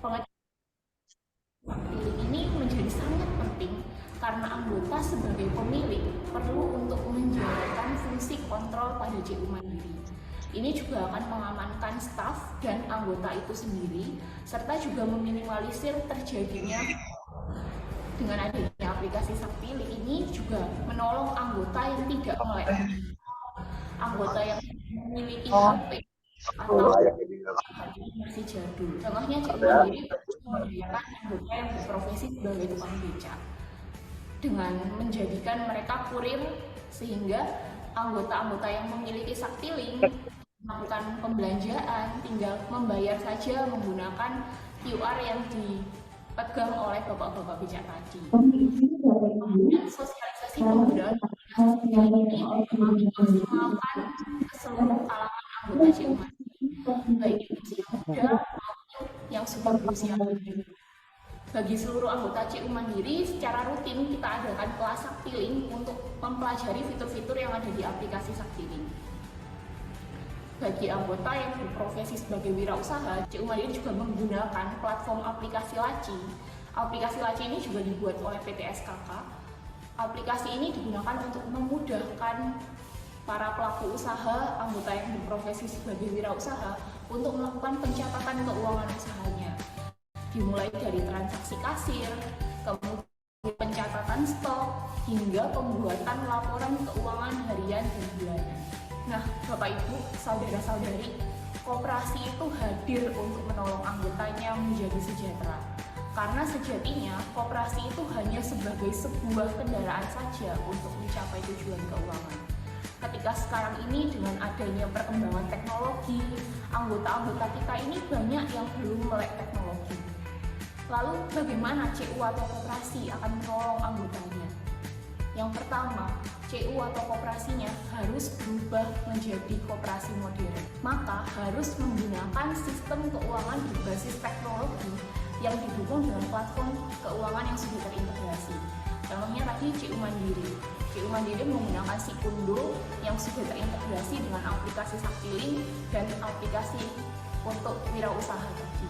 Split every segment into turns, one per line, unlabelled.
Pilih ini menjadi sangat penting karena anggota sebagai pemilik perlu untuk menjalankan fungsi kontrol pada JU Mandiri. Ini juga akan mengamankan staf dan anggota itu sendiri, serta juga meminimalisir terjadinya dengan adanya aplikasi Sakpilih ini juga menolong anggota yang tidak melek, anggota yang memiliki HP atau masih jadul. Contohnya JU Mandiri menyediakan anggota yang berprofesi sebagai tukang beca dengan menjadikan mereka kurir sehingga anggota-anggota yang memiliki Saktiling melakukan pembelanjaan tinggal membayar saja menggunakan QR yang dipegang oleh bapak-bapak becak tadi. Dan sosialisasi penggunaan ini memaksimalkan ke seluruh kalangan anggota JU Mandiri, baik yang usia muda maupun yang sudah berusia lanjut. Bagi seluruh anggota JU Mandiri, secara rutin kita adakan kelas Saktiling untuk mempelajari fitur-fitur yang ada di aplikasi Saktiling. Bagi anggota yang berprofesi sebagai wirausaha, JU Mandiri juga menggunakan platform aplikasi Laci. Aplikasi Laci ini juga dibuat oleh PT SKK. Aplikasi ini digunakan untuk memudahkan para pelaku usaha, anggota yang berprofesi sebagai wirausaha untuk melakukan pencatatan keuangan usahanya. Dimulai dari transaksi kasir, kemudian pencatatan stok, hingga pembuatan laporan keuangan harian dan bulanan. Nah, Bapak Ibu, saudara-saudari, koperasi itu hadir untuk menolong anggotanya menjadi sejahtera. Karena sejatinya, koperasi itu hanya sebagai sebuah kendaraan saja untuk mencapai tujuan keuangan. Ketika sekarang ini dengan adanya perkembangan teknologi, anggota-anggota kita ini banyak yang belum melek teknologi. Lalu bagaimana CU atau koperasi akan menolong anggotanya? Yang pertama, CU atau koperasinya harus berubah menjadi koperasi modern. Maka harus menggunakan sistem keuangan berbasis teknologi yang didukung dengan platform keuangan yang sudah terintegrasi. Contohnya tadi JU Mandiri. JU Mandiri menggunakan Sikundo yang sudah terintegrasi dengan aplikasi Saktiling dan aplikasi untuk wirausaha tadi.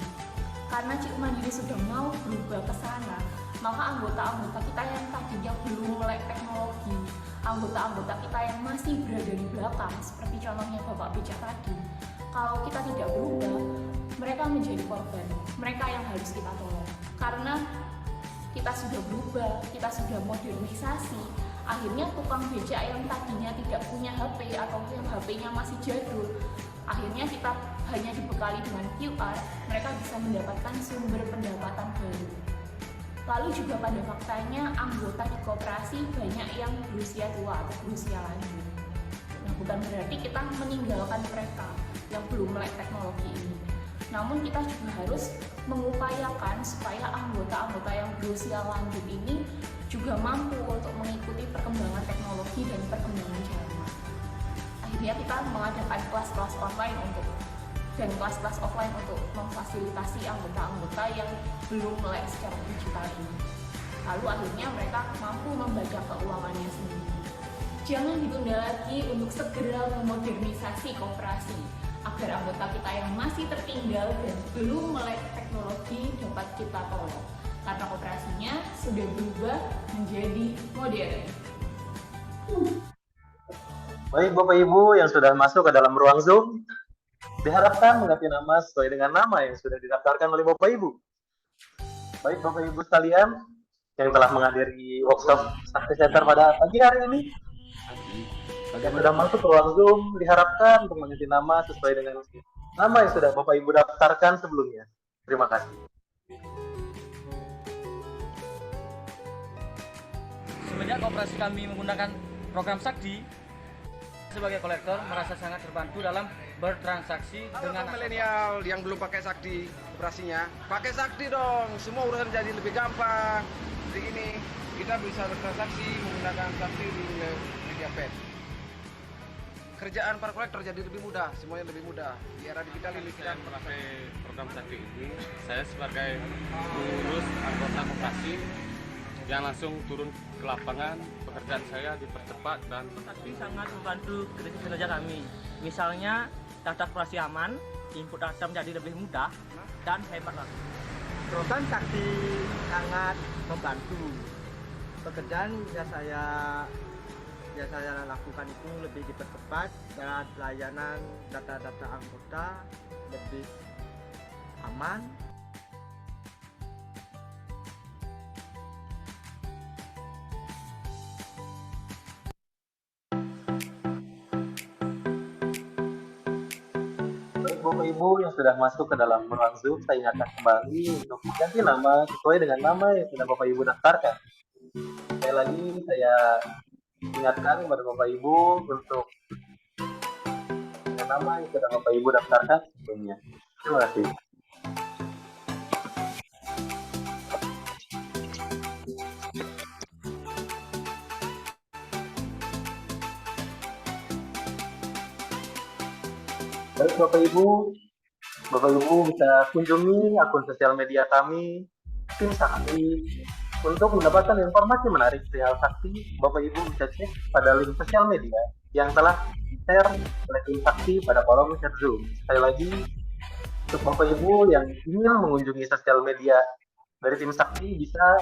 Karena JU Mandiri sudah mau berubah ke sana, maka anggota-anggota kita yang tadinya belum melek teknologi, anggota-anggota kita yang masih berada di belakang, seperti contohnya Bapak Becak tadi, kalau kita tidak berubah, mereka menjadi korban, mereka yang harus kita tolong. Karena kita sudah berubah, kita sudah modernisasi, akhirnya tukang becak yang tadinya tidak punya HP atau yang HP-nya masih jadul, akhirnya kita hanya dibekali dengan QR, mereka bisa mendapatkan sumber pendapatan baru. Lalu juga pada faktanya anggota di koperasi banyak yang berusia tua atau berusia lanjut. Nah, bukan berarti kita meninggalkan mereka yang belum melek teknologi ini. Namun kita juga harus mengupayakan supaya anggota-anggota yang berusia lanjut ini juga mampu untuk mengikuti perkembangan teknologi dan perkembangan zaman. Akhirnya kita mengadakan kelas-kelas online dan kelas-kelas offline untuk memfasilitasi anggota-anggota yang belum melek secara digital ini. Lalu akhirnya mereka mampu membaca keuangannya sendiri. Jangan ditunda lagi untuk segera memodernisasi koperasi agar anggota kita yang masih tertinggal dan belum melek teknologi dapat kita tolong. Karena koperasinya sudah berubah menjadi modern.
Baik Bapak Ibu yang sudah masuk ke dalam ruang Zoom, diharapkan mengganti nama sesuai dengan nama yang sudah didaftarkan oleh Bapak Ibu. Baik Bapak Ibu sekalian yang telah menghadiri workshop Sakti Center pada pagi hari ini, yang sudah masuk ke ruang Zoom, diharapkan untuk mengganti nama sesuai dengan nama yang sudah Bapak Ibu daftarkan sebelumnya. Terima kasih.
Semenjak koperasi kami menggunakan program Sakti, sebagai kolektor merasa sangat terbantu dalam bertransaksi dengan
milenial yang belum pakai Sakti operasinya. Pakai Sakti dong, semua urusan jadi lebih gampang. Seperti ini, kita bisa bertransaksi menggunakan Sakti di MediaPad. Kerjaan para kolektor jadi lebih mudah, semuanya lebih mudah. Di era digital ini kita
memakai program Sakti ini, saya sebagai pengurus anggota koperasi yang langsung turun ke lapangan, pekerjaan saya dipercepat dan
Sakti sangat membantu kerja kami. Misalnya data koperasi aman, input data menjadi lebih mudah dan hebat lagi.
Program Sakti sangat membantu. Pekerjaan saya lakukan itu lebih dipercepat dan pelayanan data-data anggota lebih aman.
Baik Bapak Ibu yang sudah masuk ke dalam ruang Zoom, saya ingatkan kembali untuk mengganti nama sesuai dengan nama yang sudah Bapak Ibu daftarkan. Sekali lagi saya ingatkan kepada Bapak Ibu untuk dengan nama yang sudah Bapak Ibu daftarkan sebelumnya. Terima kasih. Baik Bapak Ibu bisa kunjungi akun sosial media kami, Tim Sakti. Untuk mendapatkan informasi menarik perihal Sakti, Bapak Ibu bisa cek pada link sosial media yang telah di-share oleh Tim Sakti pada kolom chat Zoom. Sekali lagi, untuk Bapak Ibu yang ingin mengunjungi sosial media dari Tim Sakti bisa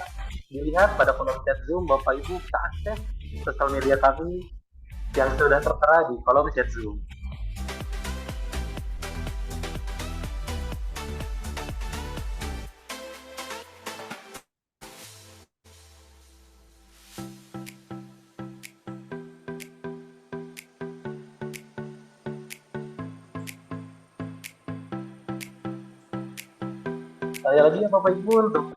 dilihat pada kolom chat Zoom. Bapak Ibu bisa akses sosial media kami yang sudah tertera di kolom chat Zoom. Saya lagi ya Bapak Ibu, untuk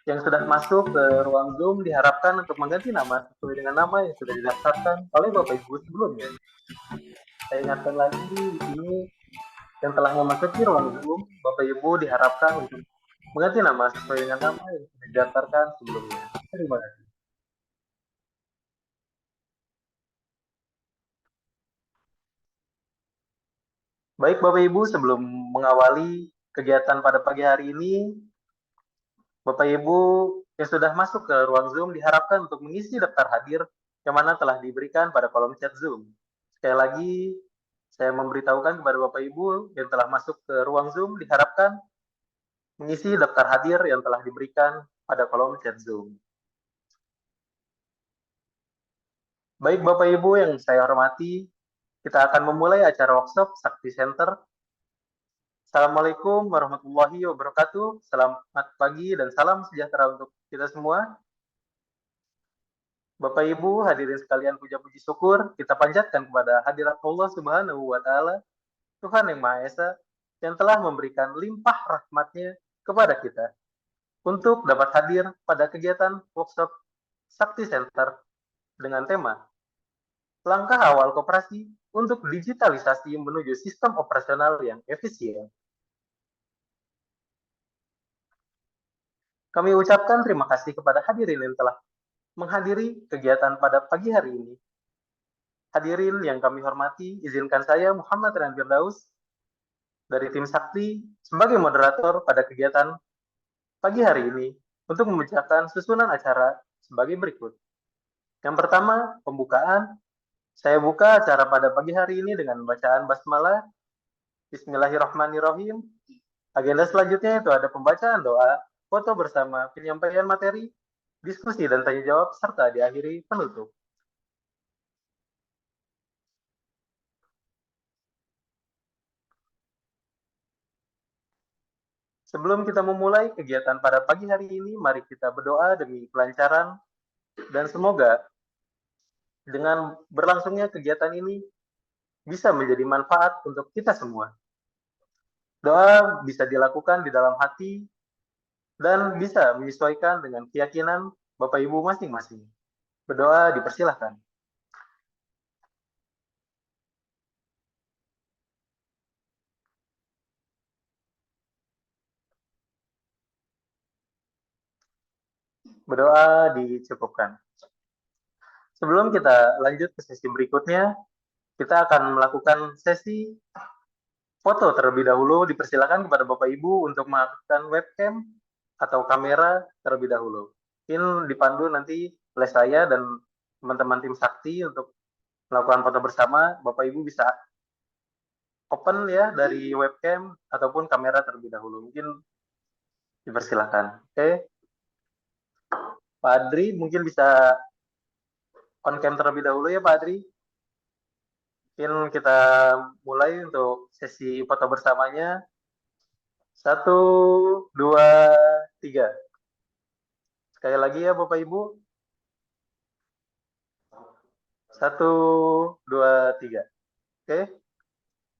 yang sudah masuk ke ruang Zoom diharapkan untuk mengganti nama sesuai dengan nama yang sudah didaftarkan oleh Bapak Ibu sebelumnya. Saya ingatkan lagi di sini yang telah memasuki ruang Zoom, Bapak Ibu diharapkan untuk mengganti nama sesuai dengan nama yang sudah didaftarkan sebelumnya. Terima kasih. Baik Bapak Ibu, sebelum mengawali kegiatan pada pagi hari ini, Bapak Ibu yang sudah masuk ke ruang Zoom diharapkan untuk mengisi daftar hadir yang mana telah diberikan pada kolom chat Zoom. Sekali lagi, saya memberitahukan kepada Bapak Ibu yang telah masuk ke ruang Zoom diharapkan mengisi daftar hadir yang telah diberikan pada kolom chat Zoom. Baik Bapak Ibu yang saya hormati, kita akan memulai acara workshop Sakti Center. Assalamualaikum warahmatullahi wabarakatuh. Selamat pagi dan salam sejahtera untuk kita semua. Bapak Ibu hadirin sekalian, puja-puji syukur kita panjatkan kepada hadirat Allah Subhanahu wa Ta'ala, Tuhan yang Maha Esa, yang telah memberikan limpah rahmatnya kepada kita untuk dapat hadir pada kegiatan workshop Sakti Center dengan tema Langkah Awal Koperasi untuk Digitalisasi Menuju Sistem Operasional yang Efisien. Kami ucapkan terima kasih kepada hadirin yang telah menghadiri kegiatan pada pagi hari ini. Hadirin yang kami hormati, izinkan saya Muhammad Rian Firdaus dari Tim Sakti sebagai moderator pada kegiatan pagi hari ini untuk membacakan susunan acara sebagai berikut. Yang pertama, pembukaan. Saya buka acara pada pagi hari ini dengan bacaan basmalah. Bismillahirrahmanirrahim. Agenda selanjutnya itu ada pembacaan doa, foto bersama, penyampaian materi, diskusi dan tanya jawab, serta diakhiri penutup. Sebelum kita memulai kegiatan pada pagi hari ini, mari kita berdoa demi kelancaran dan semoga dengan berlangsungnya kegiatan ini bisa menjadi manfaat untuk kita semua. Doa bisa dilakukan di dalam hati dan bisa menyesuaikan dengan keyakinan Bapak Ibu masing-masing. Berdoa dipersilahkan. Berdoa dicukupkan. Sebelum kita lanjut ke sesi berikutnya, kita akan melakukan sesi foto terlebih dahulu. Dipersilakan kepada Bapak Ibu untuk mengaktifkan webcam atau kamera terlebih dahulu. Mungkin dipandu nanti oleh saya dan teman-teman tim Sakti untuk melakukan foto bersama. Bapak Ibu bisa open ya dari webcam ataupun kamera terlebih dahulu. Mungkin Dipersilakan. Oke. Pak Adri mungkin bisa on cam terlebih dahulu ya Pak Adri. Mungkin kita mulai untuk sesi foto bersamanya. 1, 2, 3. Sekali lagi ya Bapak Ibu. 1, 2, 3. Oke.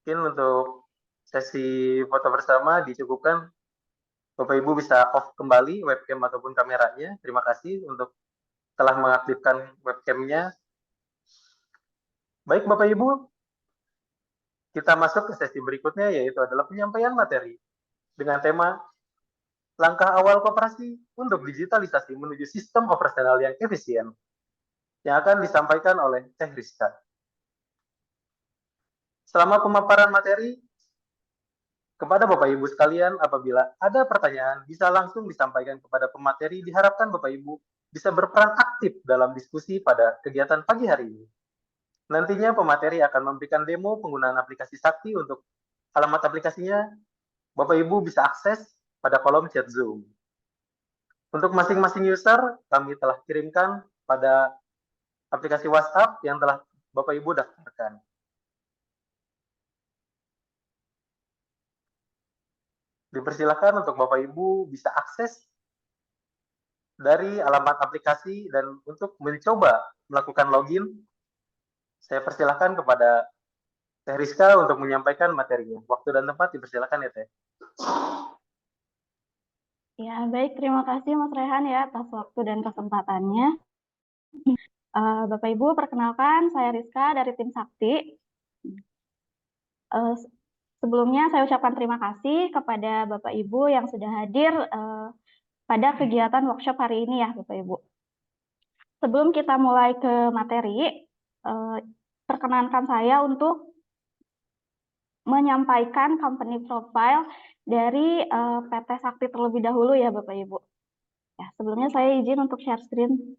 Mungkin untuk sesi foto bersama dicukupkan. Bapak Ibu bisa off kembali webcam ataupun kameranya. Terima kasih untuk telah mengaktifkan webcamnya. Baik Bapak Ibu, kita masuk ke sesi berikutnya yaitu adalah penyampaian materi dengan tema langkah awal koperasi untuk digitalisasi menuju sistem operasional yang efisien yang akan disampaikan oleh Teh Rizka. Selama pemaparan materi, kepada Bapak Ibu sekalian, apabila ada pertanyaan, bisa langsung disampaikan kepada pemateri. Diharapkan Bapak Ibu bisa berperan aktif dalam diskusi pada kegiatan pagi hari ini. Nantinya pemateri akan memberikan demo penggunaan aplikasi Sakti. Untuk alamat aplikasinya, Bapak Ibu bisa akses pada kolom chat Zoom. Untuk masing-masing user, kami telah kirimkan pada aplikasi WhatsApp yang telah Bapak Ibu daftarkan. Dipersilakan untuk Bapak Ibu bisa akses dari alamat aplikasi, dan untuk mencoba melakukan login, saya persilakan kepada Teh Rizka untuk menyampaikan materinya. Waktu dan tempat dipersilakan ya Teh.
Ya, baik. Terima kasih Mas Rehan ya atas waktu dan kesempatannya. Bapak Ibu, perkenalkan saya Rizka dari tim Sakti. Sebelumnya saya ucapkan terima kasih kepada Bapak Ibu yang sudah hadir pada kegiatan workshop hari ini ya Bapak Ibu. Sebelum kita mulai ke materi, perkenankan saya untuk menyampaikan company profile dari PT Sakti terlebih dahulu ya Bapak Ibu. Ya, sebelumnya saya izin untuk share screen.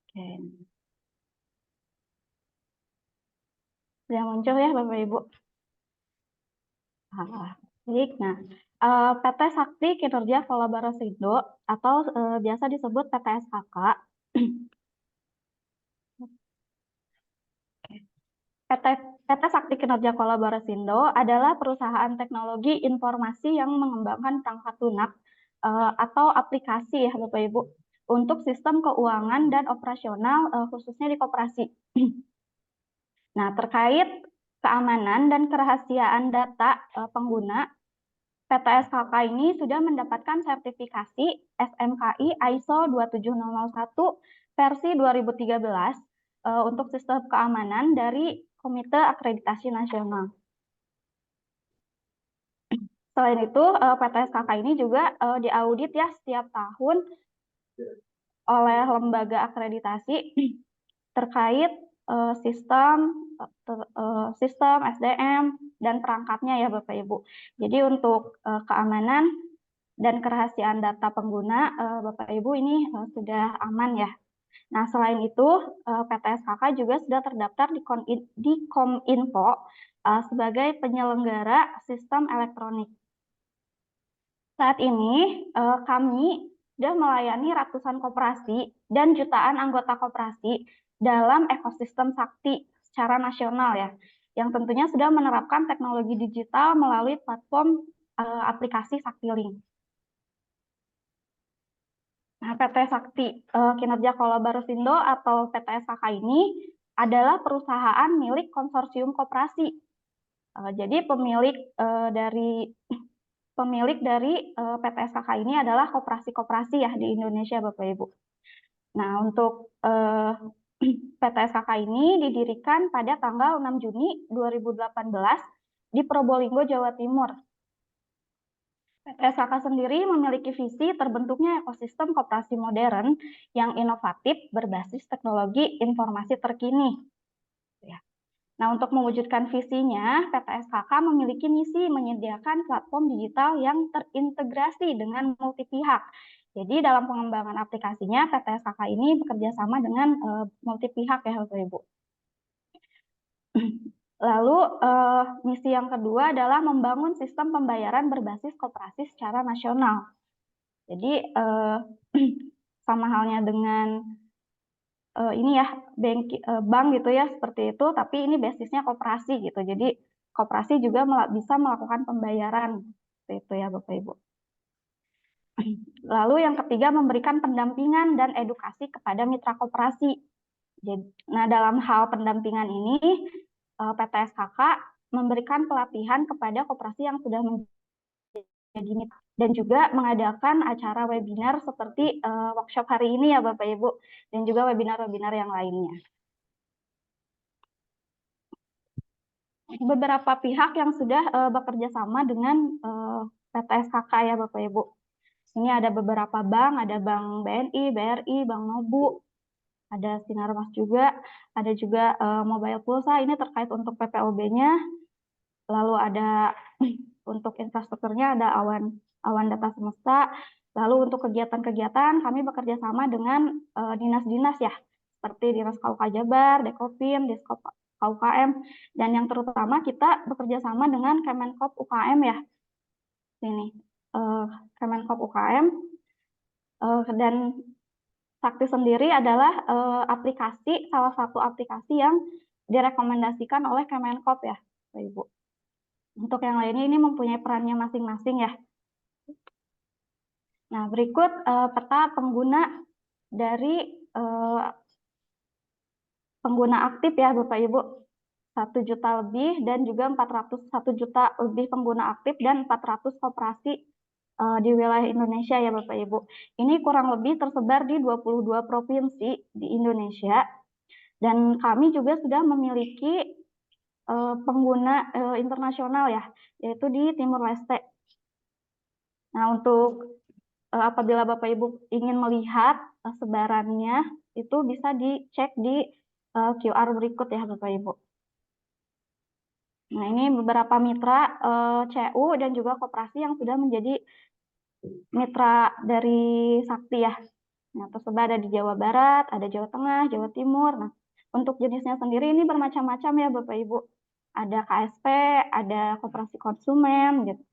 Oke. Sudah muncul ya Bapak Ibu. Baik, nah PT Sakti Kinerja Kolaborasindo atau biasa disebut PTSKK. PT Sakti Kinerja Kolaborasindo adalah perusahaan teknologi informasi yang mengembangkan perangkat lunak atau aplikasi ya Bapak Ibu untuk sistem keuangan dan operasional khususnya di koperasi. Nah, terkait keamanan dan kerahasiaan data pengguna, PTSKK ini sudah mendapatkan sertifikasi SMKI ISO 27001 versi 2013 untuk sistem keamanan dari Komite Akreditasi Nasional. Selain itu, PTSKK ini juga diaudit ya setiap tahun oleh lembaga akreditasi terkait sistem SDM dan perangkatnya ya Bapak Ibu. Jadi untuk keamanan dan kerahasiaan data pengguna Bapak Ibu ini sudah aman ya. Nah, selain itu PTSKK juga sudah terdaftar di Kominfo sebagai penyelenggara sistem elektronik. Saat ini kami sudah melayani ratusan koperasi dan jutaan anggota koperasi dalam ekosistem Sakti secara nasional ya, yang tentunya sudah menerapkan teknologi digital melalui platform aplikasi SaktiLink. Nah, PT Sakti Kinerja Kolaborasindo atau PTSKK ini adalah perusahaan milik konsorsium koperasi. Jadi pemilik dari PTSKK ini adalah koperasi-koperasi ya di Indonesia Bapak Ibu. Nah, untuk PTSKK ini didirikan pada tanggal 6 Juni 2018 di Probolinggo, Jawa Timur. PTSKK sendiri memiliki visi terbentuknya ekosistem koperasi modern yang inovatif berbasis teknologi informasi terkini. Nah, untuk mewujudkan visinya, PTSKK memiliki misi menyediakan platform digital yang terintegrasi dengan multi pihak, Jadi dalam pengembangan aplikasinya PTSKK ini bekerja sama dengan multi pihak ya Bapak Ibu. Lalu misi yang kedua adalah membangun sistem pembayaran berbasis koperasi secara nasional. Jadi sama halnya dengan ini ya bank gitu ya seperti itu, tapi ini basisnya koperasi gitu. Jadi koperasi juga bisa melakukan pembayaran seperti itu ya Bapak Ibu. Lalu yang ketiga memberikan pendampingan dan edukasi kepada mitra koperasi. Nah dalam hal pendampingan ini PTSKK memberikan pelatihan kepada koperasi yang sudah menjadi mitra dan juga mengadakan acara webinar seperti workshop hari ini ya Bapak Ibu, dan juga webinar-webinar yang lainnya. Beberapa pihak yang sudah bekerja sama dengan PTSKK ya Bapak Ibu. Ini ada beberapa bank, ada Bank BNI, BRI, Bank Nobu, ada Sinarmas juga, ada juga Mobile Pulsa, ini terkait untuk PPOB-nya. Lalu ada untuk infrastrukturnya ada Awan Data Semesta. Lalu untuk kegiatan-kegiatan kami bekerja sama dengan dinas-dinas ya, seperti Dinas KUK Jabar, Dekopim, Diskop KUKM, dan yang terutama kita bekerja sama dengan Kemenkop UKM ya. Ini Kemenkop UKM dan Sakti sendiri adalah salah satu aplikasi yang direkomendasikan oleh Kemenkop ya, Bapak Ibu. Untuk yang lainnya ini mempunyai perannya masing-masing ya. Nah, berikut peta pengguna dari pengguna aktif ya Bapak Ibu. 1 juta lebih dan juga 1 juta lebih pengguna aktif dan 400 koperasi di wilayah Indonesia ya Bapak Ibu. Ini kurang lebih tersebar di 22 provinsi di Indonesia dan kami juga sudah memiliki pengguna internasional ya, yaitu di Timur Leste. Nah, untuk apabila Bapak Ibu ingin melihat sebarannya itu bisa dicek di QR berikut ya Bapak Ibu. Nah, ini beberapa mitra CU dan juga koperasi yang sudah menjadi mitra dari Sakti ya. Nah, tersebar ada di Jawa Barat, ada Jawa Tengah, Jawa Timur. Nah, untuk jenisnya sendiri ini bermacam-macam ya Bapak Ibu. Ada KSP, ada koperasi konsumen gitu.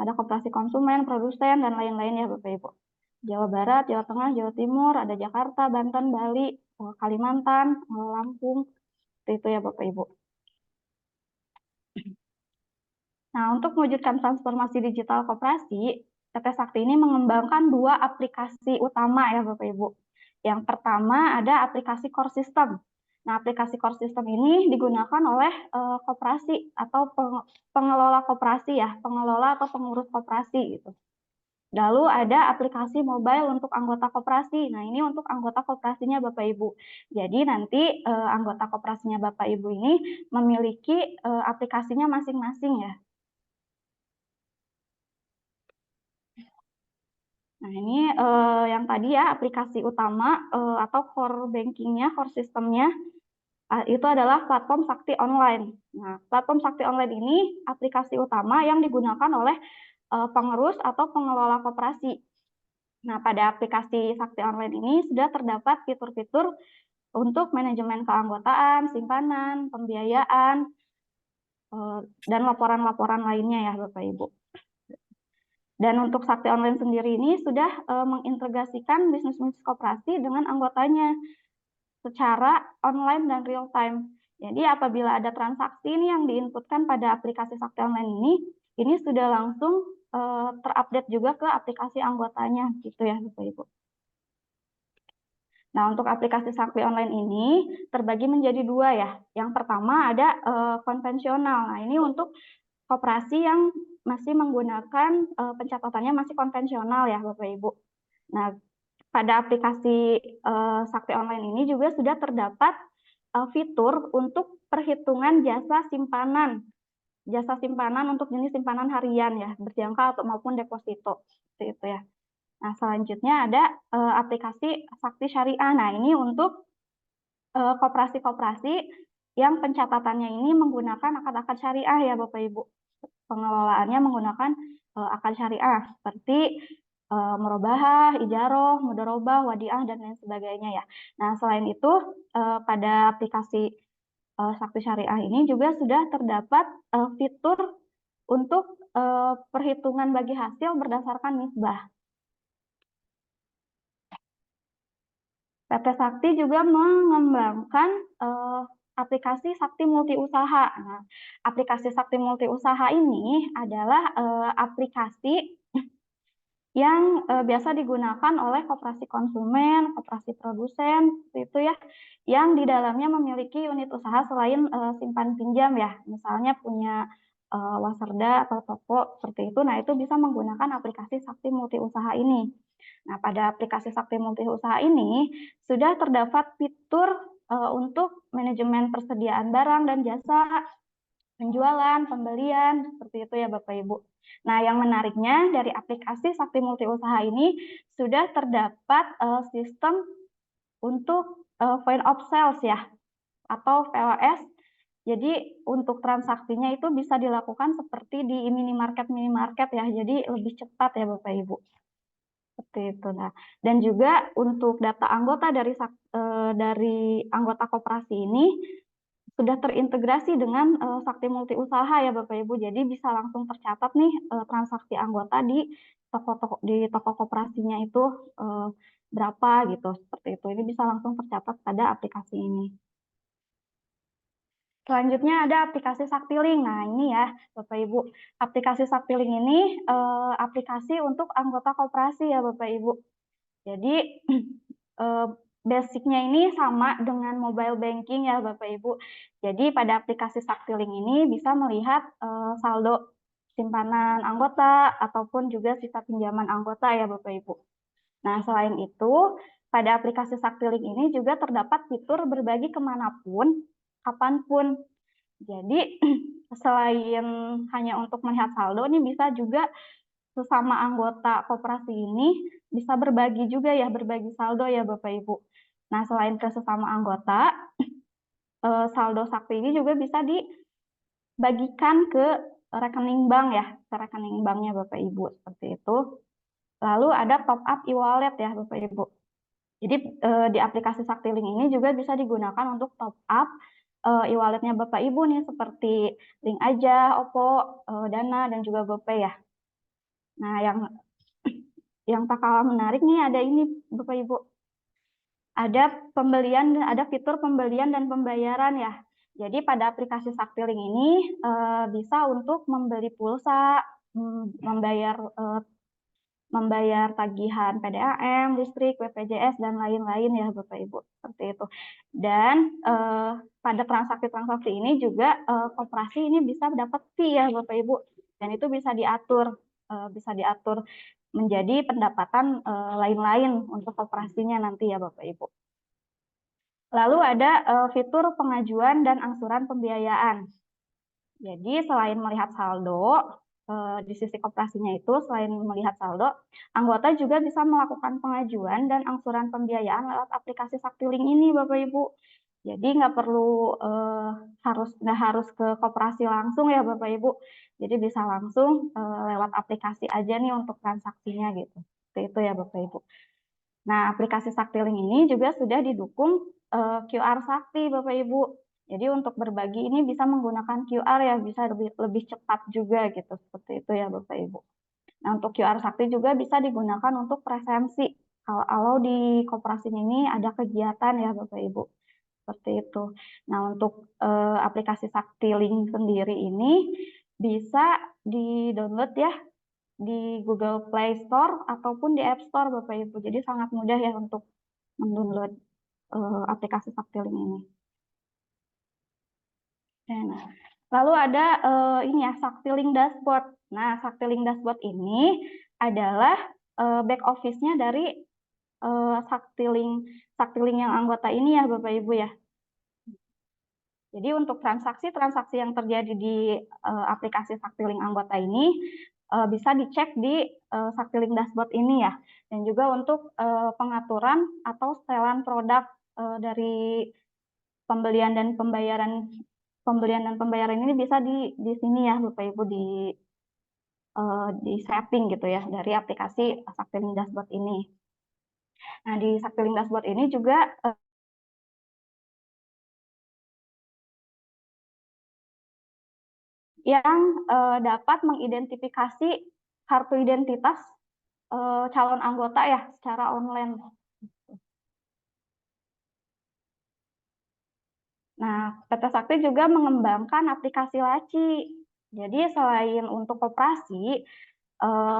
Ada koperasi konsumen, produsen, dan lain-lain ya Bapak Ibu. Jawa Barat, Jawa Tengah, Jawa Timur, ada Jakarta, Banten, Bali, Kalimantan, Lampung, itu ya Bapak Ibu. Nah, untuk mewujudkan transformasi digital koperasi, PT Sakti ini mengembangkan 2 aplikasi utama ya Bapak Ibu. Yang pertama ada aplikasi Core System. Nah, aplikasi Core System ini digunakan oleh koperasi atau pengelola koperasi ya, pengelola atau pengurus koperasi gitu. Lalu ada aplikasi mobile untuk anggota koperasi. Nah, ini untuk anggota koperasinya Bapak Ibu. Jadi nanti anggota koperasinya Bapak Ibu ini memiliki aplikasinya masing-masing ya. Nah, ini yang tadi ya aplikasi utama atau core bankingnya, core sistemnya itu adalah platform Sakti Online. Nah, platform Sakti Online ini aplikasi utama yang digunakan oleh pengurus atau pengelola koperasi. Nah, pada aplikasi Sakti Online ini sudah terdapat fitur-fitur untuk manajemen keanggotaan, simpanan, pembiayaan, dan laporan-laporan lainnya ya Bapak Ibu. Dan untuk Sakti Online sendiri ini sudah mengintegrasikan bisnis-bisnis koperasi dengan anggotanya secara online dan real time. Jadi apabila ada transaksi ini yang diinputkan pada aplikasi Sakti Online ini sudah langsung terupdate juga ke aplikasi anggotanya gitu ya Bapak Ibu. Nah, untuk aplikasi Sakti Online ini terbagi menjadi 2 ya. Yang pertama ada konvensional. Nah, ini untuk koperasi yang masih menggunakan pencatatannya masih konvensional ya Bapak Ibu. Nah, pada aplikasi Sakti Online ini juga sudah terdapat fitur untuk perhitungan jasa simpanan untuk jenis simpanan harian ya, berjangka atau maupun deposito seperti itu ya. Nah, selanjutnya ada aplikasi Sakti Syariah. Nah, ini untuk koperasi-koperasi yang pencatatannya ini menggunakan akad-akad syariah ya Bapak Ibu. Pengelolaannya menggunakan akad syariah seperti murabahah, ijaroh, mudharabah, wadiah, dan lain sebagainya ya. Nah, selain itu pada aplikasi Sakti Syariah ini juga sudah terdapat fitur untuk perhitungan bagi hasil berdasarkan nisbah. PT Sakti juga mengembangkan aplikasi Sakti Multi Usaha. Nah, aplikasi Sakti Multi Usaha ini adalah aplikasi yang biasa digunakan oleh koperasi konsumen, koperasi produsen, itu ya, yang di dalamnya memiliki unit usaha selain simpan pinjam ya, misalnya punya waserda atau toko seperti itu. Nah, itu bisa menggunakan aplikasi Sakti Multi Usaha ini. Nah, pada aplikasi Sakti Multi Usaha ini sudah terdapat fitur untuk manajemen persediaan barang dan jasa, penjualan, pembelian, seperti itu ya Bapak Ibu. Nah, yang menariknya dari aplikasi Sakti Multi Usaha ini sudah terdapat sistem untuk point of sales ya, atau POS. Jadi untuk transaksinya itu bisa dilakukan seperti di minimarket ya, jadi lebih cepat ya Bapak Ibu. Seperti itu. Nah, dan juga untuk data anggota dari anggota koperasi ini sudah terintegrasi dengan Sakti Multi Usaha ya Bapak Ibu. Jadi bisa langsung tercatat nih transaksi anggota di toko koperasinya itu berapa gitu. Seperti itu. Ini bisa langsung tercatat pada aplikasi ini. Selanjutnya ada aplikasi Saktilink. Nah, ini ya Bapak Ibu. Aplikasi Saktilink ini aplikasi untuk anggota koperasi ya Bapak Ibu. Jadi basicnya ini sama dengan mobile banking ya Bapak Ibu. Jadi pada aplikasi Saktilink ini bisa melihat saldo simpanan anggota ataupun juga sisa pinjaman anggota ya Bapak Ibu. Nah, selain itu pada aplikasi Saktilink ini juga terdapat fitur berbagi kemanapun, kapanpun. Jadi selain hanya untuk melihat saldo, ini bisa juga sesama anggota koperasi ini bisa berbagi juga ya, berbagi saldo ya Bapak Ibu. Nah, selain ke sesama anggota, saldo Sakti ini juga bisa dibagikan ke rekening bank ya, ke rekening banknya Bapak Ibu, seperti itu. Lalu ada top up e-wallet ya Bapak Ibu. Jadi di aplikasi Saktilink ini juga bisa digunakan untuk top up e-walletnya Bapak Ibu nih, seperti Link Aja, Oppo, Dana, dan juga GoPay ya. Nah, yang tak kalah menarik nih ada ini Bapak Ibu. Ada fitur pembelian dan pembayaran ya. Jadi pada aplikasi Saktilink ini bisa untuk membeli pulsa, membayar tagihan PDAM, listrik, BPJS, dan lain-lain ya Bapak Ibu, seperti itu. Dan pada transaksi-transaksi ini juga koperasi ini bisa dapat fee ya Bapak Ibu, dan itu bisa diatur menjadi pendapatan lain-lain untuk koperasinya nanti ya Bapak Ibu. Lalu ada fitur pengajuan dan angsuran pembiayaan. Jadi selain melihat saldo, di sisi koperasinya itu selain melihat saldo, anggota juga bisa melakukan pengajuan dan angsuran pembiayaan lewat aplikasi Saktilink ini Bapak Ibu. Jadi nggak harus ke koperasi langsung ya Bapak Ibu. Jadi bisa langsung lewat aplikasi aja nih untuk transaksinya gitu. Seperti itu ya Bapak Ibu. Nah, aplikasi Saktilink ini juga sudah didukung QR Sakti Bapak Ibu. Jadi untuk berbagi ini bisa menggunakan QR ya, bisa lebih cepat juga gitu, seperti itu ya Bapak Ibu. Nah, untuk QR Sakti juga bisa digunakan untuk presensi. Kalau di koperasi ini ada kegiatan ya Bapak Ibu, seperti itu. Nah, untuk aplikasi Saktilink sendiri ini bisa di-download ya di Google Play Store ataupun di App Store Bapak Ibu. Jadi sangat mudah ya untuk mendownload aplikasi Saktilink ini. Nah, lalu ada ini ya Saktilink Dashboard. Nah, Saktilink Dashboard ini adalah back office-nya dari Saktilink yang anggota ini ya Bapak Ibu ya. Jadi untuk transaksi-transaksi yang terjadi di aplikasi Saktilink anggota ini bisa dicek di Saktilink Dashboard ini ya. Dan juga untuk pengaturan atau setelan produk dari pembelian dan pembayaran ini bisa di sini ya Bapak Ibu, di di setting gitu ya dari aplikasi Saktiling Dashboard ini. Nah, di Saktiling Dashboard ini juga yang dapat mengidentifikasi kartu identitas calon anggota ya secara online. Nah, PT Sakti juga mengembangkan aplikasi Laci. Jadi selain untuk koperasi,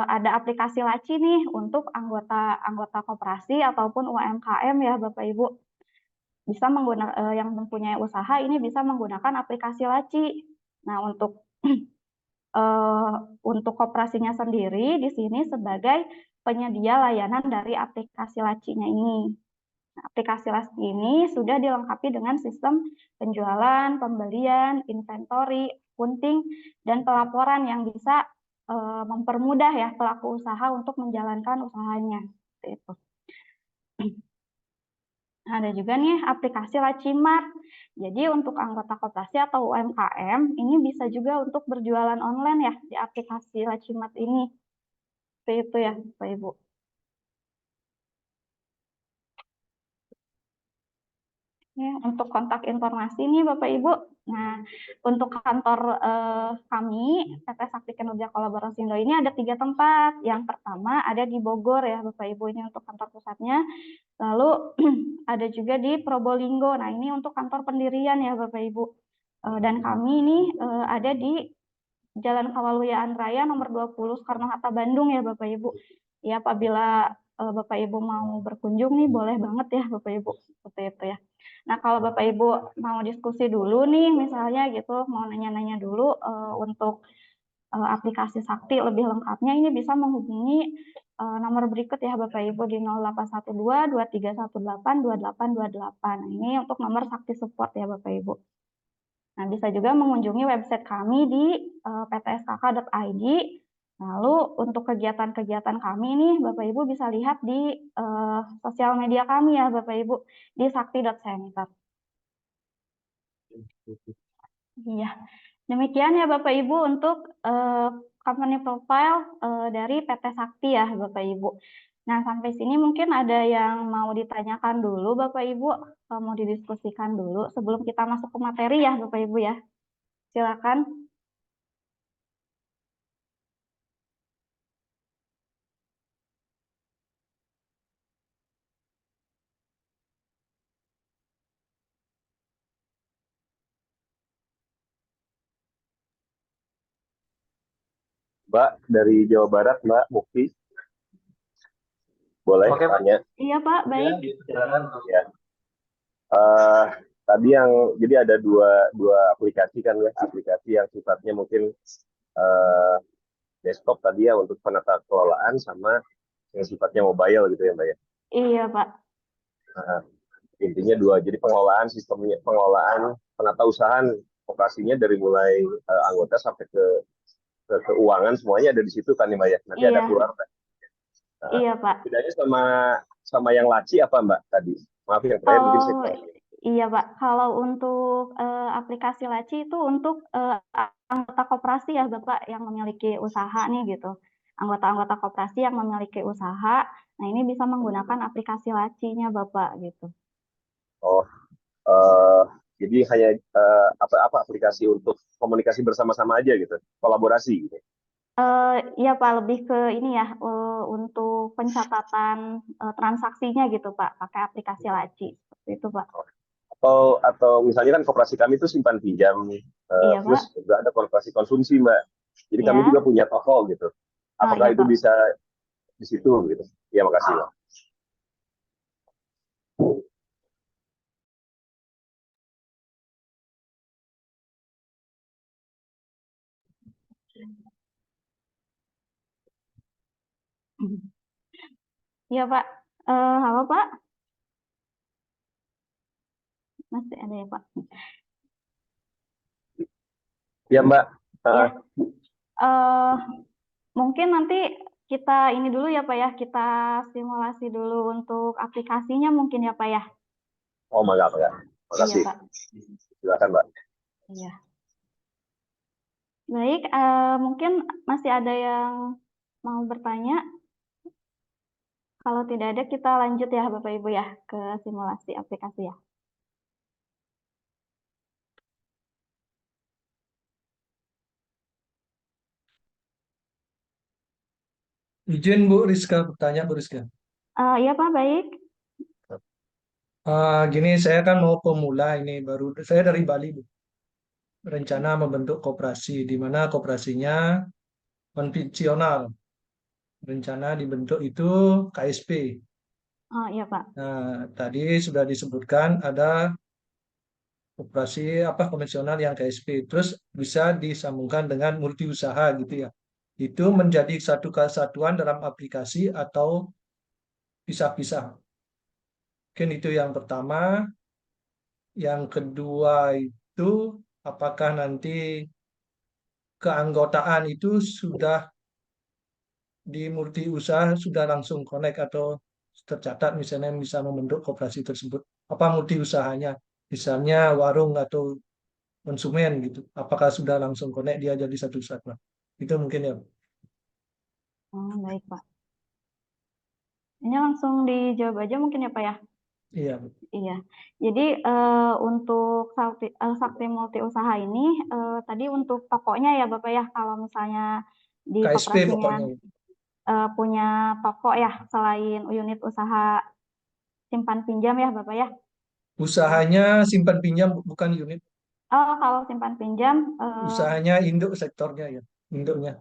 ada aplikasi Laci nih untuk anggota koperasi ataupun UMKM ya Bapak Ibu. Bisa menggunakan yang mempunyai usaha ini bisa menggunakan aplikasi Laci. Nah, untuk koperasinya sendiri di sini sebagai penyedia layanan dari aplikasi Lacinya ini. Nah, aplikasi Laci ini sudah dilengkapi dengan sistem penjualan, pembelian, inventory, accounting, dan pelaporan yang bisa mempermudah ya pelaku usaha untuk menjalankan usahanya. Seperti itu. Ada juga nih aplikasi Lacimart. Jadi untuk anggota koperasi atau UMKM ini bisa juga untuk berjualan online ya di aplikasi Lacimart ini. Seperti itu ya Bapak Ibu. Ya, untuk kontak informasi nih Bapak Ibu. Nah, untuk kantor kami PT Sakti Kinerja Kolaborasi Indo ini ada 3 tempat. Yang pertama ada di Bogor ya Bapak Ibu, ini untuk kantor pusatnya. Lalu ada juga di Probolinggo. Nah, ini untuk kantor pendirian ya Bapak Ibu. Dan kami ini ada di Jalan Kawaluyaan Raya nomor 20 Soekarno-Hatta Bandung ya Bapak Ibu. Ya, apabila Bapak Ibu mau berkunjung nih boleh banget ya Bapak Ibu. Seperti itu ya. Nah, kalau Bapak Ibu mau diskusi dulu nih misalnya gitu, mau nanya-nanya dulu untuk aplikasi Sakti lebih lengkapnya ini bisa menghubungi nomor berikut ya Bapak Ibu di 0812 2318 2828. Ini untuk nomor Sakti Support ya Bapak Ibu. Nah, bisa juga mengunjungi website kami di ptskk.id. Lalu untuk kegiatan-kegiatan kami nih Bapak Ibu bisa lihat di sosial media kami ya Bapak Ibu di sakti.center. Iya, demikian ya Bapak Ibu untuk company profile dari PT Sakti ya Bapak Ibu. Nah, sampai sini mungkin ada yang mau ditanyakan dulu Bapak Ibu, mau didiskusikan dulu sebelum kita masuk ke materi ya Bapak Ibu ya. Silakan.
Mbak dari Jawa Barat, Mbak Mukti. Boleh tanya?
Iya Pak, baik.
Silakan. Ya. Tadi yang jadi ada dua aplikasi kan ya, aplikasi yang sifatnya mungkin desktop tadi ya untuk penata kelolaan sama yang sifatnya mobile gitu ya Mbak ya.
Iya Pak.
Nah, intinya dua, jadi pengelolaan sistemnya, pengelolaan penata usahaan operasinya dari mulai anggota sampai ke keuangan semuanya ada di situ kan ya Mbak ya. Nanti ada keluar. Nah,
iya Pak.
bedanya sama yang Laci apa Mbak tadi? Maaf yang terakhir mungkin saya.
Iya Pak, kalau untuk aplikasi Laci itu untuk anggota koperasi ya Bapak yang memiliki usaha nih gitu. Anggota-anggota koperasi yang memiliki usaha, nah ini bisa menggunakan aplikasi Laci-nya Bapak gitu.
Oh, jadi hanya apa aplikasi untuk komunikasi bersama-sama aja gitu, kolaborasi gitu.
Iya Pak, lebih ke ini ya untuk pencatatan transaksinya gitu Pak, pakai aplikasi Laci seperti itu Pak.
Atau misalnya kan koperasi kami itu simpan pinjam,
Iya,
plus
Pak.
juga ada koperasi konsumsi Mbak. Jadi kami juga punya toko gitu. Apakah
iya,
itu
Pak.
bisa di situ gitu? Ya makasih Mbak.
Iya Pak. Halo Pak. Masih ada ya Pak.
Ya Mbak.
Ya. Mungkin nanti kita ini dulu ya Pak ya, kita simulasi dulu untuk aplikasinya mungkin ya Pak ya.
Oh enggak. Makasih.
Iya Pak.
Silakan Mbak.
Iya. Baik, mungkin masih ada yang mau bertanya. Kalau tidak ada, kita lanjut ya Bapak Ibu ya ke simulasi aplikasi ya.
Izin Bu Rizka bertanya Bu Rizka.
Iya Pak, baik.
Gini saya kan mau pemula ini baru saya dari Bali Bu. Rencana membentuk koperasi di mana koperasinya konvensional. Rencana dibentuk itu KSP.
Oh iya Pak.
Nah, tadi sudah disebutkan ada koperasi apa konvensional yang KSP. Terus bisa disambungkan dengan multi usaha gitu ya. Itu menjadi satu kesatuan dalam aplikasi atau pisah-pisah. Mungkin itu yang pertama. Yang kedua itu apakah nanti keanggotaan itu sudah di multi usaha sudah langsung connect atau tercatat misalnya bisa membentuk koperasi tersebut. Apa multi usahanya? Misalnya warung atau konsumen gitu. Apakah sudah langsung connect dia jadi satu kesatuan? Itu mungkin ya.
Baik Pak. Ini langsung dijawab aja mungkin ya Pak ya.
Iya.
Iya. Jadi untuk Sakti Multi Usaha ini tadi untuk tokonya ya Bapak ya. Kalau misalnya di
KSP
koperasinya
pokoknya.
punya toko ya selain unit usaha simpan pinjam ya Bapak ya.
Usahanya simpan pinjam bukan unit.
Oh, kalau simpan pinjam,
Usahanya induk sektornya ya. Induknya.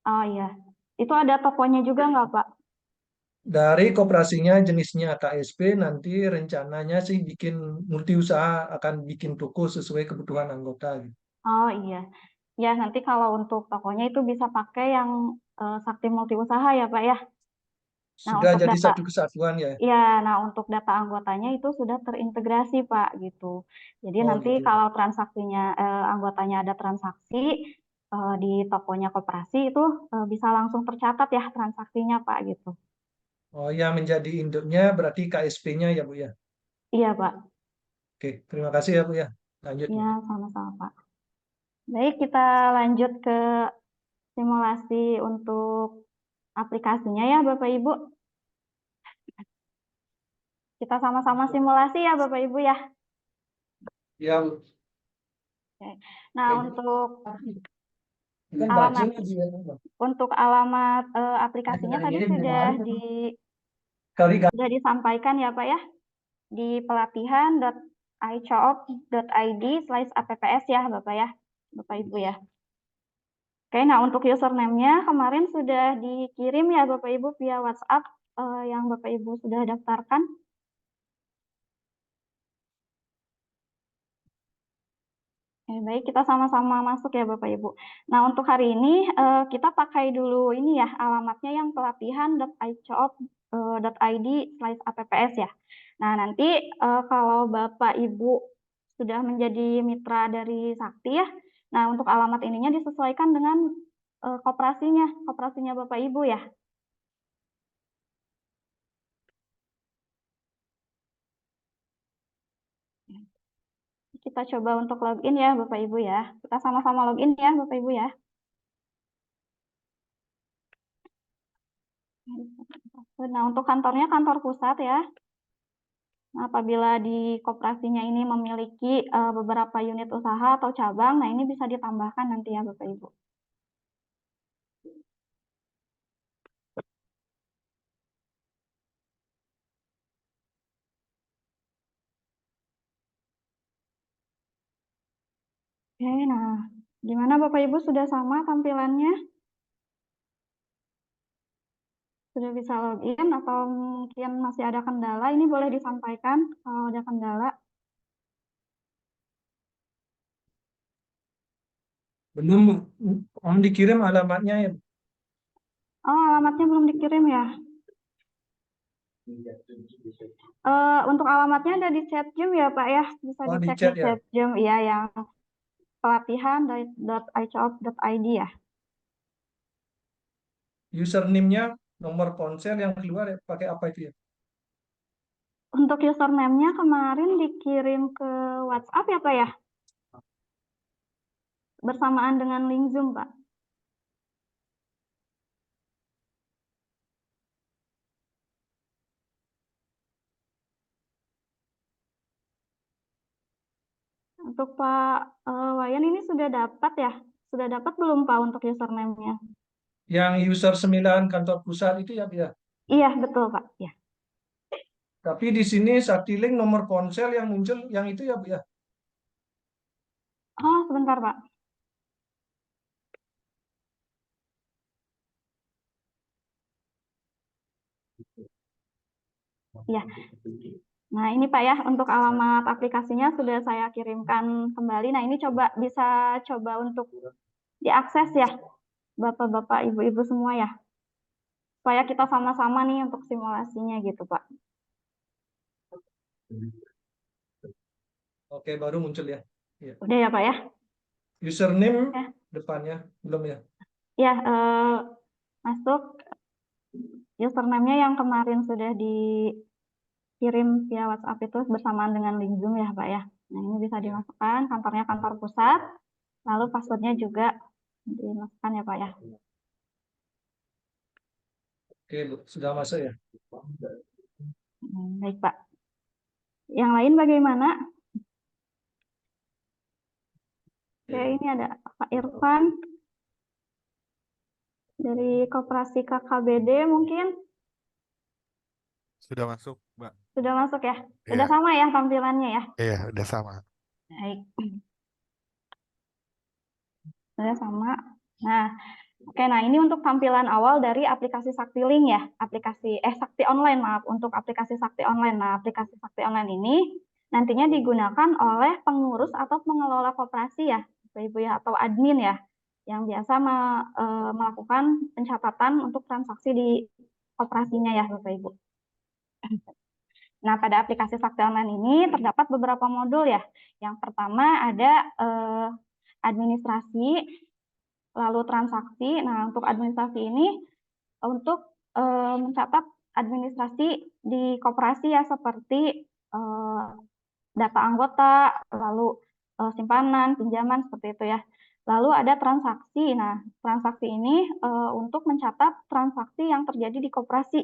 oh iya. Itu ada tokonya juga nggak Pak?
Dari koperasinya jenisnya KSP nanti rencananya sih bikin multi usaha akan bikin toko sesuai kebutuhan anggota gitu.
Oh iya. Ya, nanti kalau untuk tokonya itu bisa pakai yang Sakti Multi Usaha ya Pak ya. Nah,
Sudah
untuk
jadi
data,
satu kesatuan ya.
ya, nah untuk data anggotanya itu sudah terintegrasi Pak gitu. Jadi
Oh
nanti
gitu.
kalau transaksinya anggotanya ada transaksi di tokonya koperasi itu bisa langsung tercatat ya transaksinya Pak gitu.
Oh yang menjadi induknya berarti KSP-nya ya Bu ya.
Iya Pak.
Oke, terima kasih ya Bu ya. Lanjut.
Ya, sama-sama Pak. Baik, kita lanjut ke simulasi untuk aplikasinya ya Bapak Ibu. Kita sama-sama simulasi ya Bapak Ibu ya.
Ya.
Oke. Nah, untuk alamat aplikasinya tadi sudah disampaikan ya Pak ya di pelatihan.icoop.id/apps ya Bapak ya, Bapak Ibu ya. Oke, nah untuk username-nya kemarin sudah dikirim ya Bapak Ibu via WhatsApp yang Bapak Ibu sudah daftarkan. Baik, kita sama-sama masuk ya Bapak Ibu. Nah, untuk hari ini kita pakai dulu ini ya, alamatnya yang pelatihan.icoop.id/apps ya. Nah, nanti kalau Bapak Ibu sudah menjadi mitra dari Sakti ya, nah untuk alamat ininya disesuaikan dengan koperasinya Bapak Ibu ya. Kita coba untuk login ya Bapak Ibu ya. Kita sama-sama login ya Bapak Ibu ya. Nah, untuk kantornya kantor pusat ya. Nah, apabila di koperasinya ini memiliki beberapa unit usaha atau cabang, nah ini bisa ditambahkan nanti ya Bapak Ibu. Oke, nah gimana Bapak Ibu sudah sama tampilannya? Sudah bisa login atau mungkin masih ada kendala? Ini boleh disampaikan kalau ada kendala.
Belum dikirim alamatnya ya.
Oh, alamatnya belum dikirim ya? Untuk alamatnya ada di chat Zoom ya Pak ya? Bisa
Oh,
dicek
di chat
di
ya.
chat Zoom ya yang pelatihan.icoop.id ya.
Username-nya nomor ponsel yang keluar ya, pakai apa itu ya?
Untuk username-nya kemarin dikirim ke WhatsApp ya Pak ya? bersamaan dengan link Zoom, Pak. Untuk Pak Wayan ini sudah dapat ya? Sudah dapat belum Pak untuk username-nya?
Yang user 9 kantor pusat itu ya, ya.
Iya, betul Pak. Ya.
Tapi di sini Saktilink nomor ponsel yang muncul yang itu ya, Bu ya.
Oh, sebentar Pak. Ya. Nah, ini Pak ya, untuk alamat aplikasinya sudah saya kirimkan kembali. Nah, ini bisa coba untuk diakses ya, Bapak-bapak, Ibu-ibu semua ya. Supaya kita sama-sama nih untuk simulasinya gitu, Pak.
Oke, baru muncul ya. Ya.
Udah ya, Pak ya?
Username depannya belum ya?
Ya, masuk username-nya yang kemarin sudah dikirim via WhatsApp itu bersamaan dengan link Zoom ya, Pak ya. Nah, ini bisa dimasukkan, kantornya kantor pusat, lalu passwordnya juga dimasukkan ya, Pak ya.
Oke, Bu. Sudah masuk ya?
Baik, Pak. Yang lain bagaimana? Oke, ini ada Pak Irfan dari Koperasi KKBD mungkin.
Sudah masuk, Mbak.
Sudah masuk ya?
Iya.
Udah sama ya tampilannya ya?
Iya, udah sama.
Baik. Sudah sama. Nah, oke, nah ini untuk tampilan awal dari aplikasi Saktilink ya. Sakti Online, maaf. Untuk aplikasi Sakti Online. Nah, aplikasi Sakti Online ini nantinya digunakan oleh pengurus atau pengelola koperasi ya, Bapak-Ibu ya, atau admin ya, yang biasa melakukan pencatatan untuk transaksi di koperasinya ya, Bapak-Ibu. Nah, pada aplikasi Sakti Online ini terdapat beberapa modul ya. Yang pertama ada administrasi, lalu transaksi. Nah, untuk administrasi ini untuk mencatat administrasi di koperasi ya, seperti data anggota, lalu simpanan, pinjaman, seperti itu ya. Lalu ada transaksi. Nah, transaksi ini untuk mencatat transaksi yang terjadi di koperasi,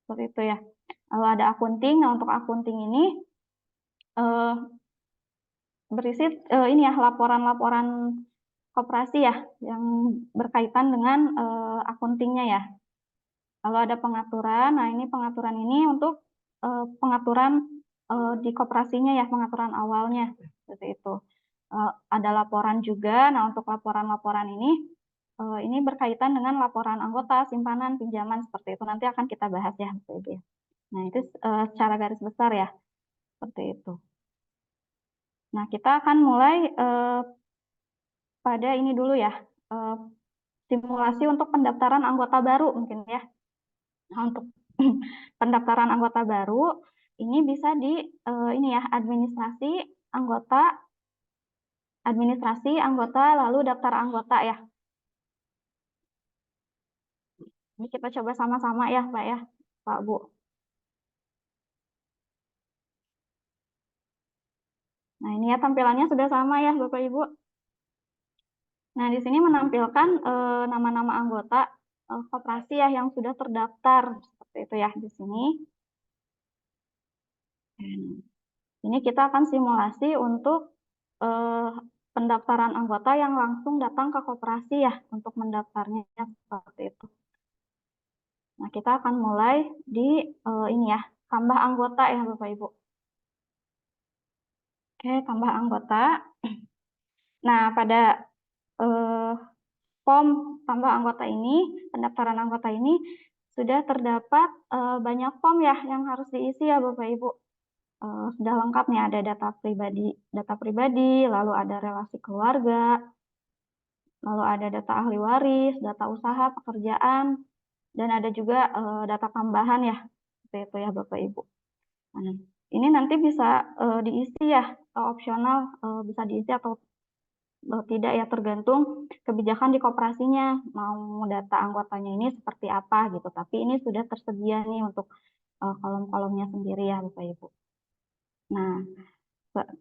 seperti itu ya. Lalu ada akunting. Nah, untuk akunting ini berisi ini ya, laporan-laporan koperasi ya, yang berkaitan dengan akuntingnya ya. Lalu ada pengaturan. Nah, ini pengaturan ini untuk pengaturan di koperasinya ya, pengaturan awalnya, seperti itu. Ada laporan juga. Nah, untuk laporan-laporan ini berkaitan dengan laporan anggota, simpanan, pinjaman, seperti itu. Nanti akan kita bahas ya, Bapak-Ibu. Nah, itu secara garis besar ya, seperti itu. Nah, kita akan mulai pada ini dulu ya, simulasi untuk pendaftaran anggota baru mungkin ya. Nah, untuk pendaftaran anggota baru ini bisa di ini ya, administrasi anggota lalu daftar anggota ya. Ini kita coba sama-sama ya, Pak ya, Pak Bu. Nah, ini ya tampilannya sudah sama ya, Bapak Ibu. Nah, di sini menampilkan nama-nama anggota koperasi ya yang sudah terdaftar, seperti itu ya di sini. Ini kita akan simulasi untuk pendaftaran anggota yang langsung datang ke koperasi ya, untuk mendaftarnya seperti itu. Nah, kita akan mulai di ini ya, tambah anggota ya, Bapak Ibu. Oke, tambah anggota. Nah, pada form tambah anggota ini, pendaftaran anggota ini sudah terdapat banyak form ya yang harus diisi ya, Bapak Ibu. Sudah lengkap nih, ada data pribadi, lalu ada relasi keluarga, lalu ada data ahli waris, data usaha, pekerjaan, dan ada juga data tambahan ya, seperti itu ya, Bapak Ibu. Nah, ini nanti bisa diisi ya, opsional bisa diisi atau tidak ya, tergantung kebijakan di koperasinya, mau data anggotanya ini seperti apa gitu. Tapi ini sudah tersedia nih untuk kolom-kolomnya sendiri ya, Bapak Ibu. Nah,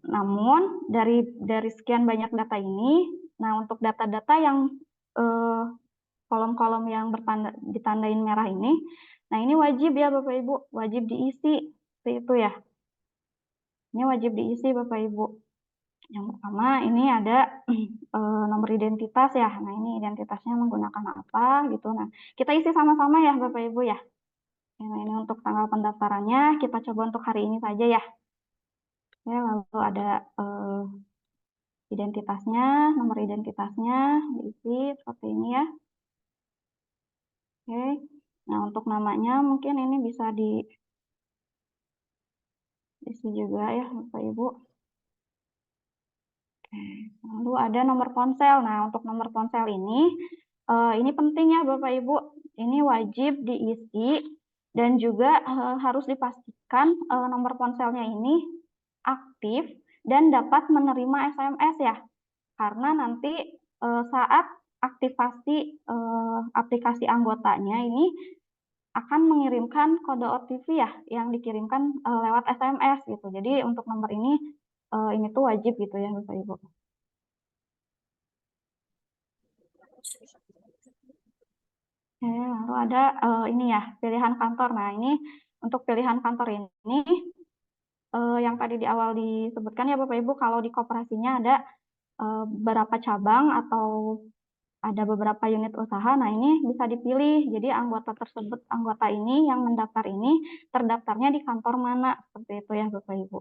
namun dari sekian banyak data ini Nah, untuk data-data yang kolom-kolom yang ditandain merah ini, nah ini wajib ya Bapak Ibu, wajib diisi, seperti itu ya. Ini wajib diisi Bapak Ibu. Yang pertama ini ada nomor identitas ya. Nah, ini identitasnya menggunakan apa gitu. Nah, kita isi sama-sama ya Bapak Ibu ya. Nah, ini untuk tanggal pendaftarannya, kita coba untuk hari ini saja ya. Oke, lalu ada identitasnya, nomor identitasnya diisi seperti ini ya. Oke, nah untuk namanya mungkin ini bisa diisi juga ya Bapak Ibu. Oke, lalu ada nomor ponsel. Nah, untuk nomor ponsel ini penting ya Bapak Ibu. Ini wajib diisi dan juga harus dipastikan nomor ponselnya ini aktif dan dapat menerima SMS ya. Karena nanti saat aktivasi aplikasi anggotanya ini akan mengirimkan kode OTP ya yang dikirimkan lewat SMS gitu. Jadi untuk nomor ini tuh wajib gitu ya Bapak Ibu. Oke, lalu ada ini ya pilihan kantor. Nah, ini untuk pilihan kantor ini yang tadi di awal disebutkan ya Bapak Ibu, kalau di koperasinya ada beberapa cabang atau ada beberapa unit usaha. Nah, ini bisa dipilih. Jadi anggota ini yang mendaftar ini terdaftarnya di kantor mana, seperti itu ya Bapak Ibu.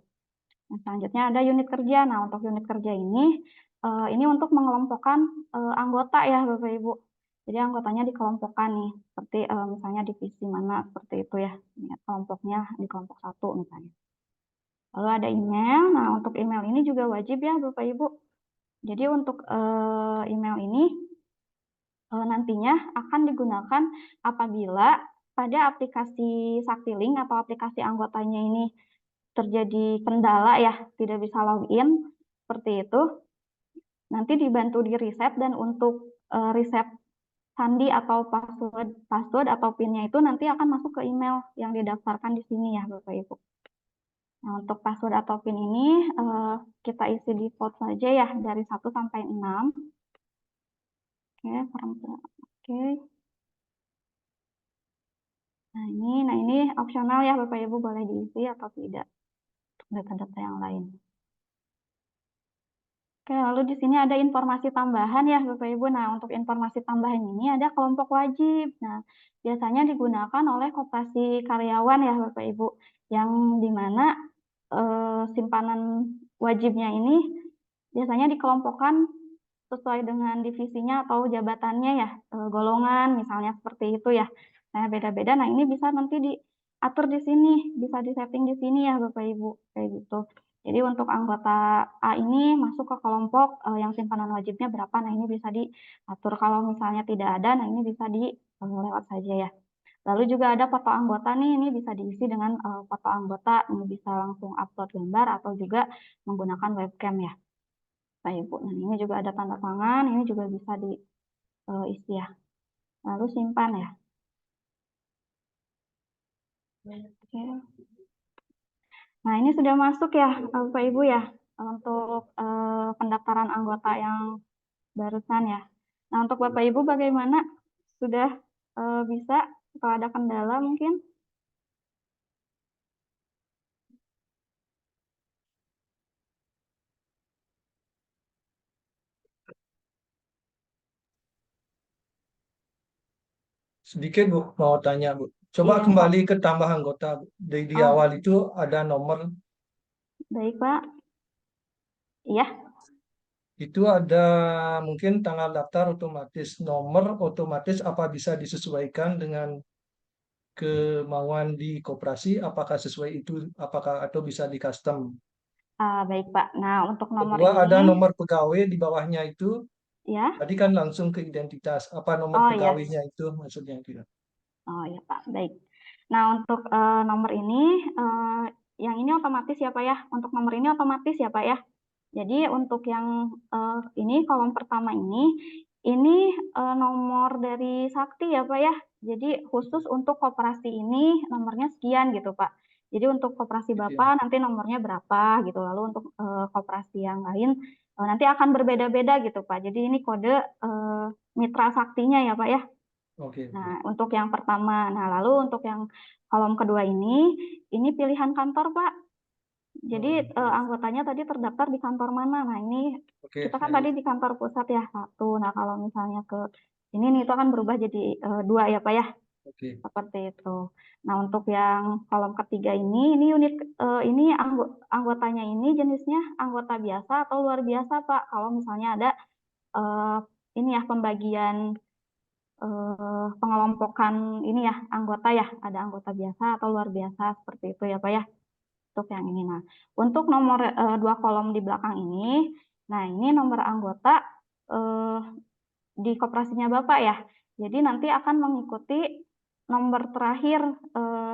Nah, selanjutnya ada unit kerja. Nah, untuk unit kerja ini untuk mengelompokkan anggota ya Bapak Ibu. Jadi anggotanya dikelompokkan nih, seperti misalnya divisi mana, seperti itu ya. Kelompoknya di kelompok 1 misalnya. Lalu ada email. Nah, untuk email ini juga wajib ya Bapak Ibu. Jadi untuk email ini nantinya akan digunakan apabila pada aplikasi Saktiling atau aplikasi anggotanya ini terjadi kendala ya, tidak bisa login, seperti itu. Nanti dibantu di reset dan untuk reset sandi atau password atau PIN-nya itu nanti akan masuk ke email yang didaftarkan di sini ya Bapak Ibu. Nah, untuk password atau PIN ini kita isi default saja ya dari 1 sampai 6. Oke. Nah ini opsional ya Bapak Ibu, boleh diisi atau tidak data-data yang lain. Oke, lalu di sini ada informasi tambahan ya Bapak Ibu. Nah, untuk informasi tambahan ini ada kelompok wajib. Nah, biasanya digunakan oleh koperasi karyawan ya Bapak Ibu, yang dimana simpanan wajibnya ini biasanya dikelompokkan sesuai dengan divisinya atau jabatannya ya, golongan misalnya seperti itu ya. Nah, beda-beda. Nah, ini bisa nanti diatur di sini, bisa disetting di sini ya Bapak Ibu, kayak gitu. Jadi untuk anggota A ini masuk ke kelompok yang simpanan wajibnya berapa, nah ini bisa diatur. Kalau misalnya tidak ada, nah ini bisa lewat saja ya. Lalu juga ada foto anggota nih, ini bisa diisi dengan foto anggota, ini bisa langsung upload gambar atau juga menggunakan webcam ya. Bapak Ibu. Nah, ini juga ada tanda tangan, ini juga bisa diisi ya. Lalu simpan ya. Oke. Nah, ini sudah masuk ya Bapak Ibu ya untuk pendaftaran anggota yang barusan ya. Nah, untuk Bapak Ibu bagaimana? Sudah bisa atau ada kendala mungkin?
Sedikit Bu, mau tanya Bu. Coba
Iya,
kembali
Pak.
ke tambah anggota Bu. Di
Oh,
awal itu ada nomor,
baik Pak. Iya.
itu ada mungkin tanggal daftar otomatis, nomor otomatis apa bisa disesuaikan dengan kemauan di koperasi, apakah sesuai itu, apakah atau bisa di custom.
Baik Pak. Nah, untuk nomor
Kedua ada
ini,
nomor pegawai di bawahnya itu,
ya.
tadi kan langsung ke identitas, apa nomor
Oh ya.
pegawainya itu maksudnya tidak.
Oh ya Pak, baik. Nah untuk nomor ini, yang ini otomatis ya Pak ya. Untuk nomor ini otomatis ya Pak ya. Jadi untuk yang ini kolom pertama ini nomor dari Sakti ya Pak ya. Jadi khusus untuk koperasi ini nomornya sekian gitu Pak. Jadi untuk koperasi
Gitu ya.
Bapak nanti nomornya berapa gitu. Lalu untuk koperasi yang lain nanti akan berbeda-beda gitu Pak. Jadi ini kode mitra saktinya ya Pak ya.
Oke.
Nah, untuk yang pertama. Nah, lalu untuk yang kolom kedua ini pilihan kantor Pak. Jadi anggotanya tadi terdaftar di kantor mana? Nah, ini
Oke,
kita kan tadi di kantor pusat ya, 1. Nah, kalau misalnya ke ini nih, itu akan berubah jadi 2 ya Pak ya.
Oke.
Seperti itu. Nah, untuk yang kolom ketiga ini unit ini anggotanya ini jenisnya anggota biasa atau luar biasa Pak. Kalau misalnya ada ini ya pembagian pengelompokan ini ya anggota ya, ada anggota biasa atau luar biasa seperti itu ya Pak ya. Untuk yang ini. Nah, untuk nomor 2 kolom di belakang ini, nah ini nomor anggota di koperasinya Bapak ya. Jadi nanti akan mengikuti nomor terakhir,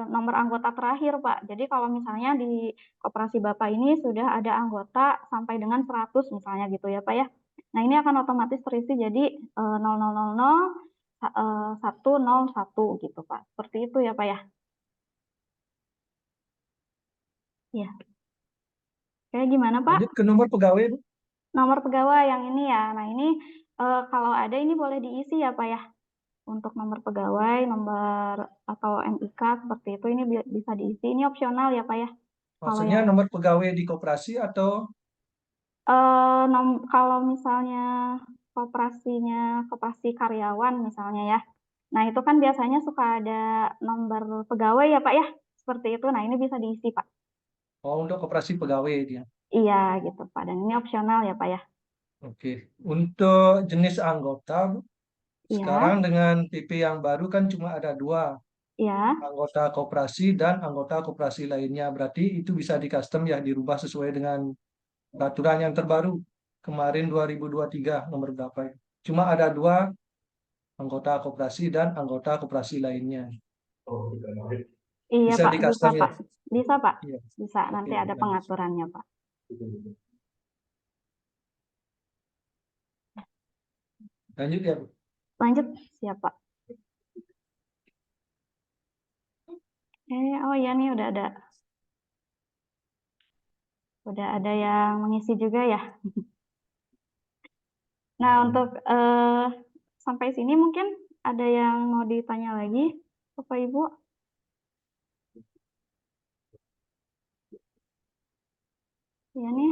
nomor anggota terakhir Pak. Jadi kalau misalnya di koperasi Bapak ini sudah ada anggota sampai dengan 100 misalnya gitu ya Pak ya. Nah ini akan otomatis terisi jadi 101 gitu Pak. Seperti itu ya Pak ya. Ya. Kayak gimana Pak?
Lanjut ke nomor pegawai, Bu.
Nomor pegawai yang ini ya. Nah ini kalau ada ini boleh diisi ya Pak ya. Untuk nomor pegawai, nomor atau NIK seperti itu ini bisa diisi. Ini opsional ya Pak ya. Kalau
Maksudnya
yang
nomor pegawai di koperasi atau
kalau misalnya koperasi karyawan misalnya ya. Nah itu kan biasanya suka ada nomor pegawai ya Pak ya. Seperti itu. Nah ini bisa diisi Pak.
untuk koperasi pegawai dia.
Iya gitu Pak. Dan ini opsional ya Pak ya.
Oke. Untuk jenis anggota, Bu,
Iya,
sekarang dengan PP yang baru kan cuma ada 2,
iya.
anggota koperasi dan anggota koperasi lainnya. Berarti itu bisa di custom ya, dirubah sesuai dengan peraturan yang terbaru kemarin 2023 nomor berapa ya. Cuma ada 2, anggota koperasi dan anggota koperasi lainnya.
Iya
Bisa
Pak,
di
bisa
custom ya.
Pak. Bisa Pak.
Iya.
Bisa.
Oke,
Nanti ada
lanjut.
pengaturannya Pak.
Lanjut ya, Bu.
Lanjut, siap Pak. Oh iya nih udah ada yang mengisi juga ya. Nah untuk sampai sini mungkin ada yang mau ditanya lagi, Bapak Ibu? Ya nih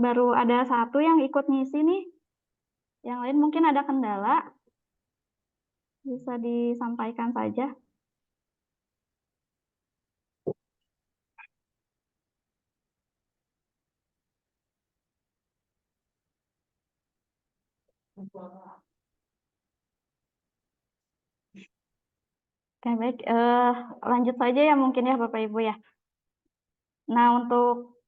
baru ada 1 yang ikut ngisi nih. Yang lain mungkin ada kendala, bisa disampaikan saja. Oke, baik. Lanjut saja ya mungkin ya Bapak Ibu ya. Nah, untuk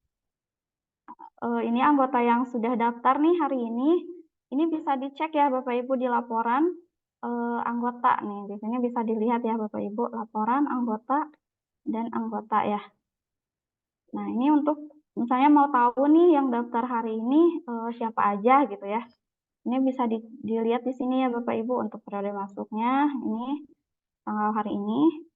ini anggota yang sudah daftar nih hari ini bisa dicek ya Bapak Ibu di laporan anggota nih. Di sini bisa dilihat ya Bapak Ibu, laporan anggota dan anggota ya. Nah, ini untuk misalnya mau tahu nih yang daftar hari ini siapa aja gitu ya. Ini bisa dilihat di sini ya Bapak Ibu untuk periode masuknya ini tanggal hari ini.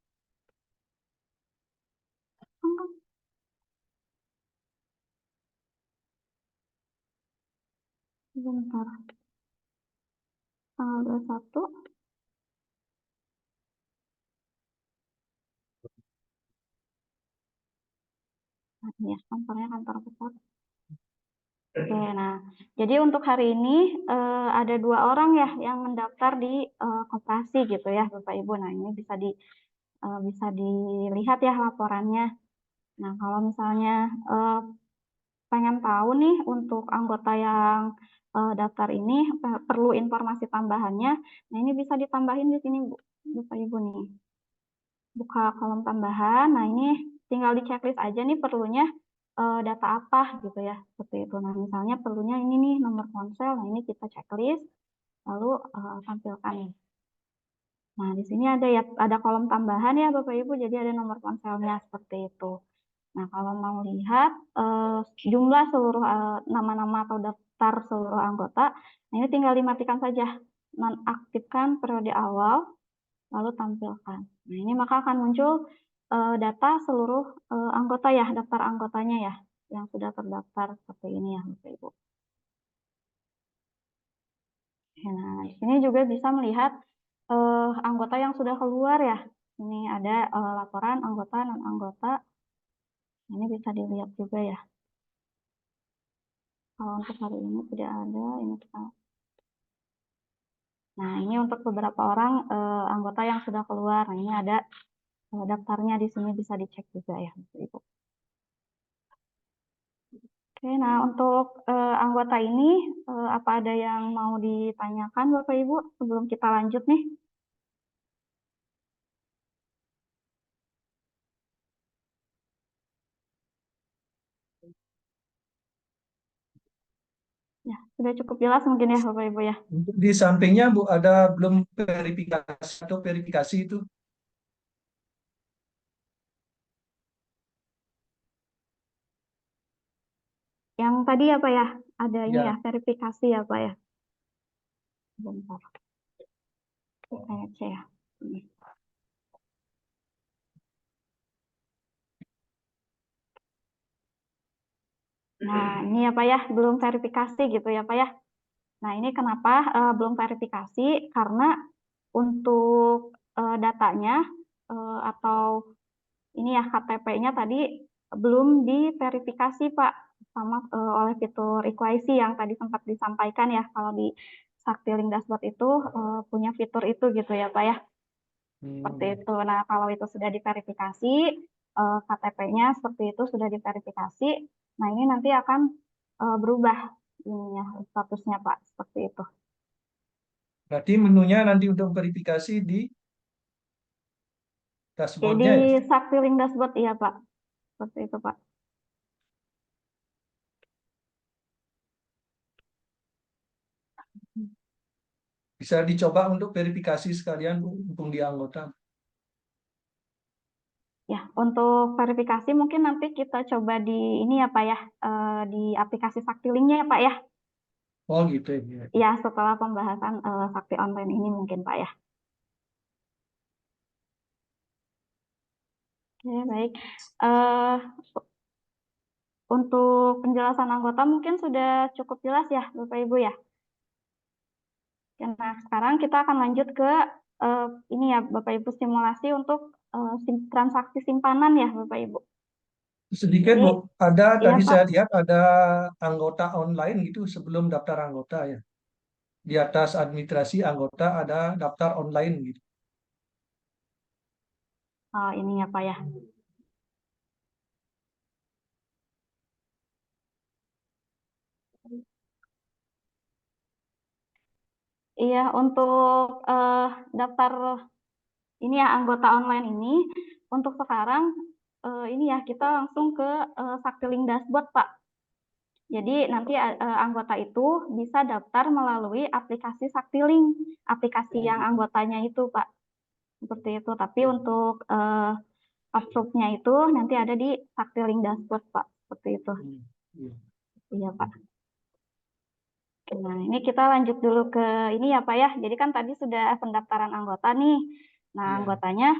Sebentar. Tanggal 21. Nah, ini ya, kantornya kantor pusat. Oke, nah, jadi untuk hari ini ada 2 orang ya yang mendaftar di koperasi gitu ya, Bapak Ibu. Nah, ini bisa dilihat ya laporannya. Nah, kalau misalnya pengen tahu nih untuk anggota yang daftar ini perlu informasi tambahannya, nah ini bisa ditambahin di sini, Bu, Bapak Ibu nih. Buka kolom tambahan, nah ini tinggal di checklist aja nih perlunya data apa gitu ya, seperti itu. Nah misalnya perlunya ini nih nomor ponsel, nah ini kita checklist, lalu tampilkan nih. Nah di sini ada kolom tambahan ya Bapak Ibu, jadi ada nomor ponselnya seperti itu. Nah kalau mau lihat jumlah seluruh nama-nama atau daftar seluruh anggota, nah ini tinggal dimatikan saja, nonaktifkan periode awal, lalu tampilkan. Nah ini maka akan muncul data seluruh anggota ya, daftar anggotanya ya, yang sudah terdaftar seperti ini ya Bapak Ibu. Nah, di sini juga bisa melihat anggota yang sudah keluar ya. Ini ada laporan anggota, non-anggota. Ini bisa dilihat juga ya. Kalau untuk hari ini tidak ada, ini kita. Nah, ini untuk beberapa orang anggota yang sudah keluar. Nah, ini ada daftarnya di sini bisa dicek juga ya, Ibu. Oke, nah untuk anggota ini apa ada yang mau ditanyakan Bapak Ibu sebelum kita lanjut nih? Ya, sudah cukup jelas mungkin ya Bapak Ibu ya.
Untuk di sampingnya Bu ada belum verifikasi atau verifikasi itu?
Yang tadi apa ya? Ada ini
Ya.
ya, verifikasi ya Pak ya. Bentar. Kita cek ya. Nah, ini ya Pak ya, belum verifikasi gitu ya Pak ya. Nah, ini kenapa belum verifikasi? Karena untuk datanya atau ini ya KTP-nya tadi belum diverifikasi Pak sama oleh fitur EQIC yang tadi sempat disampaikan ya. Kalau di Saktiling Dashboard itu punya fitur itu gitu ya Pak ya. Seperti itu. Nah, kalau itu sudah diverifikasi, KTP-nya seperti itu sudah diverifikasi. Nah, ini nanti akan berubah ininya statusnya Pak, seperti itu.
Berarti menunya nanti untuk verifikasi di
Jadi
dashboardnya ya?
Saktiling Dashboard iya Pak, seperti itu Pak.
Bisa dicoba untuk verifikasi sekalian Bu, mumpung di anggota.
Ya, untuk verifikasi mungkin nanti kita coba di ini ya Pak ya, di aplikasi Saktilingnya ya Pak ya.
Oh gitu ya.
Ya, setelah pembahasan Sakti Online ini mungkin Pak ya. Oke, baik. Untuk penjelasan anggota mungkin sudah cukup jelas ya Bapak Ibu ya. Nah, sekarang kita akan lanjut ke ini ya Bapak Ibu simulasi untuk transaksi simpanan ya Bapak Ibu.
Sedikit
Jadi,
Bu, ada
iya
tadi
Pak.
saya lihat ada anggota online gitu sebelum daftar anggota ya. Di atas administrasi anggota ada daftar online gitu.
Oh, ini ya Pak ya. Iya, untuk daftar ini ya anggota online ini, untuk sekarang ini ya kita langsung ke Saktiling Dashboard Pak. Jadi nanti anggota itu bisa daftar melalui aplikasi Saktiling, aplikasi yang anggotanya itu Pak. Seperti itu. Tapi untuk approve-nya itu nanti ada di Saktiling Dashboard Pak. Seperti itu. Iya Pak. Nah, ini kita lanjut dulu ke ini ya Pak ya. Jadi kan tadi sudah pendaftaran anggota nih. Nah, anggotanya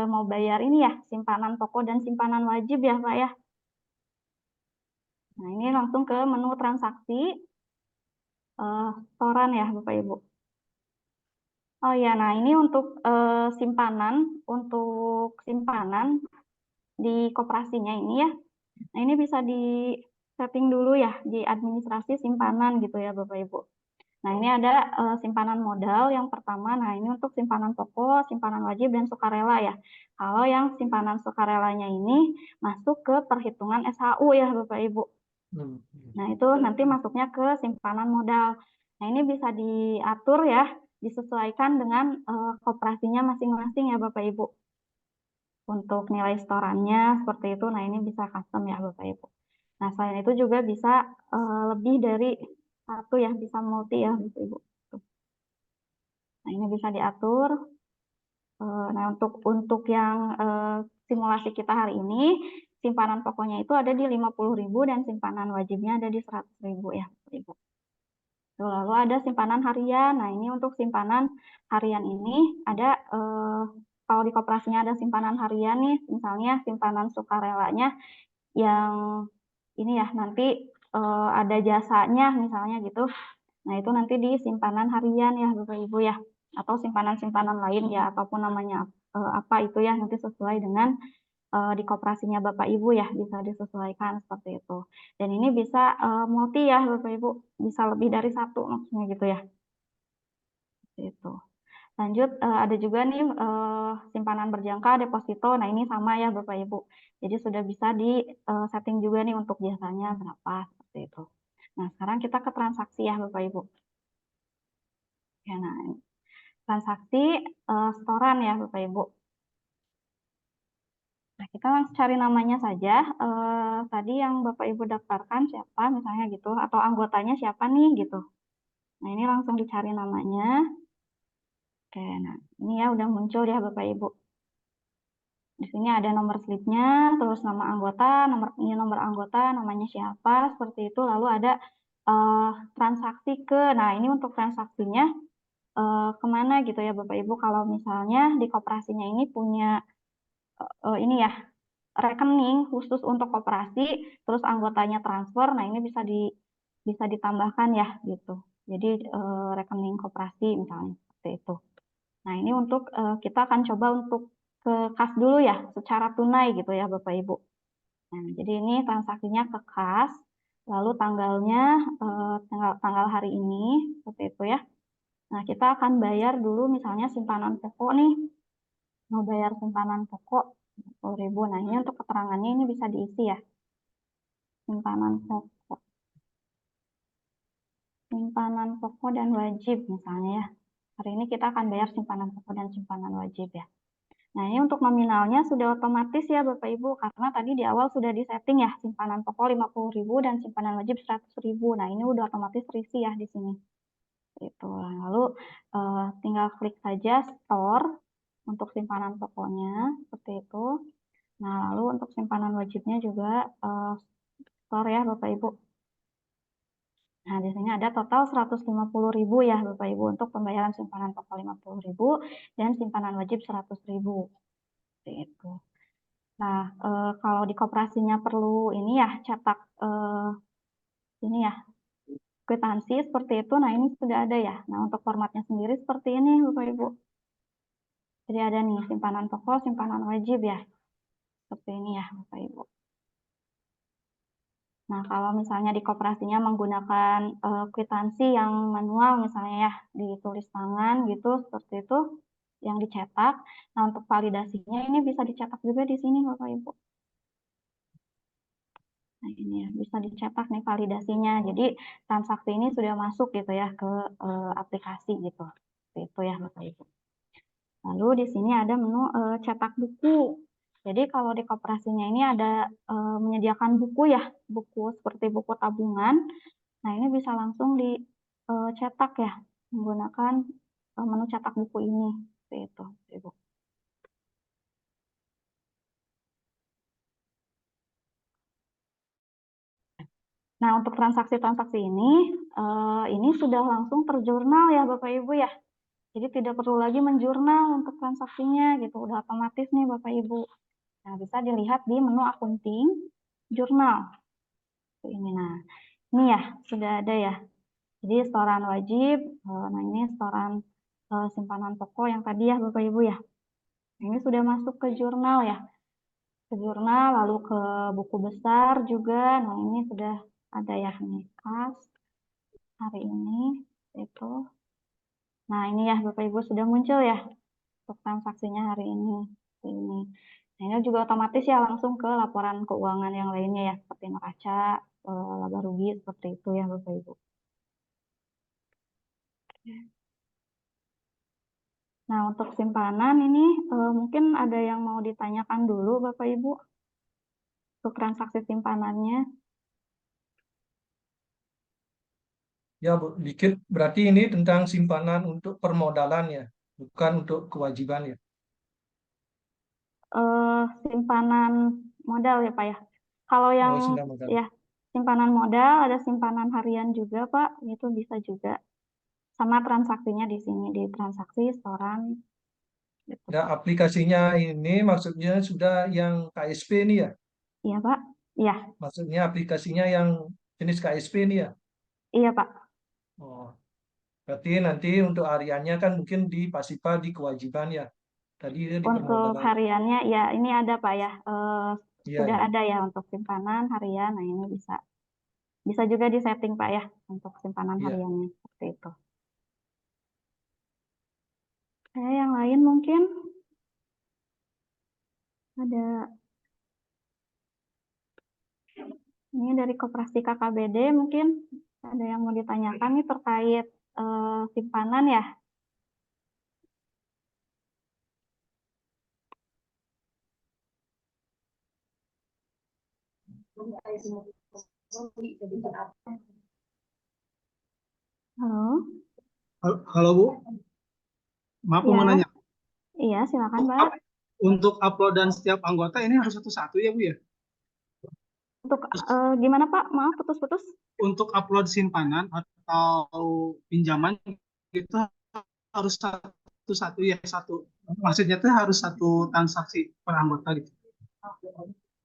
mau bayar ini ya, simpanan pokok dan simpanan wajib ya Pak ya. Nah, ini langsung ke menu transaksi setoran ya Bapak Ibu. Oh ya, nah ini untuk simpanan di koperasinya ini ya. Nah, ini bisa di setting dulu ya di administrasi simpanan gitu ya Bapak Ibu. Nah, ini ada simpanan modal yang pertama. Nah, ini untuk simpanan pokok, simpanan wajib, dan sukarela ya. Kalau yang simpanan sukarelanya ini masuk ke perhitungan SHU ya Bapak Ibu. Nah, itu nanti masuknya ke simpanan modal. Nah, ini bisa diatur ya, disesuaikan dengan koperasinya masing-masing ya Bapak Ibu. Untuk nilai setorannya seperti itu, nah ini bisa custom ya Bapak Ibu. Nah, selain itu juga bisa lebih dari satu ya, bisa multi ya Bapak Ibu. Nah, ini bisa diatur. Nah, untuk yang simulasi kita hari ini, simpanan pokoknya itu ada di 50.000 dan simpanan wajibnya ada di 100.000 ya Bapak Ibu. Lalu ada simpanan harian. Nah, ini untuk simpanan harian ini ada kalau di koperasinya ada simpanan harian nih, misalnya simpanan sukarelanya yang ini ya nanti ada jasanya misalnya gitu. Nah, itu nanti di simpanan harian ya Bapak Ibu ya, atau simpanan-simpanan lain ya, ataupun namanya apa itu ya, nanti sesuai dengan di koperasinya Bapak Ibu ya, bisa disesuaikan seperti itu. Dan ini bisa multi ya Bapak Ibu, bisa lebih dari satu maksudnya gitu ya. Seperti itu. Lanjut, ada juga nih simpanan berjangka deposito. Nah, ini sama ya Bapak Ibu. Jadi sudah bisa di setting juga nih untuk biasanya berapa seperti itu. Nah, sekarang kita ke transaksi ya Bapak Ibu. Ya, nah, transaksi setoran ya Bapak Ibu. Nah, kita langsung cari namanya saja. Tadi yang Bapak Ibu daftarkan siapa misalnya gitu, atau anggotanya siapa nih gitu. Nah, ini langsung dicari namanya. Oke, nah ini ya udah muncul ya Bapak Ibu. Di sini ada nomor slipnya, terus nama anggota, nomor anggota, namanya siapa, seperti itu. Lalu ada transaksi ke, nah ini untuk transaksinya kemana gitu ya Bapak Ibu. Kalau misalnya di koperasinya ini punya ini ya, rekening khusus untuk koperasi, terus anggotanya transfer, nah ini bisa ditambahkan ya gitu. Jadi rekening koperasi misalnya seperti itu. Nah, ini untuk kita akan coba untuk ke kas dulu ya, secara tunai gitu ya Bapak Ibu. Nah, jadi ini transaksinya ke kas, lalu tanggalnya tanggal hari ini seperti itu ya. Nah, kita akan bayar dulu misalnya simpanan pokok nih. Mau bayar simpanan pokok 10.000. Nah, ini untuk keterangannya ini bisa diisi ya. Simpanan pokok. Simpanan pokok dan wajib misalnya ya. Hari ini kita akan bayar simpanan pokok dan simpanan wajib ya. Nah, ini untuk nominalnya sudah otomatis ya Bapak Ibu, karena tadi di awal sudah disetting ya, simpanan pokok 50.000 dan simpanan wajib 100.000. Nah, ini udah otomatis terisi ya di sini. Itu. Lalu tinggal klik saja store untuk simpanan pokoknya, seperti itu. Nah, lalu untuk simpanan wajibnya juga store ya Bapak Ibu. Nah, di sini ada total 150.000 ya Bapak Ibu untuk pembayaran simpanan pokok 50.000 dan simpanan wajib 100.000. Seperti itu. Nah, kalau di koperasinya perlu ini ya, cetak ini ya, kwitansi seperti itu. Nah, ini sudah ada ya. Nah, untuk formatnya sendiri seperti ini Bapak Ibu. Jadi ada nih simpanan pokok, simpanan wajib ya. Seperti ini ya Bapak Ibu. Nah, kalau misalnya di koperasinya menggunakan kwitansi yang manual misalnya ya, ditulis tangan gitu, seperti itu, yang dicetak. Nah, untuk validasinya ini bisa dicetak juga di sini Bapak Ibu. Nah, ini ya, bisa dicetak nih validasinya. Jadi, transaksi ini sudah masuk gitu ya ke aplikasi gitu. Seperti itu ya Bapak Ibu. Lalu di sini ada menu cetak buku. Jadi kalau di koperasinya ini ada menyediakan buku ya, buku seperti buku tabungan. Nah, ini bisa langsung dicetak ya, menggunakan menu cetak buku ini. Seperti itu, Ibu. Nah, untuk transaksi-transaksi ini sudah langsung terjurnal ya Bapak Ibu ya. Jadi tidak perlu lagi menjurnal untuk transaksinya gitu, udah otomatis nih Bapak Ibu. Nah, bisa dilihat di menu akunting, jurnal. Ini, nah, ini ya, sudah ada ya. Jadi setoran wajib, nah ini setoran simpanan pokok yang tadi ya Bapak Ibu ya. Ini sudah masuk ke jurnal ya. Ke jurnal, lalu ke buku besar juga, nah ini sudah ada ya, nih, kas, hari ini, itu. Nah, ini ya Bapak Ibu sudah muncul ya untuk transaksinya hari ini. Ini. Nah, ini juga otomatis ya langsung ke laporan keuangan yang lainnya ya, seperti neraca, laba rugi, seperti itu ya Bapak Ibu. Nah, untuk simpanan ini mungkin ada yang mau ditanyakan dulu Bapak Ibu untuk transaksi simpanannya.
Ya, Bu, dikit. Berarti ini tentang simpanan untuk permodalan ya, bukan untuk kewajiban ya.
Simpanan modal ya Pak ya. Kalau yang
simpanan modal.
ya simpanan modal, ada simpanan harian juga Pak, itu bisa juga. Sama transaksinya di sini, di transaksi setoran. Gitu.
Ya, aplikasinya ini maksudnya sudah yang KSP ini ya?
Iya Pak, iya.
Maksudnya aplikasinya yang jenis KSP ini ya?
Iya Pak.
Oh, berarti nanti untuk hariannya kan mungkin di Pasipa di kewajiban ya. Tadi itu di
Untuk
permodalan.
hariannya ya ini ada Pak ya,
Iya,
sudah
iya.
ada ya untuk simpanan harian. Nah ini bisa juga disetting Pak ya untuk simpanan
Iya.
hariannya seperti itu. Yang lain mungkin ada ini dari Koperasi KKBD mungkin ada yang mau ditanyakan nih terkait simpanan ya. Halo.
Halo Bu, maaf
Ya,
mau nanya.
iya silakan Pak.
Untuk uploadan setiap anggota ini harus satu-satu ya Bu ya?
Untuk gimana Pak? Maaf putus-putus.
Untuk upload simpanan atau pinjaman itu harus satu-satu ya satu. Maksudnya itu harus satu transaksi per anggota gitu.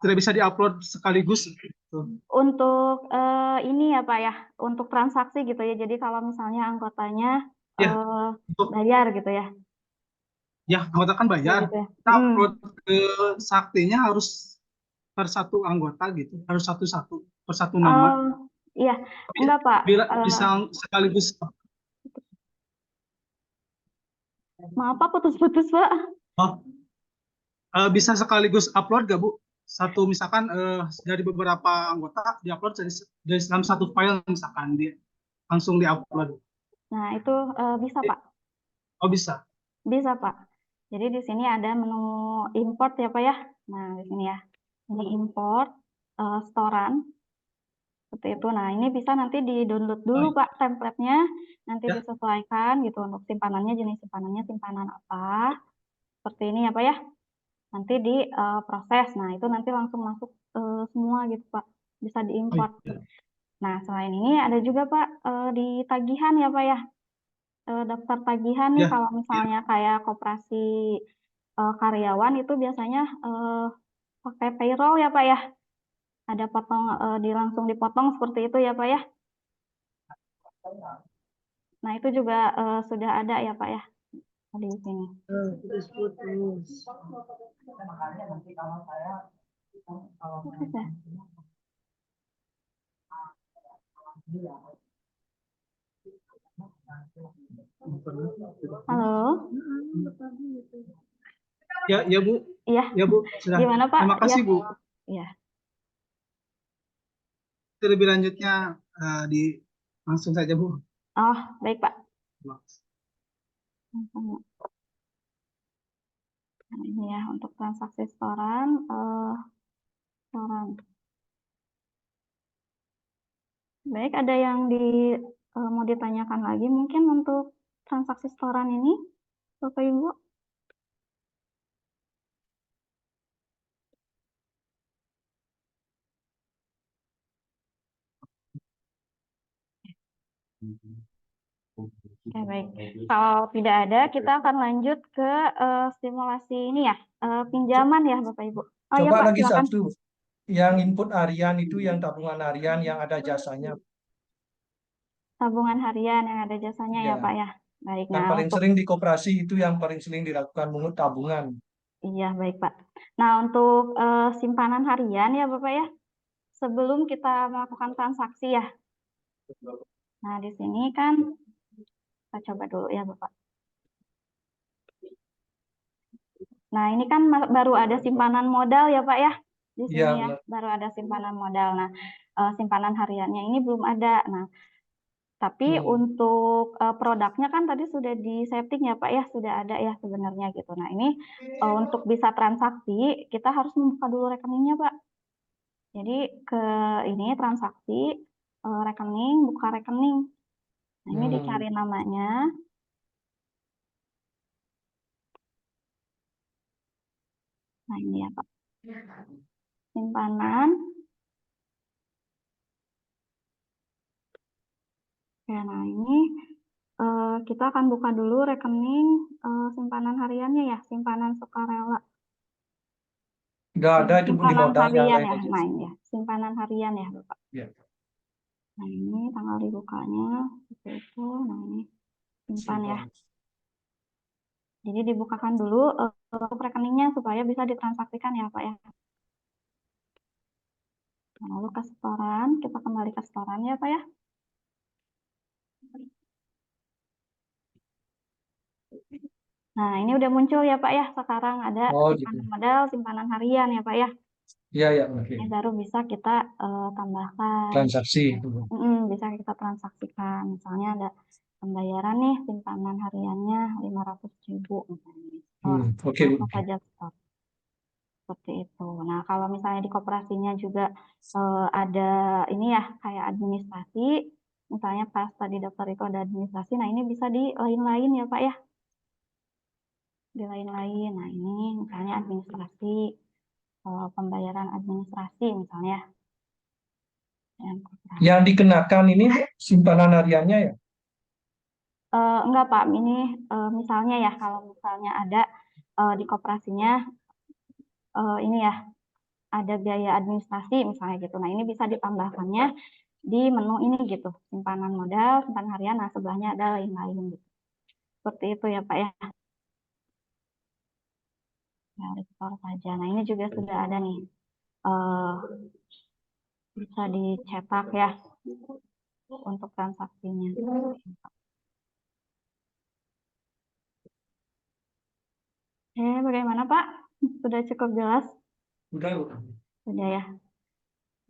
Tidak bisa diupload sekaligus gitu.
Untuk ini ya Pak ya, untuk transaksi gitu ya. Jadi kalau misalnya anggotanya
Ya,
bayar gitu ya.
Ya, anggota kan bayar.
Gitu ya.
Kita upload ke saktinya harus per satu anggota gitu, harus satu-satu per satu nama.
Iya, enggak Pak.
Bisa sekaligus.
Maaf Pak, putus-putus Pak.
Bisa sekaligus upload gak Bu? Satu misalkan dari beberapa anggota diupload dari dalam satu file misalkan dia langsung diupload.
Nah itu bisa Pak.
Oh bisa.
Bisa Pak. Jadi di sini ada menu import ya Pak ya. Nah di sini ya, ini import storan seperti itu. Nah ini bisa nanti di download dulu Pak template-nya, nanti disesuaikan gitu untuk simpanannya, jenis simpanannya simpanan apa. Seperti ini ya Pak ya. Nanti di proses. Nah itu nanti langsung masuk semua gitu Pak. Bisa diimport. Nah selain ini ada juga Pak di tagihan ya Pak ya. Daftar tagihan nih kalau misalnya kayak koperasi karyawan itu biasanya pakai payroll ya Pak ya. Ada potong langsung dipotong seperti itu ya Pak ya. Nah itu juga sudah ada ya Pak ya di sini. Halo.
Ya Bu.
Iya.
Ya Bu. Sudah.
Gimana Pak?
Terima kasih
ya.
Bu.
Iya.
Lebih lanjutnya langsung saja Bu.
Oh baik Pak. Nah, ini ya untuk transaksi setoran. Baik, ada yang mau ditanyakan lagi mungkin untuk transaksi setoran ini, Bapak Ibu? Oke, baik. Kalau tidak ada, kita akan lanjut ke simulasi ini ya, pinjaman ya Bapak Ibu. Oh
Coba
ya Pak,
lagi
silakan.
satu, yang input harian itu yang tabungan harian yang ada jasanya.
Tabungan harian yang ada jasanya ya Pak ya. Baik.
Yang paling sering di koperasi itu yang paling sering dilakukan mengut tabungan.
Iya, baik Pak. Nah, untuk simpanan harian ya Bapak ya, sebelum kita melakukan transaksi ya. Nah, di sini kan kita coba dulu ya Bapak. Nah, ini kan baru ada simpanan modal ya Pak ya. Di sini ya, baru ada simpanan modal. Nah, simpanan hariannya ini belum ada. Nah, tapi untuk produknya kan tadi sudah di setting ya Pak ya, sudah ada ya sebenarnya gitu. Nah, ini untuk bisa transaksi, kita harus membuka dulu rekeningnya Pak. Jadi ke ini transaksi, rekening, buka rekening. Nah, ini dicari namanya. Nah, ini ya Pak. Simpanan. Ya, nah ini kita akan buka dulu rekening simpanan hariannya ya, simpanan sukarela.
Nggak ada itu di
Simpanan
modal yang
harian
lain
ya,
aja.
nah ini ya, simpanan harian ya Bapak.
Ya.
Nah, ini tanggal dibukanya seperti itu. Nah, ini simpan ya. Jadi dibukakan dulu untuk rekeningnya supaya bisa ditransaksikan ya Pak ya. Nah, lalu ke setoran, kita kembali ke setoran ya Pak ya. Nah, ini udah muncul ya Pak ya. Sekarang ada simpanan modal, simpanan harian ya Pak ya.
Iya, ya, oke.
Ini baru bisa kita tambahkan.
Transaksi.
Bisa kita transaksikan. Misalnya ada pembayaran nih, simpanan hariannya 500.000 misalnya.
Oke.
Langsung saja stop. Seperti itu. Nah, kalau misalnya di koperasinya juga ada ini ya, kayak administrasi, misalnya pas tadi daftar itu ada administrasi, nah ini bisa di lain-lain ya Pak ya. Di lain-lain. Nah, ini misalnya administrasi, pembayaran administrasi misalnya.
Yang dikenakan ini simpanan hariannya ya?
Enggak Pak, ini misalnya ya, kalau misalnya ada di koperasinya ini ya, ada biaya administrasi misalnya gitu. Nah, ini bisa ditambahkannya di menu ini gitu, simpanan modal, simpanan harian, nah sebelahnya ada lain-lain gitu. Seperti itu ya Pak ya. Nah, restore saja. Nah, ini juga sudah ada nih. Bisa dicetak ya untuk transaksinya. Bagaimana Pak? Sudah cukup jelas? Sudah ya.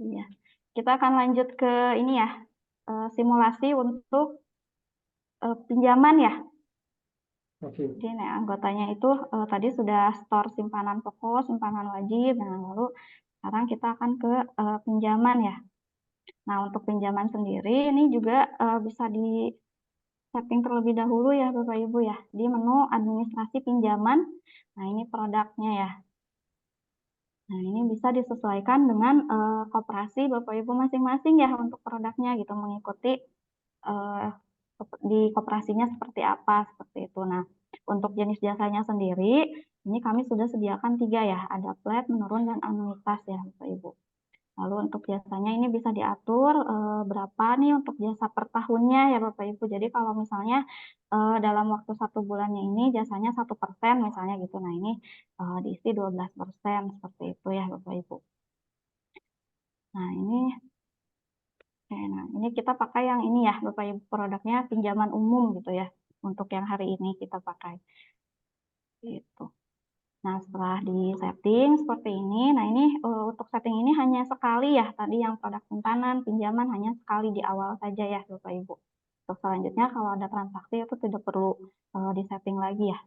Iya. Kita akan lanjut ke ini ya, simulasi untuk pinjaman ya. Jadi nah, anggotanya itu tadi sudah store simpanan pokok, simpanan wajib. Nah, lalu sekarang kita akan ke pinjaman ya. Nah, untuk pinjaman sendiri ini juga bisa di setting terlebih dahulu ya Bapak Ibu ya. Di menu administrasi pinjaman. Nah, ini produknya ya. Nah, ini bisa disesuaikan dengan koperasi Bapak Ibu masing-masing ya untuk produknya gitu, mengikuti di koperasinya seperti apa, seperti itu. Nah, untuk jenis jasanya sendiri, ini kami sudah sediakan 3 ya, ada flat, menurun, dan anuitas ya Bapak Ibu. Lalu untuk jasanya ini bisa diatur berapa nih untuk jasa per tahunnya ya Bapak Ibu. Jadi kalau misalnya dalam waktu 1 bulannya ini jasanya 1% misalnya gitu. Nah, ini diisi 12% seperti itu ya Bapak Ibu. Nah, ini kita pakai yang ini ya Bapak Ibu, produknya pinjaman umum gitu ya. Untuk yang hari ini kita pakai. Gitu. Nah, setelah di setting seperti ini, nah ini untuk setting ini hanya sekali ya, tadi yang produk simpanan, pinjaman hanya sekali di awal saja ya Bapak Ibu. Untuk selanjutnya kalau ada transaksi itu tidak perlu di setting lagi ya.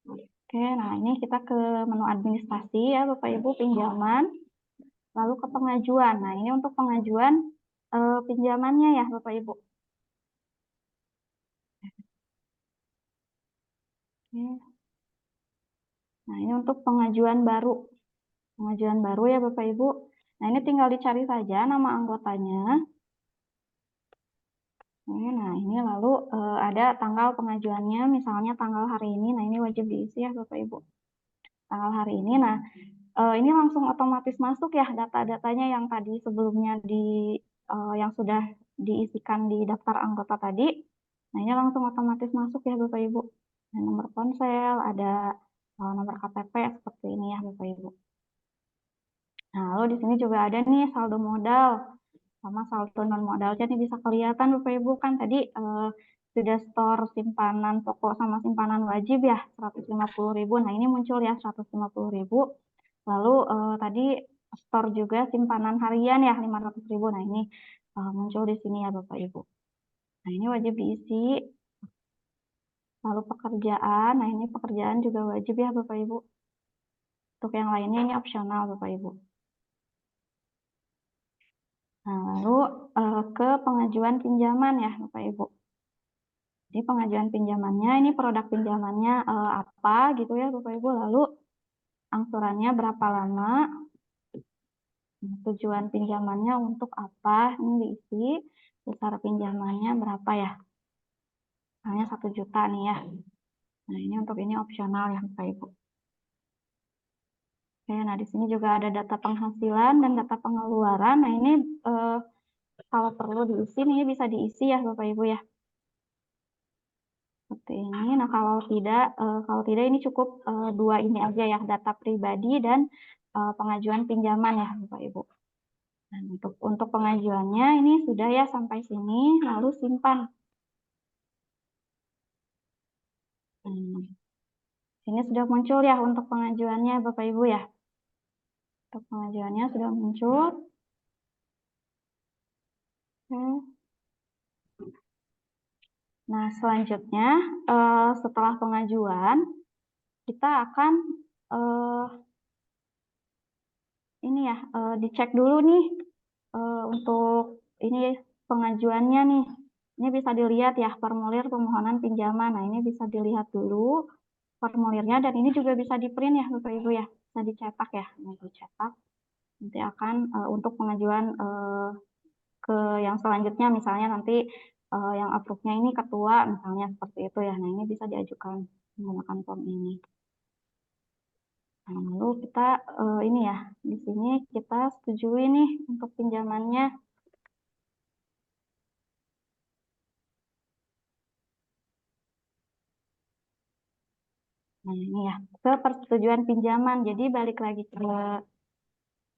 Oke, nah ini kita ke menu administrasi ya Bapak Ibu, pinjaman, lalu ke pengajuan. Nah, ini untuk pengajuan pinjamannya ya Bapak Ibu. Oke. Nah, ini untuk pengajuan baru. Pengajuan baru ya Bapak Ibu. Nah, ini tinggal dicari saja nama anggotanya. Nah, ini lalu ada tanggal pengajuannya, misalnya tanggal hari ini. Nah, ini wajib diisi ya Bapak Ibu. Tanggal hari ini. Nah, ini langsung otomatis masuk ya data-datanya yang tadi sebelumnya yang sudah diisikan di daftar anggota tadi. Nah, ini langsung otomatis masuk ya Bapak Ibu. Nah, nomor ponsel, ada nomor KTP seperti ini ya Bapak Ibu. Nah, lalu di sini juga ada nih saldo modal sama saldo non modalnya nih bisa kelihatan Bapak Ibu kan tadi sudah store simpanan pokok sama simpanan wajib ya 150.000. Nah, ini muncul ya 150.000. Lalu tadi store juga simpanan harian ya 500.000. Nah, ini muncul di sini ya Bapak Ibu. Nah, ini wajib diisi. Lalu pekerjaan, nah ini pekerjaan juga wajib ya Bapak Ibu. Untuk yang lainnya ini opsional Bapak Ibu. Nah, lalu ke pengajuan pinjaman ya Bapak Ibu. Jadi pengajuan pinjamannya, ini produk pinjamannya apa gitu ya Bapak Ibu. Lalu angsurannya berapa lama, tujuan pinjamannya untuk apa, ini diisi, besar pinjamannya berapa ya. Misalnya 1 juta nih ya. Nah, ini untuk ini opsional ya Bapak Ibu. Oke, nah di sini juga ada data penghasilan dan data pengeluaran. Nah ini kalau perlu diisi nih bisa diisi ya Bapak Ibu ya. Seperti ini. Nah kalau tidak ini cukup dua ini aja ya, data pribadi dan pengajuan pinjaman ya Bapak Ibu. Nah, untuk pengajuannya ini sudah ya sampai sini, lalu simpan. Ini sudah muncul ya untuk pengajuannya Bapak Ibu ya. Untuk pengajuannya sudah muncul. Oke. Nah, selanjutnya setelah pengajuan kita akan ini ya dicek dulu nih untuk ini pengajuannya nih. Ini bisa dilihat ya formulir permohonan pinjaman. Nah, ini bisa dilihat dulu formulirnya dan ini juga bisa di-print ya Bapak Ibu ya. Bisa dicetak ya. Ini dicetak. Nanti akan untuk pengajuan ke yang selanjutnya misalnya nanti yang approve-nya ini ketua misalnya seperti itu ya. Nah, ini bisa diajukan menggunakan form ini. Nah, lalu kita ini ya, di sini kita setujui nih untuk pinjamannya. Nah, ini ya, ke persetujuan pinjaman. Jadi balik lagi ke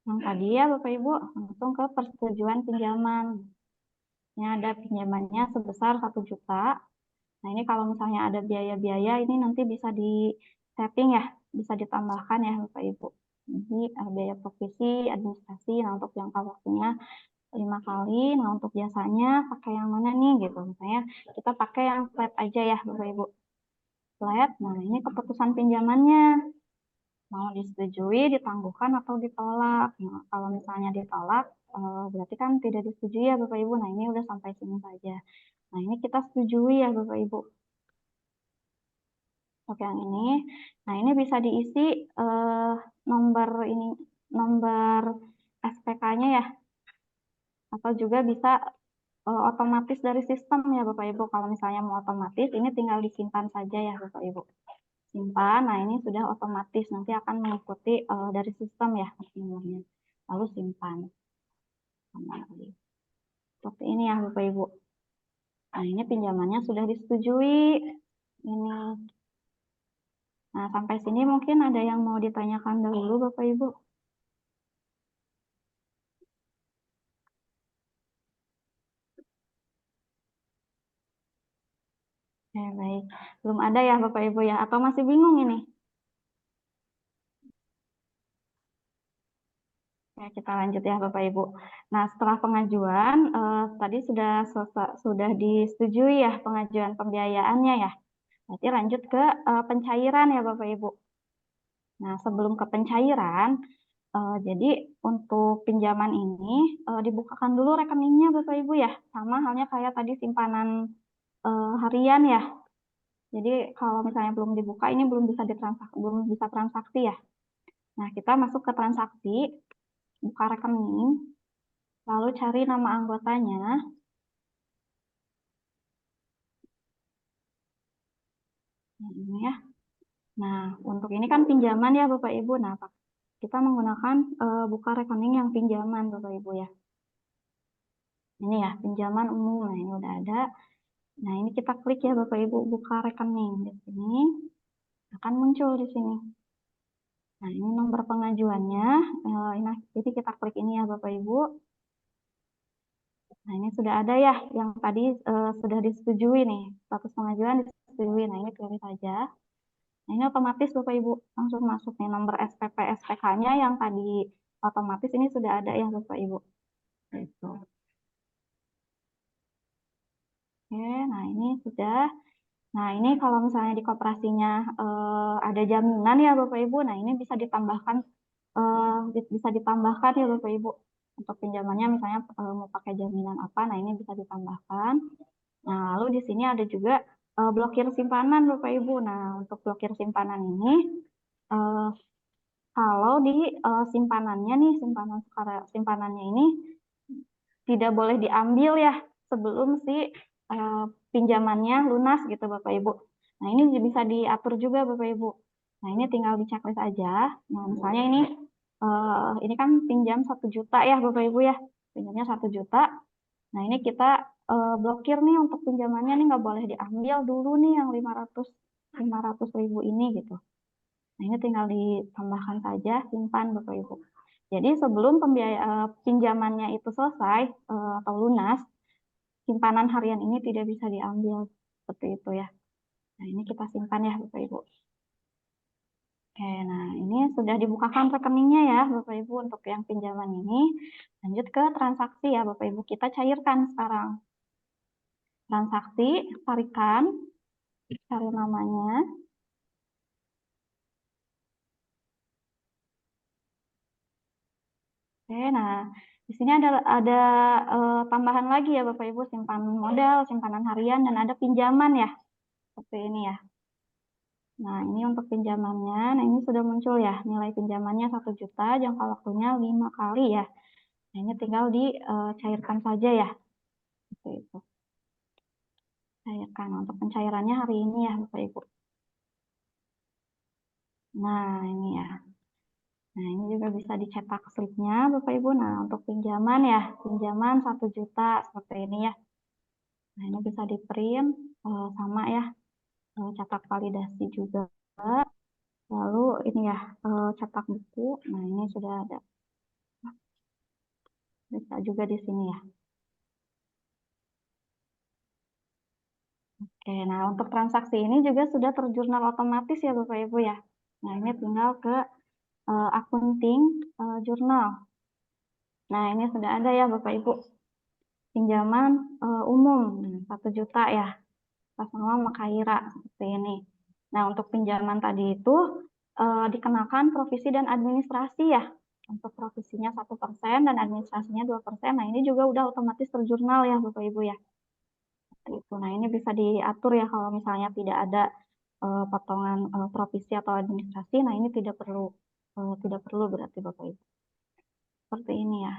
yang tadi ya Bapak Ibu, langsung ke persetujuan pinjaman. Ini ada pinjamannya sebesar 1 juta. Nah, ini kalau misalnya ada biaya-biaya, ini nanti bisa di setting ya, bisa ditambahkan ya Bapak Ibu. Jadi biaya provisi, administrasi, nah untuk jangka waktunya 5 kali. Nah, untuk jasanya pakai yang mana nih gitu. Misalnya kita pakai yang flat aja ya Bapak Ibu. Flat, nah ini keputusan pinjamannya. Mau disetujui, ditangguhkan atau ditolak. Nah, kalau misalnya ditolak, berarti kan tidak disetujui ya Bapak Ibu. Nah, ini udah sampai sini saja. Nah, ini kita setujui ya Bapak Ibu. Oke, yang ini. Nah, ini bisa diisi nomor SPK-nya ya. Atau juga bisa otomatis dari sistem ya Bapak Ibu. Kalau misalnya mau otomatis, ini tinggal disimpan saja ya Bapak Ibu. Simpan, nah ini sudah otomatis. Nanti akan mengikuti dari sistem ya nomornya. Lalu simpan. Seperti ini ya Bapak Ibu. Nah, ini pinjamannya sudah disetujui. Ini. Nah, sampai sini mungkin ada yang mau ditanyakan dahulu Bapak Ibu. Baik. Belum ada ya Bapak Ibu ya? Atau masih bingung ini? Ya, kita lanjut ya Bapak Ibu. Nah, setelah pengajuan, tadi sudah disetujui ya pengajuan pembiayaannya ya. Berarti lanjut ke pencairan ya Bapak Ibu. Nah, sebelum ke pencairan, jadi untuk pinjaman ini dibukakan dulu rekeningnya Bapak Ibu ya. Sama halnya kayak tadi simpanan harian ya. Jadi kalau misalnya belum dibuka, ini belum bisa transaksi ya. Nah, kita masuk ke transaksi, buka rekening, lalu cari nama anggotanya. Nah, ini ya. Nah, untuk ini kan pinjaman ya Bapak Ibu. Nah, kita menggunakan buka rekening yang pinjaman Bapak Ibu ya. Ini ya, pinjaman umum. Nah, ini udah ada. Nah, ini kita klik ya Bapak Ibu, buka rekening. Di sini akan muncul di sini. Nah, ini nomor pengajuannya. Jadi kita klik ini ya Bapak Ibu. Nah, ini sudah ada ya, yang tadi sudah disetujui nih. Status pengajuan disetujui. Nah, ini pilih saja. Nah, ini otomatis Bapak Ibu langsung masuk nih nomor SPP SPK-nya yang tadi otomatis ini sudah ada ya Bapak Ibu. Gitu. Oke, nah ini sudah. Nah, ini kalau misalnya di koperasinya ada jaminan ya Bapak Ibu. Nah, ini bisa ditambahkan ya Bapak Ibu. Untuk pinjamannya misalnya mau pakai jaminan apa, nah ini bisa ditambahkan. Nah, lalu di sini ada juga blokir simpanan Bapak Ibu. Nah, untuk blokir simpanan ini kalau di simpanannya nih, simpanannya ini tidak boleh diambil ya sebelum si pinjamannya lunas gitu Bapak Ibu. Nah, ini bisa diatur juga Bapak Ibu. Nah, ini tinggal di checklist aja. Nah, misalnya ini kan pinjam 1 juta ya Bapak Ibu ya. Pinjamnya 1 juta. Nah, ini kita blokir nih untuk pinjamannya nih nggak boleh diambil dulu nih yang 500 ribu ini gitu. Nah, ini tinggal ditambahkan saja simpan Bapak Ibu. Jadi sebelum pinjamannya itu selesai atau lunas, simpanan harian ini tidak bisa diambil seperti itu ya. Nah, ini kita simpan ya Bapak Ibu. Oke, nah ini sudah dibukakan rekeningnya ya Bapak Ibu untuk yang pinjaman ini. Lanjut ke transaksi ya Bapak Ibu, kita cairkan sekarang. Transaksi, tarikan, cari namanya. Oke, nah di sini ada tambahan lagi ya Bapak Ibu, simpanan modal, simpanan harian, dan ada pinjaman ya, seperti ini ya. Nah, ini untuk pinjamannya, nah ini sudah muncul ya, nilai pinjamannya 1 juta, jangka waktunya 5 kali ya. Nah, ini tinggal dicairkan saja ya, seperti itu. Cairkan, untuk pencairannya hari ini ya Bapak Ibu. Nah, ini ya. Nah, ini juga bisa dicetak slipnya Bapak Ibu. Nah, untuk pinjaman ya, pinjaman 1 juta seperti ini ya. Nah, ini bisa di print sama ya, cetak validasi juga. Lalu ini ya, cetak buku. Nah, ini sudah ada. Bisa juga di sini ya. Oke, nah untuk transaksi ini juga sudah terjurnal otomatis ya Bapak Ibu ya. Nah, ini tinggal ke akunting jurnal. Nah, ini sudah ada ya Bapak Ibu. Pinjaman umum 1 juta ya. Atas nama Makaira seperti ini. Nah, untuk pinjaman tadi itu dikenakan provisi dan administrasi ya. Untuk provisinya 1% dan administrasinya 2%. Nah, ini juga udah otomatis terjurnal ya Bapak Ibu ya. Seperti itu. Nah, ini bisa diatur ya kalau misalnya tidak ada potongan provisi atau administrasi. Nah, ini tidak perlu berarti Bapak Ibu. Seperti ini ya.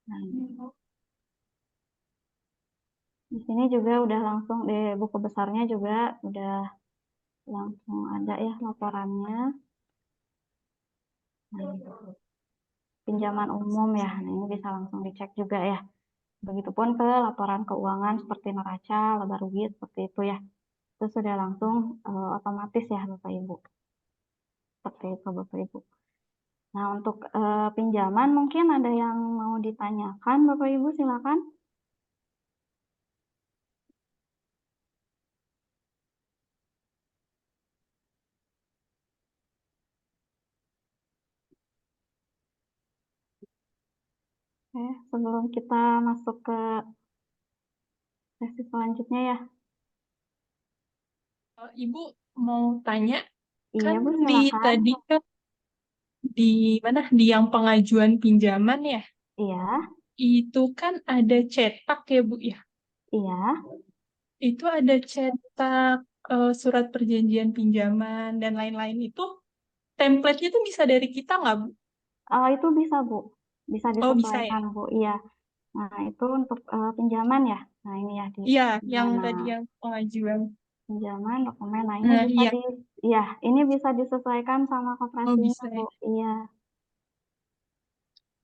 Nah, di sini juga udah langsung di buku besarnya juga udah langsung ada ya laporannya. Nah, pinjaman umum ya, nah ini bisa langsung dicek juga ya. Begitupun ke laporan keuangan seperti neraca, laba rugi seperti itu ya. Itu sudah langsung otomatis ya Bapak Ibu. Seperti itu Bapak Ibu. Nah, untuk pinjaman mungkin ada yang mau ditanyakan Bapak Ibu, silakan. Oke, sebelum kita masuk ke sesi selanjutnya ya.
Ibu mau tanya,
Iya
kan
Bu,
di
silakan.
tadi kan di mana di yang pengajuan pinjaman ya,
Iya,
itu kan ada cetak ya Bu ya.
iya.
Itu ada cetak surat perjanjian pinjaman dan lain-lain itu template-nya tuh bisa dari kita nggak Bu?
Itu bisa Bu, bisa
Oh bisa ya?
disesuaikan Bu. Iya. Nah, itu untuk pinjaman ya. Nah, ini ya di
Iya, yang
mana
tadi yang pengajuan.
pinjaman dokumen. Nah, ini
Nah
bisa
iya,
iya, ini bisa disesuaikan sama
oh
koperasinya,
bisa
Bu.
ya.
Iya.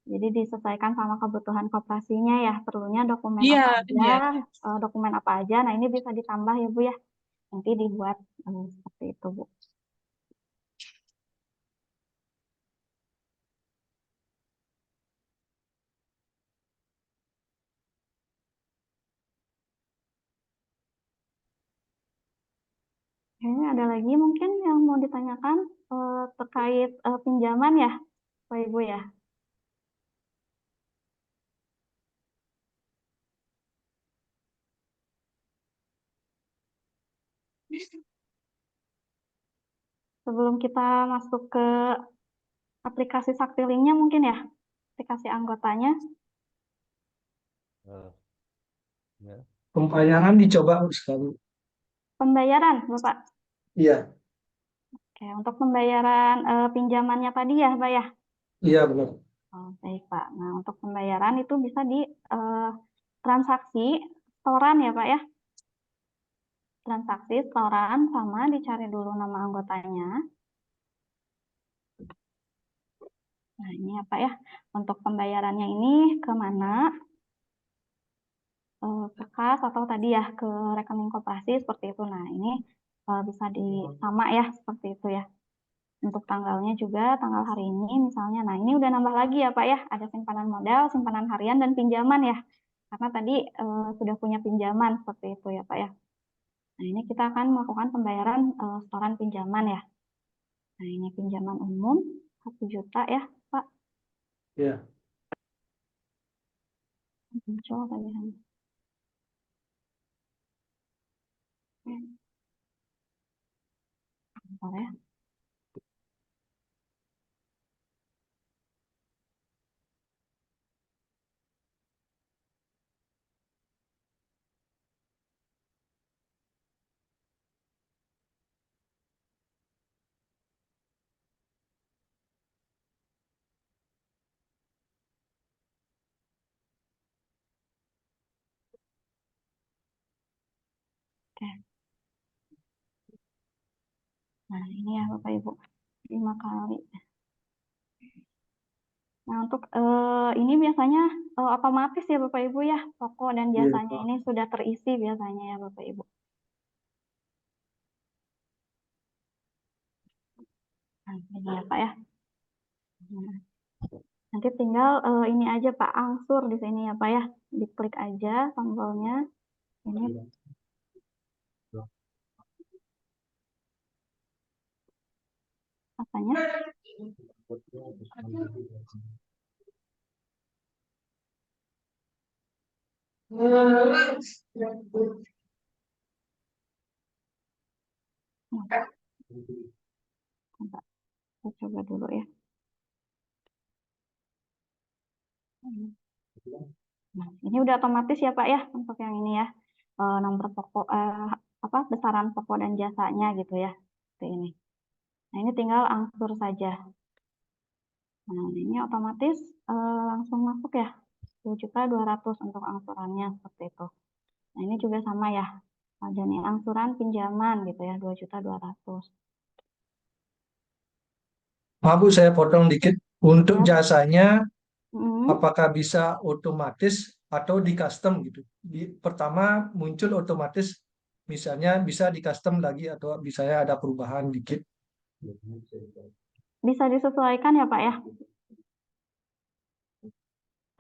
Jadi disesuaikan sama kebutuhan koperasinya ya. Perlunya dokumen
Iya,
apa aja,
iya.
dokumen apa aja. Nah, ini bisa ditambah ya, Bu ya. Nanti dibuat seperti itu, Bu. Oke, ada lagi mungkin yang mau ditanyakan terkait pinjaman ya, Pak Ibu ya. Sebelum kita masuk ke aplikasi Saktilingnya mungkin ya, aplikasi anggotanya.
Pembayaran dicoba sekali.
Pembayaran, Bapak.
Iya,
Oke, untuk pembayaran pinjamannya tadi ya, Pak ya.
iya benar.
Oh, baik, Pak. Nah, untuk pembayaran itu bisa di transaksi setoran ya, Pak ya. transaksi setoran sama dicari dulu nama anggotanya. Nah, ini apa ya? Untuk pembayarannya ini kemana? Ke kas atau tadi ya ke rekening koperasi seperti itu. Nah, ini bisa sama ya seperti itu ya. Untuk tanggalnya juga tanggal hari ini misalnya. Nah, ini udah nambah lagi ya Pak ya. Ada simpanan modal, simpanan harian, dan pinjaman ya. Karena tadi sudah punya pinjaman seperti itu ya Pak ya. Nah, ini kita akan melakukan pembayaran setoran pinjaman ya. Nah, ini pinjaman umum 1 juta ya Pak.
Ya.
Muncul tagihan. Bentar ya. Oke. Nah, ini ya Bapak Ibu. 5 kali. Nah, untuk ini biasanya otomatis ya Bapak Ibu ya. Pokok dan jasanya ini sudah terisi biasanya ya Bapak Ibu. Nah, ini ya Pak ya. Nah, nanti tinggal ini aja Pak, angsur di sini ya Pak ya. Diklik aja tombolnya. Ini apanya? Kita coba dulu ya. Nah, ini udah otomatis ya Pak ya untuk yang ini ya. Nomor pokok apa besaran pokok dan jasanya gitu ya. Seperti ini. Nah, ini tinggal angsur saja. Nah, ini otomatis langsung masuk ya. 2.200.000 untuk angsurannya seperti itu. Nah, ini juga sama ya. Ada nih angsuran pinjaman gitu ya, 2.200.000.
Maaf Bu, saya potong dikit. Untuk
Ya.
jasanya,
Mm.
apakah bisa otomatis atau di custom gitu? Pertama muncul otomatis, misalnya bisa di custom lagi atau misalnya ada perubahan dikit.
Bisa disesuaikan ya Pak ya.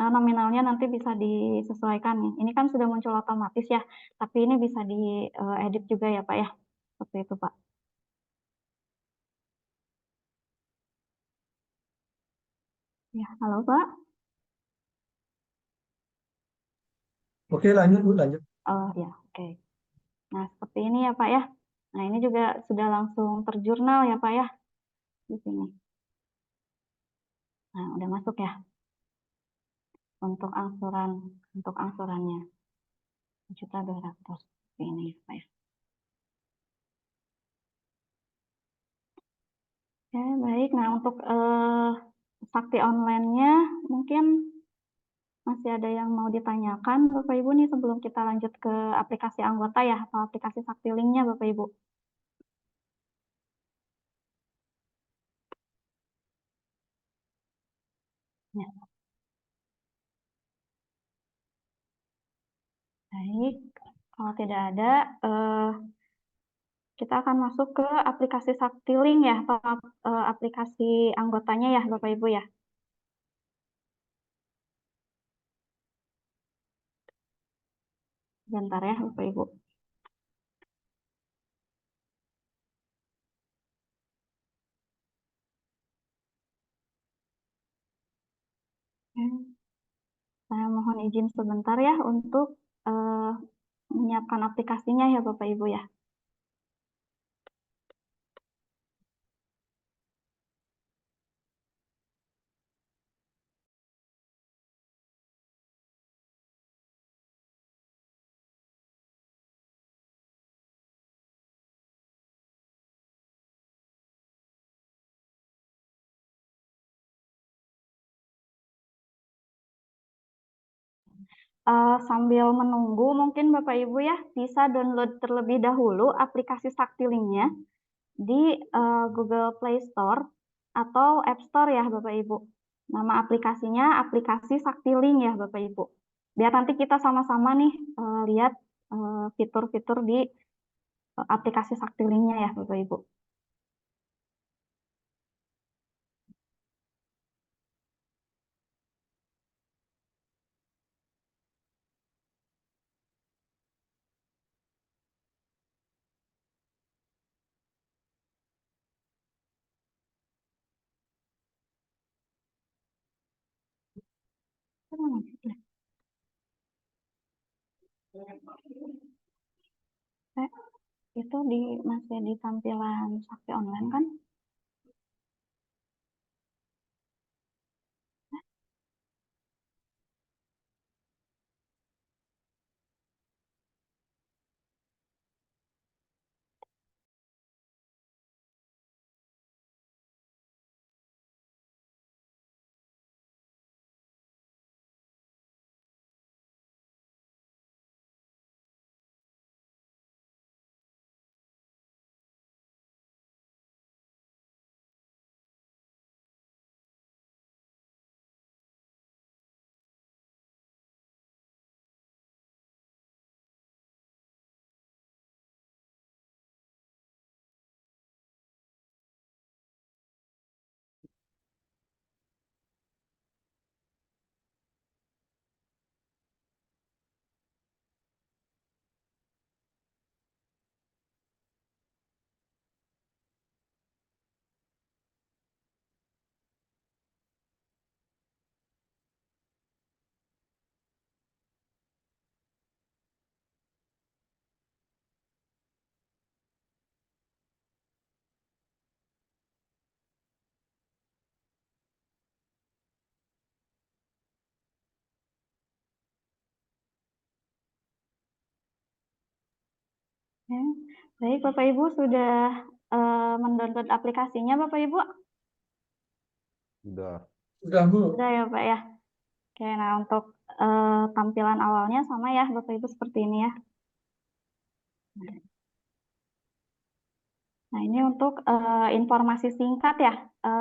Nominalnya nanti bisa disesuaikan nih. Ini kan sudah muncul otomatis ya, tapi ini bisa diedit juga ya Pak ya. Seperti itu Pak. Ya, halo Pak.
Oke, lanjut Bu, lanjut.
Oh ya, oke. Nah, seperti ini ya Pak ya. Nah, ini juga sudah langsung terjurnal ya Pak ya di sini. Nah, udah masuk ya untuk angsurannya 1.200.000 ini ya Pak ya. Oke, baik. Nah, untuk Sakti online-nya mungkin masih ada yang mau ditanyakan Bapak Ibu nih sebelum kita lanjut ke aplikasi anggota ya atau aplikasi Sakti Link-nya Bapak Ibu. Ya. Baik, kalau tidak ada kita akan masuk ke aplikasi Sakti Link ya atau aplikasi anggotanya ya Bapak Ibu ya. Bentar ya Bapak Ibu. Saya mohon izin sebentar ya untuk menyiapkan aplikasinya ya Bapak Ibu ya. sambil menunggu mungkin Bapak Ibu ya bisa download terlebih dahulu aplikasi Sakti-Linknya di Google Play Store atau App Store ya Bapak Ibu. Nama aplikasinya aplikasi Sakti-Link ya Bapak Ibu. Biar nanti kita sama-sama nih lihat fitur-fitur di aplikasi Sakti-Linknya ya Bapak Ibu. Itu masih di tampilan Sakti Online kan? Ya. Baik, Bapak Ibu sudah mendownload aplikasinya, Bapak Ibu?
Sudah.
Sudah, Bu.
Sudah ya, Pak ya. Oke, nah untuk tampilan awalnya sama ya, Bapak Ibu seperti ini ya. Nah, ini untuk informasi singkat ya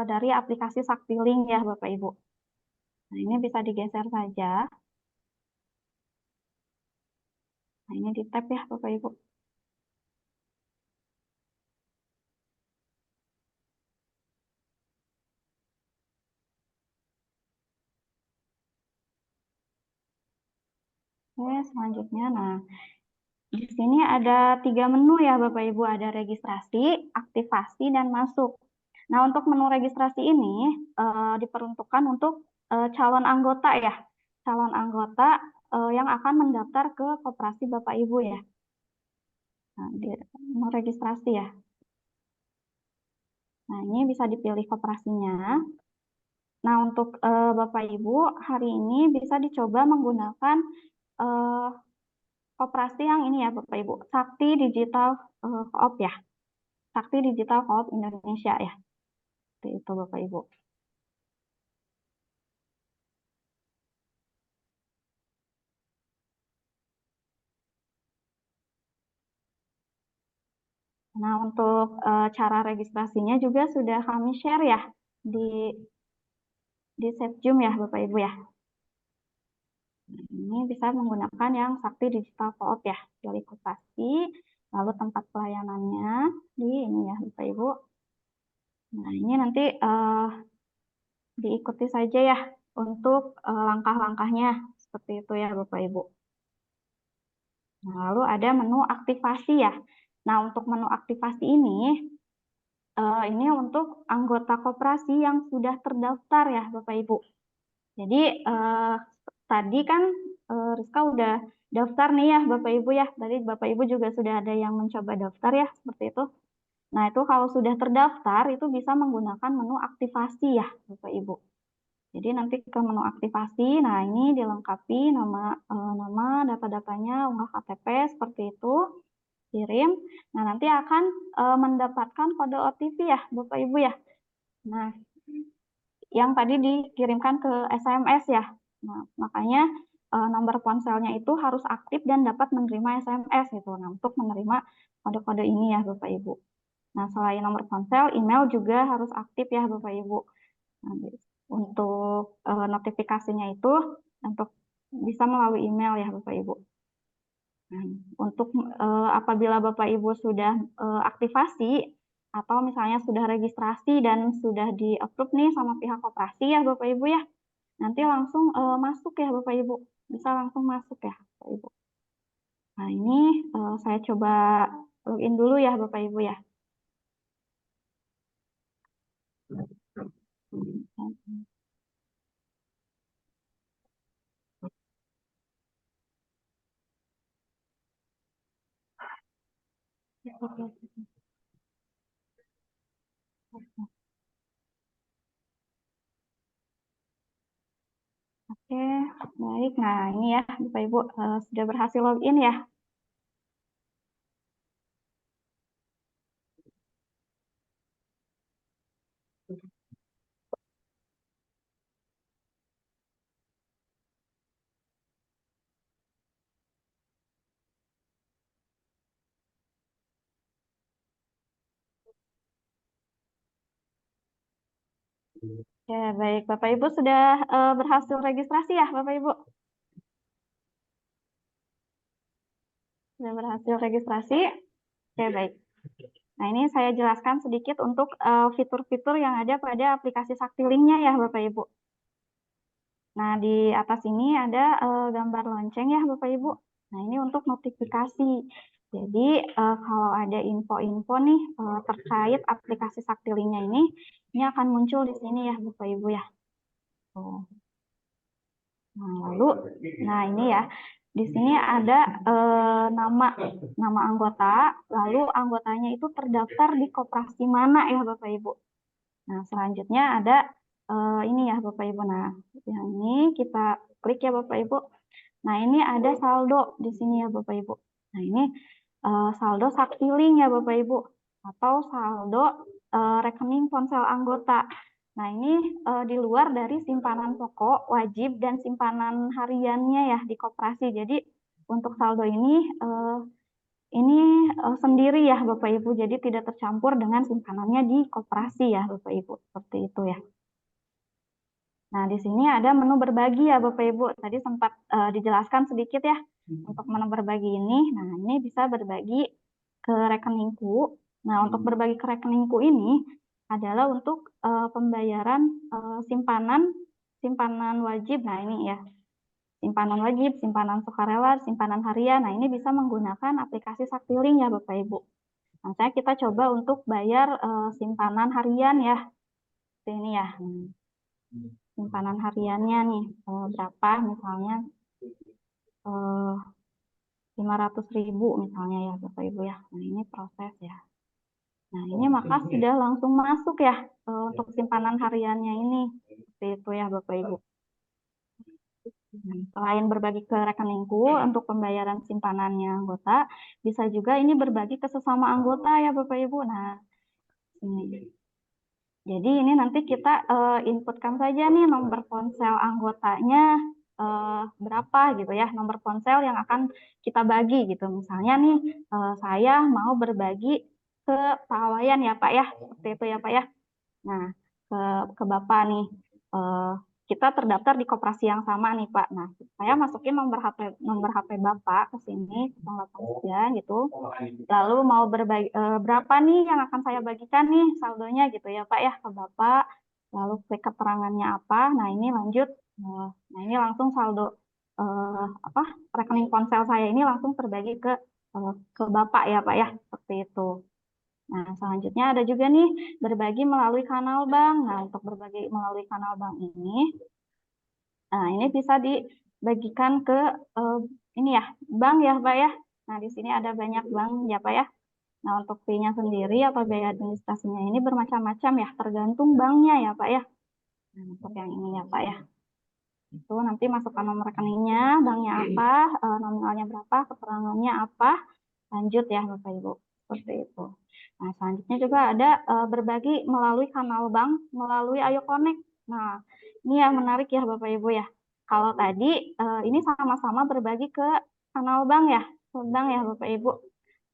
dari aplikasi Sakti-Link ya, Bapak Ibu. Nah, ini bisa digeser saja. Nah, ini di tab ya, Bapak Ibu. Oke, selanjutnya, nah di sini ada 3 menu ya Bapak Ibu, ada registrasi, aktivasi, dan masuk. Nah, untuk menu registrasi ini diperuntukkan untuk calon anggota ya, calon anggota yang akan mendaftar ke koperasi Bapak Ibu ya. Nah, di menu registrasi ya. Nah, ini bisa dipilih koperasinya. Nah, untuk Bapak Ibu hari ini bisa dicoba menggunakan koperasi yang ini ya Bapak Ibu, Sakti Digital Co-op ya. Sakti Digital Co-op Indonesia ya. Seperti itu Bapak Ibu. Nah, untuk cara registrasinya juga sudah kami share ya di Setjum ya Bapak Ibu ya. Nah, ini bisa menggunakan yang Sakti Digital Co-op ya. Pilih koperasi, lalu tempat pelayanannya di ini ya Bapak Ibu. Nah, ini nanti diikuti saja ya untuk langkah-langkahnya seperti itu ya Bapak Ibu. Nah, lalu ada menu aktivasi ya. Nah, untuk menu aktivasi ini untuk anggota koperasi yang sudah terdaftar ya Bapak Ibu. Jadi tadi kan Rizka udah daftar nih ya Bapak Ibu ya. Tadi Bapak Ibu juga sudah ada yang mencoba daftar ya seperti itu. Nah, itu kalau sudah terdaftar itu bisa menggunakan menu aktivasi ya Bapak Ibu. Jadi nanti ke menu aktivasi, nah ini dilengkapi nama data-datanya, unggah KTP seperti itu, kirim. Nah, nanti akan mendapatkan kode OTP ya Bapak Ibu ya. Nah, yang tadi dikirimkan ke SMS ya. Nah, makanya nomor ponselnya itu harus aktif dan dapat menerima SMS gitu. Nah, untuk menerima kode-kode ini ya Bapak Ibu. Nah, selain nomor ponsel, email juga harus aktif ya Bapak Ibu. Nah, untuk notifikasinya itu untuk bisa melalui email ya Bapak Ibu. Nah, untuk apabila Bapak Ibu sudah aktivasi atau misalnya sudah registrasi dan sudah di-approve nih sama pihak koperasi ya Bapak Ibu ya, nanti langsung masuk ya Bapak Ibu, bisa langsung masuk ya Bapak Ibu. Nah, ini saya coba login dulu ya Bapak Ibu ya. Oke, baik. Nah, ini ya Bapak Ibu sudah berhasil login ya. Oke, baik. Bapak Ibu sudah berhasil registrasi ya, Bapak Ibu? Sudah berhasil registrasi? Oke, baik. Nah, ini saya jelaskan sedikit untuk fitur-fitur yang ada pada aplikasi Sakti-Link-nya ya, Bapak Ibu. Nah, di atas ini ada gambar lonceng ya, Bapak Ibu. Nah, ini untuk notifikasi. Jadi, kalau ada info-info nih terkait aplikasi Sakti-Link-nya ini akan muncul di sini ya, Bapak Ibu ya. Tuh. Nah, lalu, nah ini ya, di sini ada nama anggota, lalu anggotanya itu terdaftar di koperasi mana ya Bapak Ibu. Nah, selanjutnya ada ini ya Bapak Ibu. Nah, yang ini kita klik ya Bapak Ibu. Nah, ini ada saldo di sini ya Bapak Ibu. Nah, ini saldo Sakti-Link ya Bapak Ibu, atau saldo rekening ponsel anggota. Nah, ini di luar dari simpanan pokok, wajib, dan simpanan hariannya ya di koperasi. Jadi, untuk saldo ini sendiri ya Bapak Ibu, jadi tidak tercampur dengan simpanannya di koperasi ya Bapak Ibu, seperti itu ya. Nah, di sini ada menu berbagi ya Bapak Ibu, tadi sempat dijelaskan sedikit ya untuk menu berbagi ini. Nah, ini bisa berbagi ke rekeningku. Nah, untuk berbagi ke rekeningku ini adalah untuk pembayaran simpanan wajib. Nah, ini ya, simpanan wajib, simpanan sukarela, simpanan harian. Nah, ini bisa menggunakan aplikasi Sakti-Link ya Bapak Ibu. Nah, kita coba untuk bayar simpanan harian ya. Seperti ini ya. Simpanan hariannya nih, berapa misalnya 500.000 misalnya ya Bapak Ibu ya. Nah, ini proses ya. Nah, ini maka sudah langsung masuk ya untuk simpanan hariannya ini. Seperti itu ya Bapak Ibu. Nah, selain berbagi ke rekeningku untuk pembayaran simpanannya anggota, bisa juga ini berbagi ke sesama anggota ya Bapak Ibu. Nah, ini. Jadi ini nanti kita inputkan saja nih nomor ponsel anggotanya berapa gitu ya, nomor ponsel yang akan kita bagi gitu. Misalnya nih saya mau berbagi ke Pak Wayan ya Pak ya, seperti itu ya Pak ya. Nah, ke Bapak nih, kita terdaftar di koperasi yang sama nih Pak. Nah, saya masukin nomor HP Bapak ke sini 083 gitu. Lalu mau berbagi berapa nih yang akan saya bagikan nih saldonya gitu ya Pak ya ke Bapak. Lalu klik keterangannya apa. Nah, ini lanjut. Nah, ini langsung saldo rekening ponsel saya ini langsung terbagi ke Bapak ya Pak ya, seperti itu. Nah, selanjutnya ada juga nih berbagi melalui kanal bank. Nah, untuk berbagi melalui kanal bank ini, nah ini bisa dibagikan ke ini ya, bank ya Pak ya. Nah, di sini ada banyak bank ya Pak ya. Nah, untuk fee-nya sendiri atau biaya administrasinya ini bermacam-macam ya, tergantung banknya ya Pak ya. Nah, untuk yang ini ya Pak ya. Itu nanti masukkan nomor rekeningnya, banknya apa, nominalnya berapa, keterangannya apa, lanjut ya Bapak Ibu. Seperti itu. Nah, selanjutnya juga ada berbagi melalui kanal bank, melalui Ayo Connect. Nah, ini yang menarik ya Bapak Ibu ya. Kalau tadi ini sama-sama berbagi ke kanal bank ya, ke bank ya Bapak Ibu.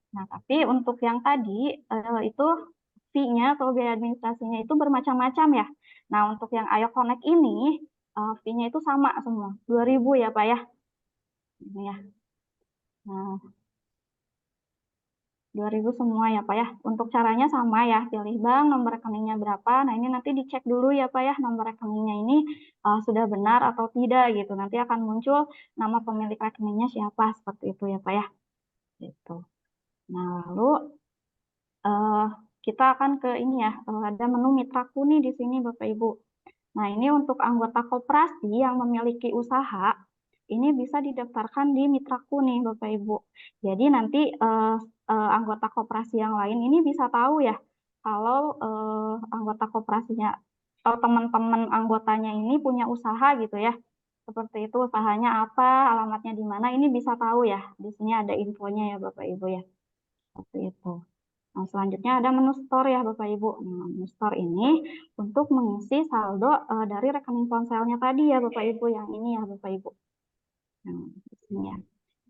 Nah, tapi untuk yang tadi itu fee-nya atau biaya administrasinya itu bermacam-macam ya. Nah, untuk yang Ayo Connect ini fee-nya itu sama semua, 2.000 ya Pak ya. Ini ya. Nah, 2.000 semua ya Pak ya. Untuk caranya sama ya, pilih bank, nomor rekeningnya berapa. Nah, ini nanti dicek dulu ya Pak ya, nomor rekeningnya ini sudah benar atau tidak gitu. Nanti akan muncul nama pemilik rekeningnya siapa, seperti itu ya Pak ya. Gitu. Nah, lalu kita akan ke ini ya, ada menu mitraku nih di sini Bapak Ibu. Nah, ini untuk anggota koperasi yang memiliki usaha, ini bisa didaftarkan di mitraku nih Bapak Ibu. Jadi nanti anggota koperasi yang lain ini bisa tahu ya, kalau anggota koperasinya atau teman-teman anggotanya ini punya usaha gitu ya. Seperti itu, usahanya apa, alamatnya di mana, ini bisa tahu ya. Di sini ada infonya ya Bapak Ibu ya. Seperti itu. Nah, selanjutnya ada menu store ya Bapak Ibu. Nah, menu store ini untuk mengisi saldo dari rekening ponselnya tadi ya Bapak Ibu, yang ini ya Bapak Ibu. Nah, di sini ya.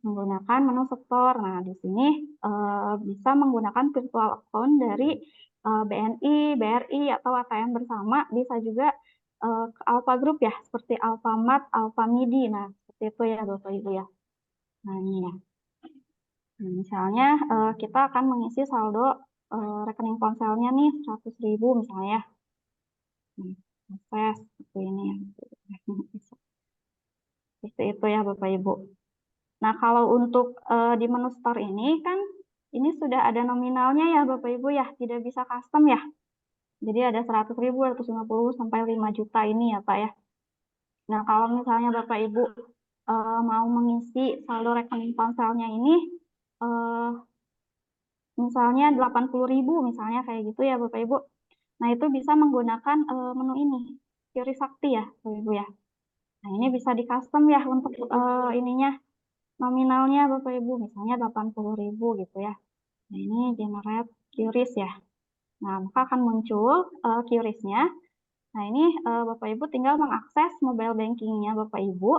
Menggunakan menu store. Nah, di sini bisa menggunakan virtual account dari BNI, BRI, atau ATM bersama. Bisa juga ke Alfa Group ya, seperti Alfamart, Alfamidi. Nah, seperti itu ya Bapak Ibu ya. Nah, ini ya. Nah, misalnya kita akan mengisi saldo rekening ponselnya nih 100.000 misalnya. Proses seperti ini ya. Seperti itu ya Bapak Ibu. Nah, kalau untuk di menu store ini kan ini sudah ada nominalnya ya Bapak Ibu ya, tidak bisa custom ya. Jadi ada 100.000, 250 sampai 5 juta ini ya Pak ya. Nah, kalau misalnya Bapak Ibu mau mengisi saldo rekening ponselnya ini misalnya 80.000 misalnya kayak gitu ya Bapak Ibu. Nah, itu bisa menggunakan menu ini, QRIS Sakti ya Bapak Ibu ya. Nah, ini bisa di custom ya untuk ininya, nominalnya Bapak Ibu, misalnya 80.000 gitu ya. Nah, ini generate QRIS ya. Nah, maka akan muncul QRIS-nya. Nah, ini Bapak Ibu tinggal mengakses mobile banking-nya Bapak Ibu,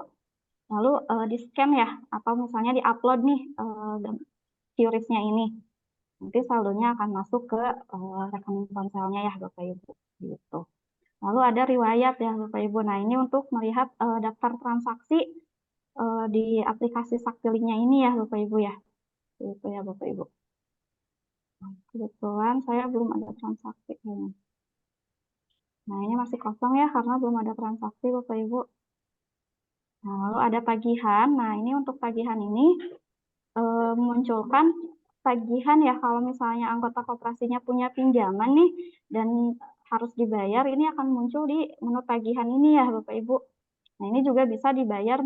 lalu di-scan ya, atau misalnya di-upload nih QRIS-nya ini. Nanti saldonya akan masuk ke rekening ponselnya ya Bapak Ibu. Gitu. Lalu ada riwayat ya Bapak Ibu. Nah, ini untuk melihat daftar transaksi di aplikasi Sakti-Linknya ini ya Bapak Ibu ya. Itu ya Bapak Ibu. Kebetulan saya belum ada transaksi kayaknya. Nah, ini masih kosong ya karena belum ada transaksi Bapak Ibu. Nah, lalu ada tagihan. Nah, ini untuk tagihan ini memunculkan tagihan ya, kalau misalnya anggota koperasinya punya pinjaman nih dan harus dibayar, ini akan muncul di menu tagihan ini ya Bapak Ibu. Nah, ini juga bisa dibayar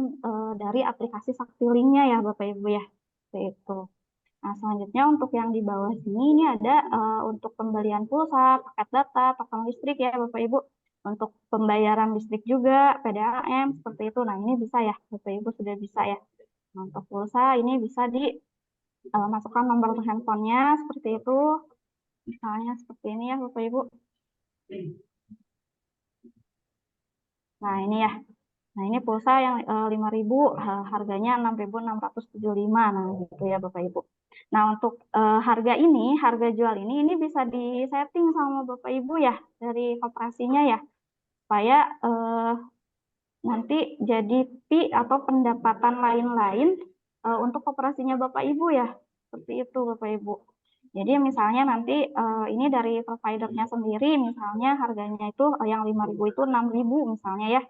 dari aplikasi Sakti-Linknya ya Bapak Ibu ya. Seperti itu. Nah, selanjutnya untuk yang di bawah sini ini ada untuk pembelian pulsa, paket data, token listrik ya Bapak Ibu. Untuk pembayaran listrik juga, PDAM, seperti itu. Nah, ini bisa ya Bapak Ibu, sudah bisa ya. Nah, untuk pulsa ini bisa masukkan nomor handphonenya seperti itu, misalnya seperti ini ya Bapak Ibu. Nah, ini ya. Nah, ini pulsa yang 5.000, harganya 6.675. Nah, gitu ya Bapak Ibu. Nah, untuk harga ini, harga jual ini bisa disetting sama Bapak Ibu ya dari koperasinya ya, supaya nanti jadi fee atau pendapatan lain-lain untuk koperasinya Bapak Ibu ya. Seperti itu Bapak Ibu. Jadi misalnya nanti ini dari providernya sendiri, misalnya harganya itu yang 5.000 itu 6.000 misalnya ya.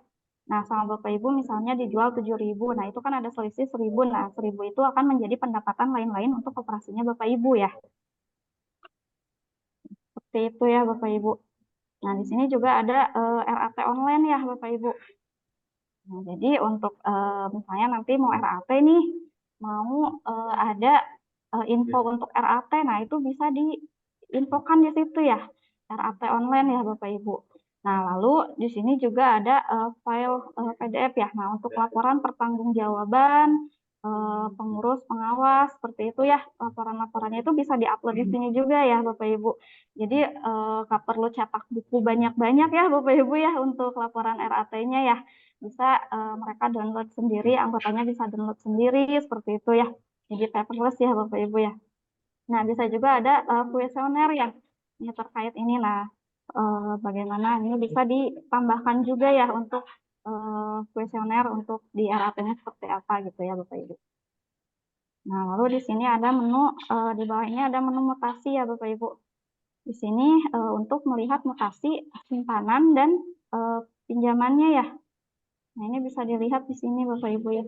Nah, sama Bapak Ibu misalnya dijual 7.000. Nah, itu kan ada selisih 1.000. Nah, 1.000 itu akan menjadi pendapatan lain-lain untuk koperasinya Bapak Ibu ya. Seperti itu ya Bapak Ibu. Nah, di sini juga ada RAT online ya Bapak Ibu. Nah, jadi untuk misalnya nanti mau RAT nih, mau ada info untuk RAT, nah itu bisa diinfokan di situ ya, RAT online ya Bapak Ibu. Nah, lalu di sini juga ada file PDF ya. Nah, untuk laporan pertanggungjawaban pengurus, pengawas, seperti itu ya. Laporan-laporannya itu bisa diupload di sini juga ya Bapak Ibu. Jadi nggak perlu cetak buku banyak-banyak ya Bapak Ibu ya untuk laporan RAT-nya ya. bisa mereka download sendiri, anggotanya bisa download sendiri seperti itu ya. Jadi paperless ya Bapak Ibu ya. Nah, bisa juga ada kuesioner ya. Ini terkait ini. Nah, bagaimana ini bisa ditambahkan juga ya untuk kuesioner untuk di RAP-nya seperti apa gitu ya Bapak Ibu. Nah, lalu di sini ada menu, di bawah ini ada menu mutasi ya Bapak Ibu. Di sini untuk melihat mutasi simpanan dan pinjamannya ya. Nah, ini bisa dilihat di sini Bapak Ibu ya.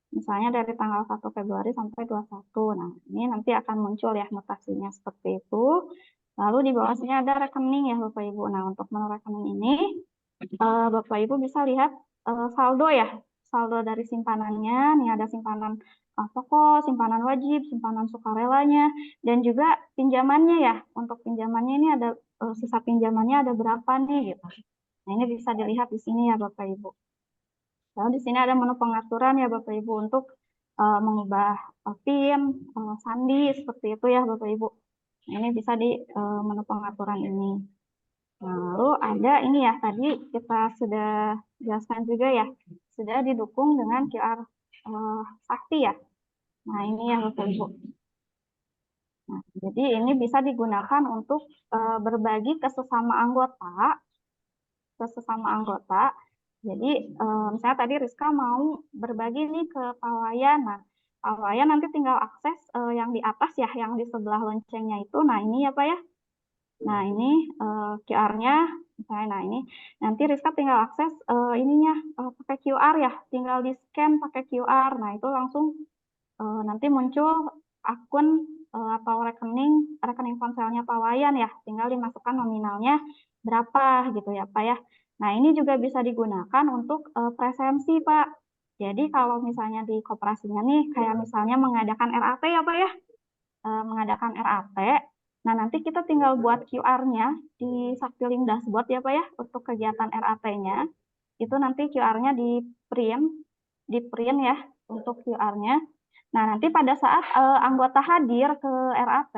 Misalnya dari tanggal 1 Februari sampai 21. Nah, ini nanti akan muncul ya mutasinya seperti itu. Lalu di bawah sini ada rekening ya Bapak Ibu. Nah, untuk menu rekening ini Bapak Ibu bisa lihat saldo ya. Saldo dari simpanannya. Nih ada simpanan pokok, simpanan wajib, simpanan sukarelanya, dan juga pinjamannya ya. Untuk pinjamannya ini ada sisa pinjamannya ada berapa nih gitu. Nah, ini bisa dilihat di sini ya Bapak Ibu. Lalu di sini ada menu pengaturan ya Bapak Ibu untuk mengubah PIN, sandi seperti itu ya Bapak Ibu. Nah, ini bisa di menu pengaturan ini. Nah, lalu ada ini ya tadi kita sudah jelaskan juga ya, sudah didukung dengan QR sakti ya. Nah, ini ya Bapak Ibu. Nah, jadi ini bisa digunakan untuk berbagi ke sesama anggota. Jadi misalnya tadi Rizka mau berbagi nih ke Pak Wayan. Nah, Pak Wayan nanti tinggal akses yang di atas ya, yang di sebelah loncengnya itu. Nah, ini ya Pak ya. Nah, ini QR-nya misalnya. Nah, ini nanti Rizka tinggal akses ininya pakai QR ya, tinggal di-scan pakai QR. Nah, itu langsung nanti muncul akun atau rekening ponselnya Pak Wayan ya, tinggal dimasukkan nominalnya berapa gitu ya Pak ya. Nah, ini juga bisa digunakan untuk presensi Pak. Jadi kalau misalnya di koperasinya nih, kayak misalnya mengadakan RAT ya Pak ya, mengadakan RAT. Nah, nanti kita tinggal buat QR-nya di Saktiling dashboard ya Pak ya, untuk kegiatan RAT-nya. Itu nanti QR-nya di-print ya untuk QR-nya. Nah, nanti pada saat anggota hadir ke RAT,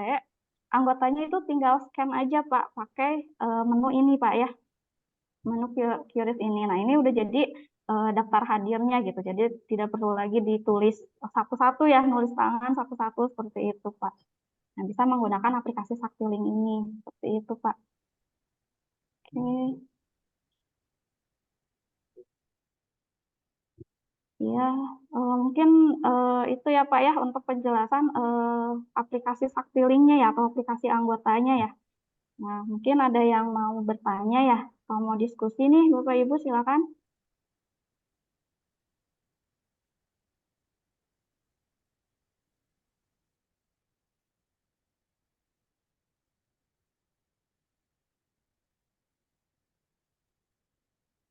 anggotanya itu tinggal scan aja Pak, pakai menu ini Pak ya, menu QRIS ini. Nah, ini udah jadi daftar hadirnya gitu, jadi tidak perlu lagi ditulis satu-satu ya, nulis tangan satu-satu seperti itu Pak. Nah, bisa menggunakan aplikasi Saktiling ini, seperti itu Pak. Oke. Ya, mungkin itu ya Pak ya untuk penjelasan aplikasi Saktilingnya ya atau aplikasi anggotanya ya. Nah, mungkin ada yang mau bertanya ya, kalau mau diskusi nih Bapak Ibu silakan.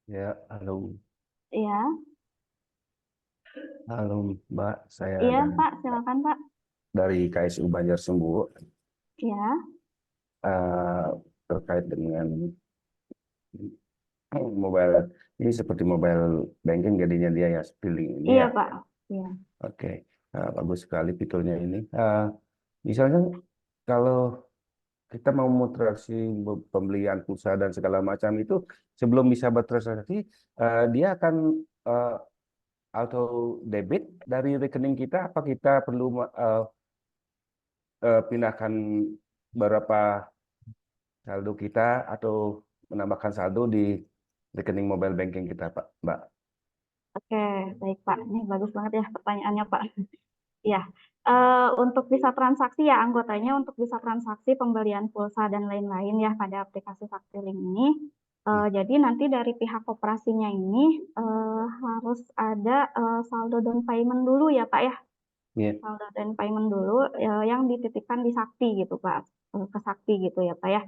Ya, halo.
Iya,
Halo Mbak, saya
iya Pak, silakan Pak.
dari KSU Banjarsunggu
Iya,
terkait dengan mobile ini seperti mobile banking jadinya dia ya Saktiling ini
iya
ya.
Pak. Iya.
Oke, bagus sekali fiturnya ini. Misalnya kalau kita mau transaksi pembelian pulsa dan segala macam itu sebelum bisa bertransaksi dia akan auto debit dari rekening kita apa kita perlu pindahkan berapa saldo kita atau menambahkan saldo di rekening mobile banking kita, Pak, Mbak?
Oke, baik Pak. Ini bagus banget ya pertanyaannya Pak. Ya, untuk bisa transaksi ya anggotanya untuk bisa transaksi pembelian pulsa dan lain-lain ya pada aplikasi Saktiling ini. Jadi nanti dari pihak koperasinya ini harus ada saldo down payment dulu ya Pak ya. Saldo down payment dulu yang dititipkan di Sakti gitu Pak, ke Sakti gitu ya Pak ya.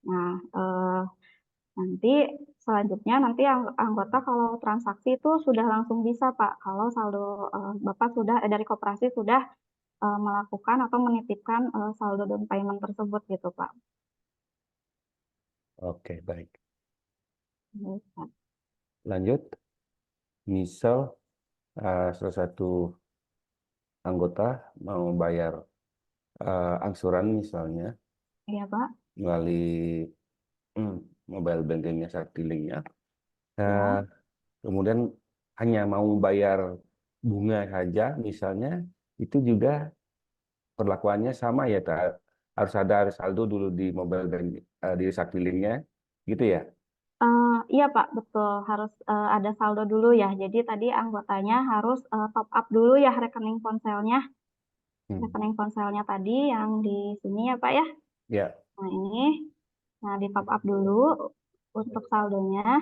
Nah, nanti selanjutnya nanti anggota kalau transaksi itu sudah langsung bisa Pak kalau saldo Bapak sudah dari koperasi sudah melakukan atau menitipkan saldo down payment tersebut gitu Pak.
Oke, baik.
Baik, Pak.
Lanjut. Misal salah satu anggota mau bayar angsuran misalnya
Iya Pak.
melalui mobile bankingnya Saktilingnya.
Ya.
kemudian hanya mau bayar bunga saja misalnya, itu juga perlakuannya sama ya, harus ada saldo dulu di mobile bank di Saktilinknya, gitu ya?
Iya Pak, betul. Harus ada saldo dulu ya. Jadi tadi anggotanya harus top up dulu ya rekening ponselnya. Rekening ponselnya tadi yang di sini ya Pak ya.
Ya.
Nah ini, nah di top up dulu untuk saldonya.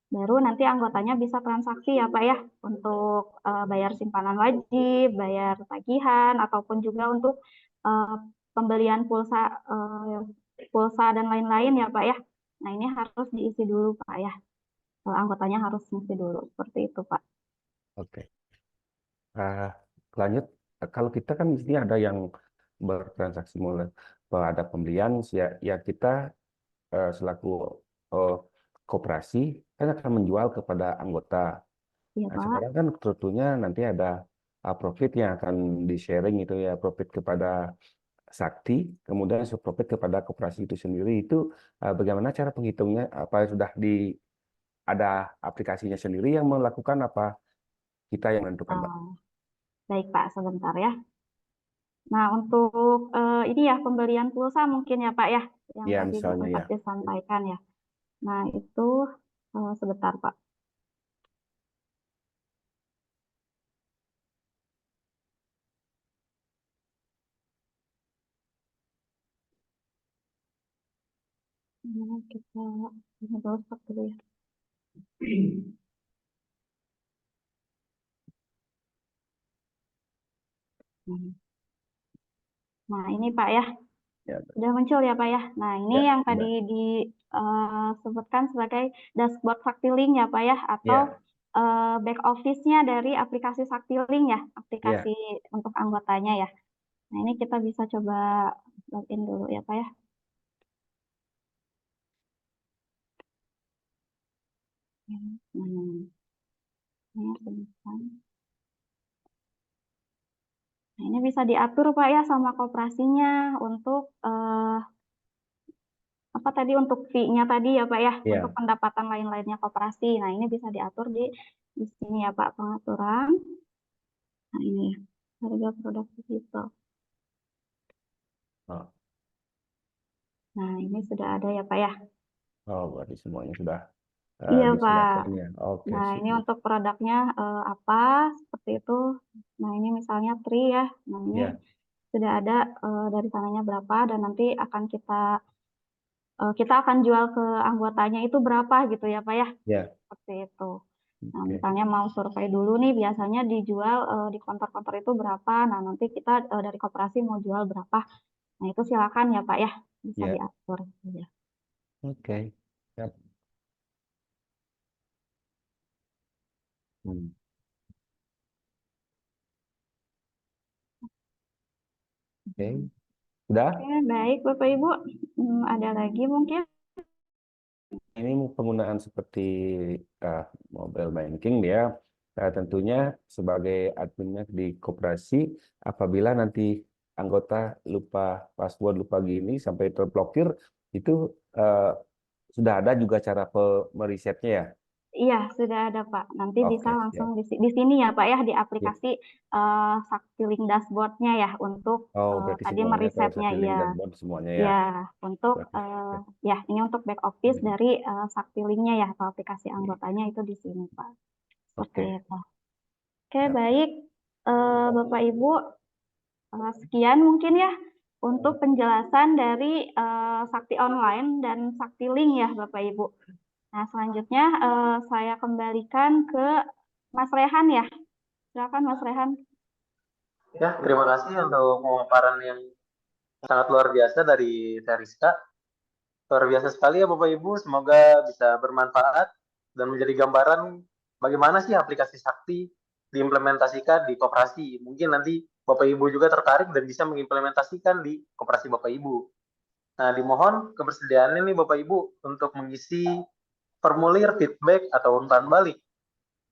Baru nanti anggotanya bisa transaksi ya Pak ya. Untuk bayar simpanan wajib, bayar tagihan, ataupun juga untuk eh, pembelian pulsa dan lain-lain ya Pak ya. Nah ini harus diisi dulu Pak ya. Anggotanya harus ngisi dulu seperti itu Pak.
Oke. Lanjut, kalau kita kan di sini ada yang bertransaksi mulai ada pembelian, ya kita selaku koperasi kan akan menjual kepada anggota.
Iya
Nah,
Pak.
sekarang kan tentunya nanti ada profit yang akan di-sharing itu ya, profit kepada Sakti, kemudian profit kepada koperasi itu sendiri. Itu bagaimana cara penghitungnya? Apa sudah ada aplikasinya sendiri yang melakukan, apa kita yang menentukan, Pak?
Baik Pak, sebentar ya. Nah untuk ini ya pembelian pulsa mungkin ya Pak ya, yang
Ya,
tadi
misalnya
sempat
ya.
disampaikan ya. Nah itu sebentar Pak. Nah, kita ini dulu stop dulu ya. Nah ini Pak ya,
Ya,
sudah muncul ya Pak ya. Nah ini
ya,
yang
sudah.
tadi disebutkan sebagai dashboard Saktilink ya Pak ya, atau
Ya,
back office-nya dari aplikasi Saktilink ya,
ya.
aplikasi untuk anggotanya ya. Nah ini kita bisa coba login dulu ya Pak ya. Nah, ini bisa diatur Pak ya sama koperasinya untuk apa tadi untuk fee-nya tadi ya Pak ya,
Ya.
untuk pendapatan lain-lainnya koperasi. Nah, ini bisa diatur di sini ya Pak, pengaturan. Nah, ini ya, harga produk digital.
Oh.
Nah, ini sudah ada ya Pak ya.
Oh, berarti semuanya sudah
Iya Pak.
disediakan ya. Oke,
Nah,
sip.
ini untuk produknya apa seperti itu. Nah, ini misalnya Tri ya. Nah, ini
Ya.
sudah ada dari sananya berapa dan nanti akan kita akan jual ke anggotanya itu berapa gitu ya Pak ya.
Ya.
Seperti itu. Nah,
Oke.
misalnya mau survei dulu nih, biasanya dijual di konter-konter itu berapa. Nah, nanti kita dari koperasi mau jual berapa. Nah, itu silakan ya Pak ya, bisa
Ya.
diatur. Ya.
Oke. Siap. Oke. Sudah?
Oke, baik Bapak Ibu. Ada lagi mungkin?
Ini penggunaan seperti mobile banking dia tentunya sebagai adminnya di koperasi, apabila nanti anggota lupa password, lupa gini sampai terblokir, itu sudah ada juga cara meresetnya ya?
Iya, sudah ada Pak. Nanti bisa
Oke,
langsung
siap.
di sini ya Pak ya, di
Ya.
aplikasi Saktilink dashboard-nya ya, untuk
Oh, berarti
tadi
semuanya kalau
meresetnya
Saktilink
ya.
dashboard semuanya ya.
Ya, untuk
Berarti,
ya ini untuk back office dari Saktilink-nya ya, atau aplikasi anggotanya itu di sini Pak. Seperti
Oke.
itu. Oke,
Siap.
baik. Bapak Ibu, sekian mungkin ya untuk penjelasan dari Sakti Online dan Saktilink ya Bapak Ibu. Nah, selanjutnya saya kembalikan ke Mas Rehan ya. Silakan Mas Rehan.
Ya, terima kasih untuk pemaparan yang sangat luar biasa dari Teriska. Luar biasa sekali ya Bapak Ibu, semoga bisa bermanfaat dan menjadi gambaran bagaimana sih aplikasi Sakti diimplementasikan di koperasi. Mungkin nanti Bapak Ibu juga tertarik dan bisa mengimplementasikan di koperasi Bapak Ibu. Nah, dimohon kebersediaannya nih Bapak Ibu untuk mengisi formulir feedback atau umpan balik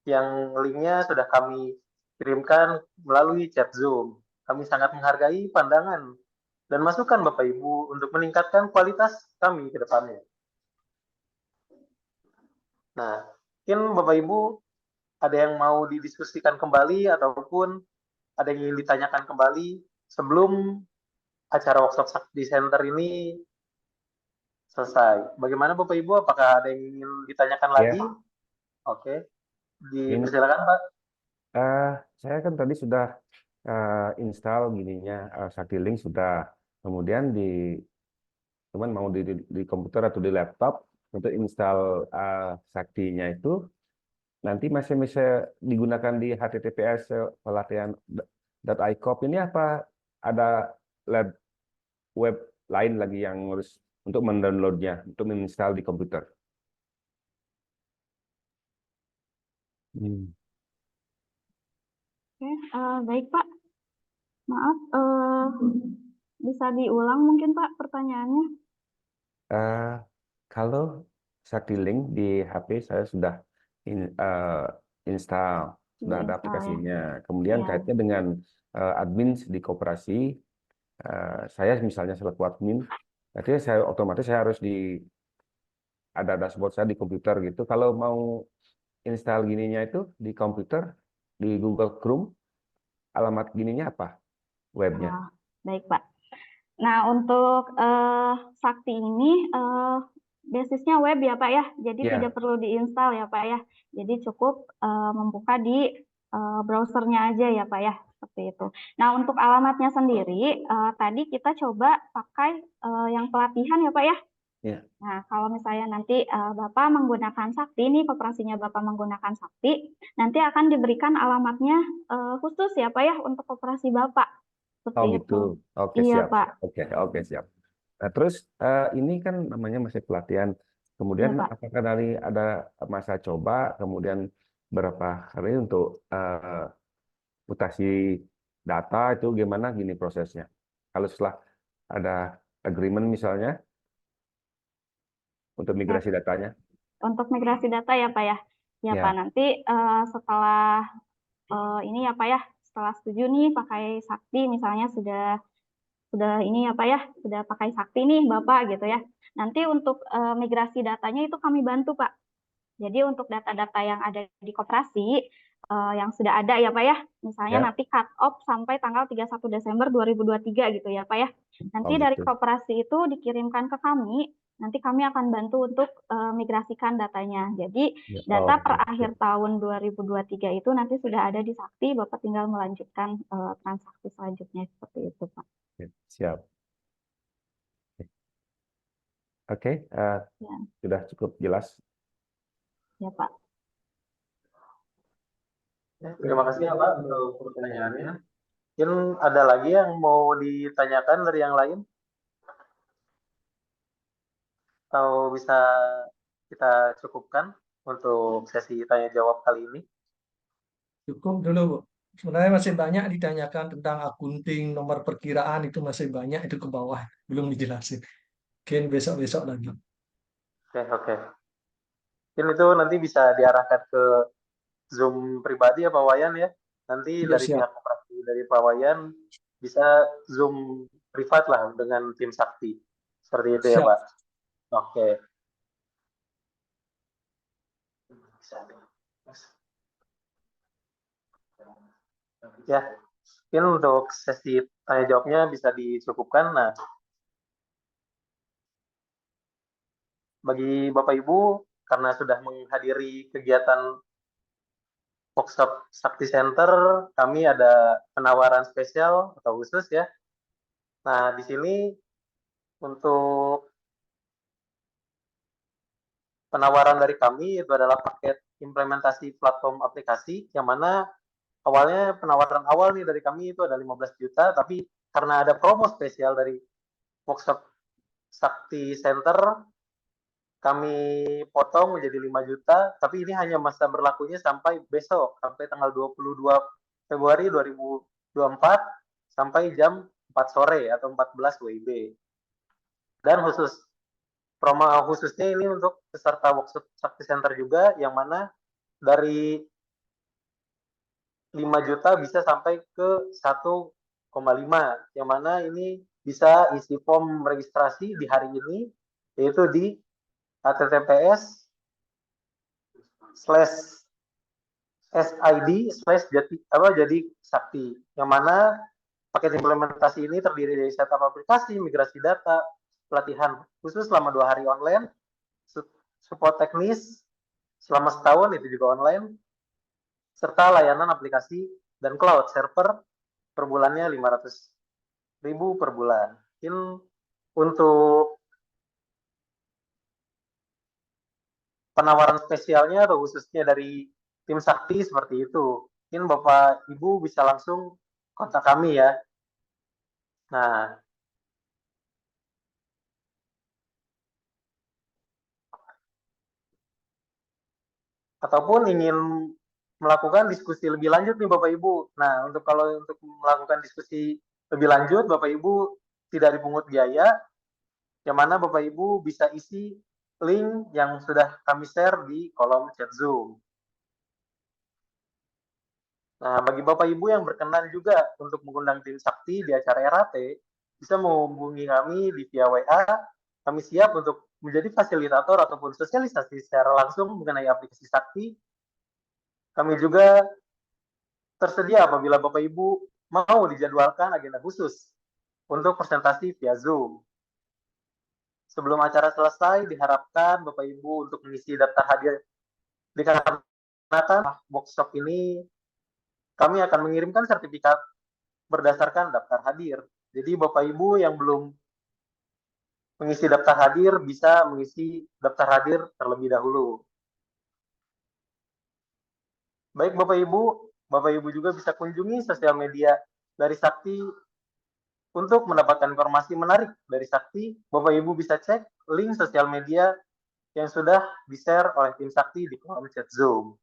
yang linknya sudah kami kirimkan melalui chat Zoom. Kami sangat menghargai pandangan dan masukan Bapak Ibu untuk meningkatkan kualitas kami ke depannya. Nah, mungkin Bapak Ibu ada yang mau didiskusikan kembali ataupun ada yang ingin ditanyakan kembali sebelum acara workshop Sakti Center ini selesai? Bagaimana Bapak Ibu? Apakah ada yang ingin ditanyakan lagi?
Ya,
Oke,
ini
dipersilakan Pak.
saya kan tadi sudah install gininya Sakti Link sudah, kemudian teman mau di komputer atau di laptop untuk install Saktinya itu nanti masih bisa digunakan di https pelatihan.icop ini apa ada web lain lagi yang harus untuk mendownloadnya, untuk menginstal di komputer?
Oke, baik Pak. Maaf, bisa diulang mungkin Pak pertanyaannya?
Kalau Sakti Link di HP saya sudah install, sudah ada
Diinstal ya.
aplikasinya. Kemudian
Iya.
kaitnya dengan admin di koperasi, saya misalnya selaku admin, artinya saya otomatis saya harus ada dashboard saya di komputer gitu. Kalau mau install gininya itu di komputer, di Google Chrome, alamat gininya apa? Webnya.
Baik Pak. Nah untuk Sakti ini basisnya web ya Pak ya, jadi
Ya.
tidak perlu diinstal ya Pak ya. Jadi cukup membuka di browsernya aja ya Pak ya, seperti itu. Nah untuk alamatnya sendiri tadi kita coba pakai yang pelatihan ya Pak ya.
Ya.
Nah kalau misalnya nanti Bapak menggunakan Sakti, ini koperasinya Bapak menggunakan Sakti, nanti akan diberikan alamatnya khusus ya Pak ya untuk koperasi Bapak.
Oh
Seperti
gitu.
itu.
Oke,
Iya
siap.
Pak.
Oke, siap. Nah, terus ini kan namanya masih pelatihan. Kemudian
Iya, Pak.
apakah dari ada masa coba, kemudian berapa hari untuk mutasi data itu gimana gini prosesnya? Kalau setelah ada agreement misalnya untuk migrasi datanya?
Untuk migrasi data ya Pak ya. Ya
Ya.
Pak, nanti setelah ini ya Pak ya, setelah setuju nih pakai Sakti misalnya sudah ini ya Pak ya, sudah pakai Sakti nih Bapak gitu ya. Nanti untuk migrasi datanya itu kami bantu Pak. Jadi untuk data-data yang ada di koperasi yang sudah ada ya Pak ya, misalnya
Ya.
nanti cut off sampai tanggal 31 Desember 2023 gitu ya Pak ya. Nanti
Oh,
dari
gitu.
koperasi itu dikirimkan ke kami, nanti kami akan bantu untuk migrasikan datanya. Jadi
Ya.
data
Oh,
per
oke.
akhir tahun 2023 itu nanti sudah ada di Sakti, Bapak tinggal melanjutkan transaksi selanjutnya seperti itu Pak.
Oke, siap. Oke,
Ya,
sudah cukup jelas.
ya Pak.
Terima kasih ya Pak untuk pertanyaannya. Mungkin ada lagi yang mau ditanyakan dari yang lain? Atau bisa kita cukupkan untuk sesi tanya jawab kali ini?
Cukup dulu, Bu. Sebenarnya masih banyak ditanyakan tentang akunting, nomor perkiraan itu masih banyak itu ke bawah, belum dijelasin. Mungkin besok-besok lagi.
Oke. Mungkin itu nanti bisa diarahkan ke Zoom pribadi ya Pak Wayan ya. Nanti
Iya,
dari
siap.
pihak operasi dari Pak Wayan bisa Zoom privat lah dengan tim Sakti. Seperti itu ya
Siap.
Pak. Oke. Ya, mungkin untuk sesi tanya jawabnya bisa dicukupkan. Nah, bagi Bapak Ibu, karena sudah menghadiri kegiatan workshop Sakti Center, kami ada penawaran spesial atau khusus ya. Nah, di sini untuk penawaran dari kami itu adalah paket implementasi platform aplikasi, yang mana awalnya penawaran awal nih dari kami itu ada 15 juta, tapi karena ada promo spesial dari workshop Sakti Center, kami potong menjadi 5 juta, tapi ini hanya masa berlakunya sampai besok, sampai tanggal 22 Februari 2024, sampai jam 4 sore atau 14 WIB. Dan promo khususnya ini untuk peserta workshop Sakti Center juga, yang mana dari 5 juta bisa sampai ke 1,5, yang mana ini bisa isi form registrasi di hari ini, yaitu di https jadi Sakti, yang mana paket implementasi ini terdiri dari setup aplikasi, migrasi data, pelatihan khusus selama 2 hari online, support teknis selama setahun itu juga online, serta layanan aplikasi dan cloud server per bulannya 500.000 per bulan. Mungkin untuk penawaran spesialnya atau khususnya dari tim Sakti seperti itu. Mungkin Bapak Ibu bisa langsung kontak kami ya. Nah, ataupun ingin melakukan diskusi lebih lanjut nih Bapak Ibu. Nah, untuk melakukan diskusi lebih lanjut, Bapak Ibu tidak dipungut biaya, yang mana Bapak Ibu bisa isi link yang sudah kami share di kolom chat Zoom. Nah, bagi Bapak Ibu yang berkenan juga untuk mengundang tim Sakti di acara RAT, bisa menghubungi kami di via WA. Kami siap untuk menjadi fasilitator ataupun sosialisasi secara langsung mengenai aplikasi Sakti. Kami juga tersedia apabila Bapak Ibu mau dijadwalkan agenda khusus untuk presentasi via Zoom. Sebelum acara selesai, diharapkan Bapak Ibu untuk mengisi daftar hadir. Dikarenakan workshop ini kami akan mengirimkan sertifikat berdasarkan daftar hadir. Jadi Bapak Ibu yang belum mengisi daftar hadir bisa mengisi daftar hadir terlebih dahulu. Baik Bapak Ibu juga bisa kunjungi sosial media dari Sakti untuk mendapatkan informasi menarik dari Sakti. Bapak Ibu bisa cek link sosial media yang sudah di-share oleh tim Sakti di kolom chat Zoom.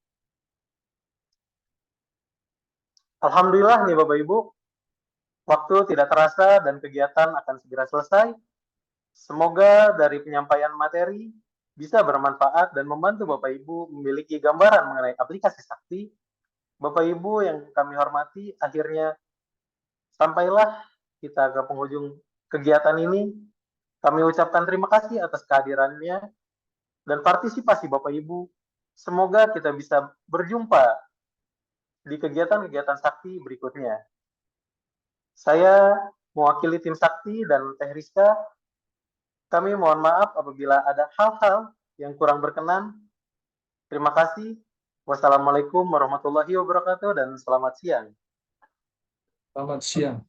Alhamdulillah nih Bapak Ibu, waktu tidak terasa dan kegiatan akan segera selesai. Semoga dari penyampaian materi bisa bermanfaat dan membantu Bapak Ibu memiliki gambaran mengenai aplikasi Sakti. Bapak Ibu yang kami hormati, akhirnya sampailah kita ke penghujung kegiatan ini. Kami ucapkan terima kasih atas kehadirannya dan partisipasi Bapak Ibu. Semoga kita bisa berjumpa di kegiatan-kegiatan Sakti berikutnya. Saya mewakili tim Sakti dan Teh Rizka. Kami mohon maaf apabila ada hal-hal yang kurang berkenan. Terima kasih. Wassalamualaikum warahmatullahi wabarakatuh dan selamat siang.
Selamat siang.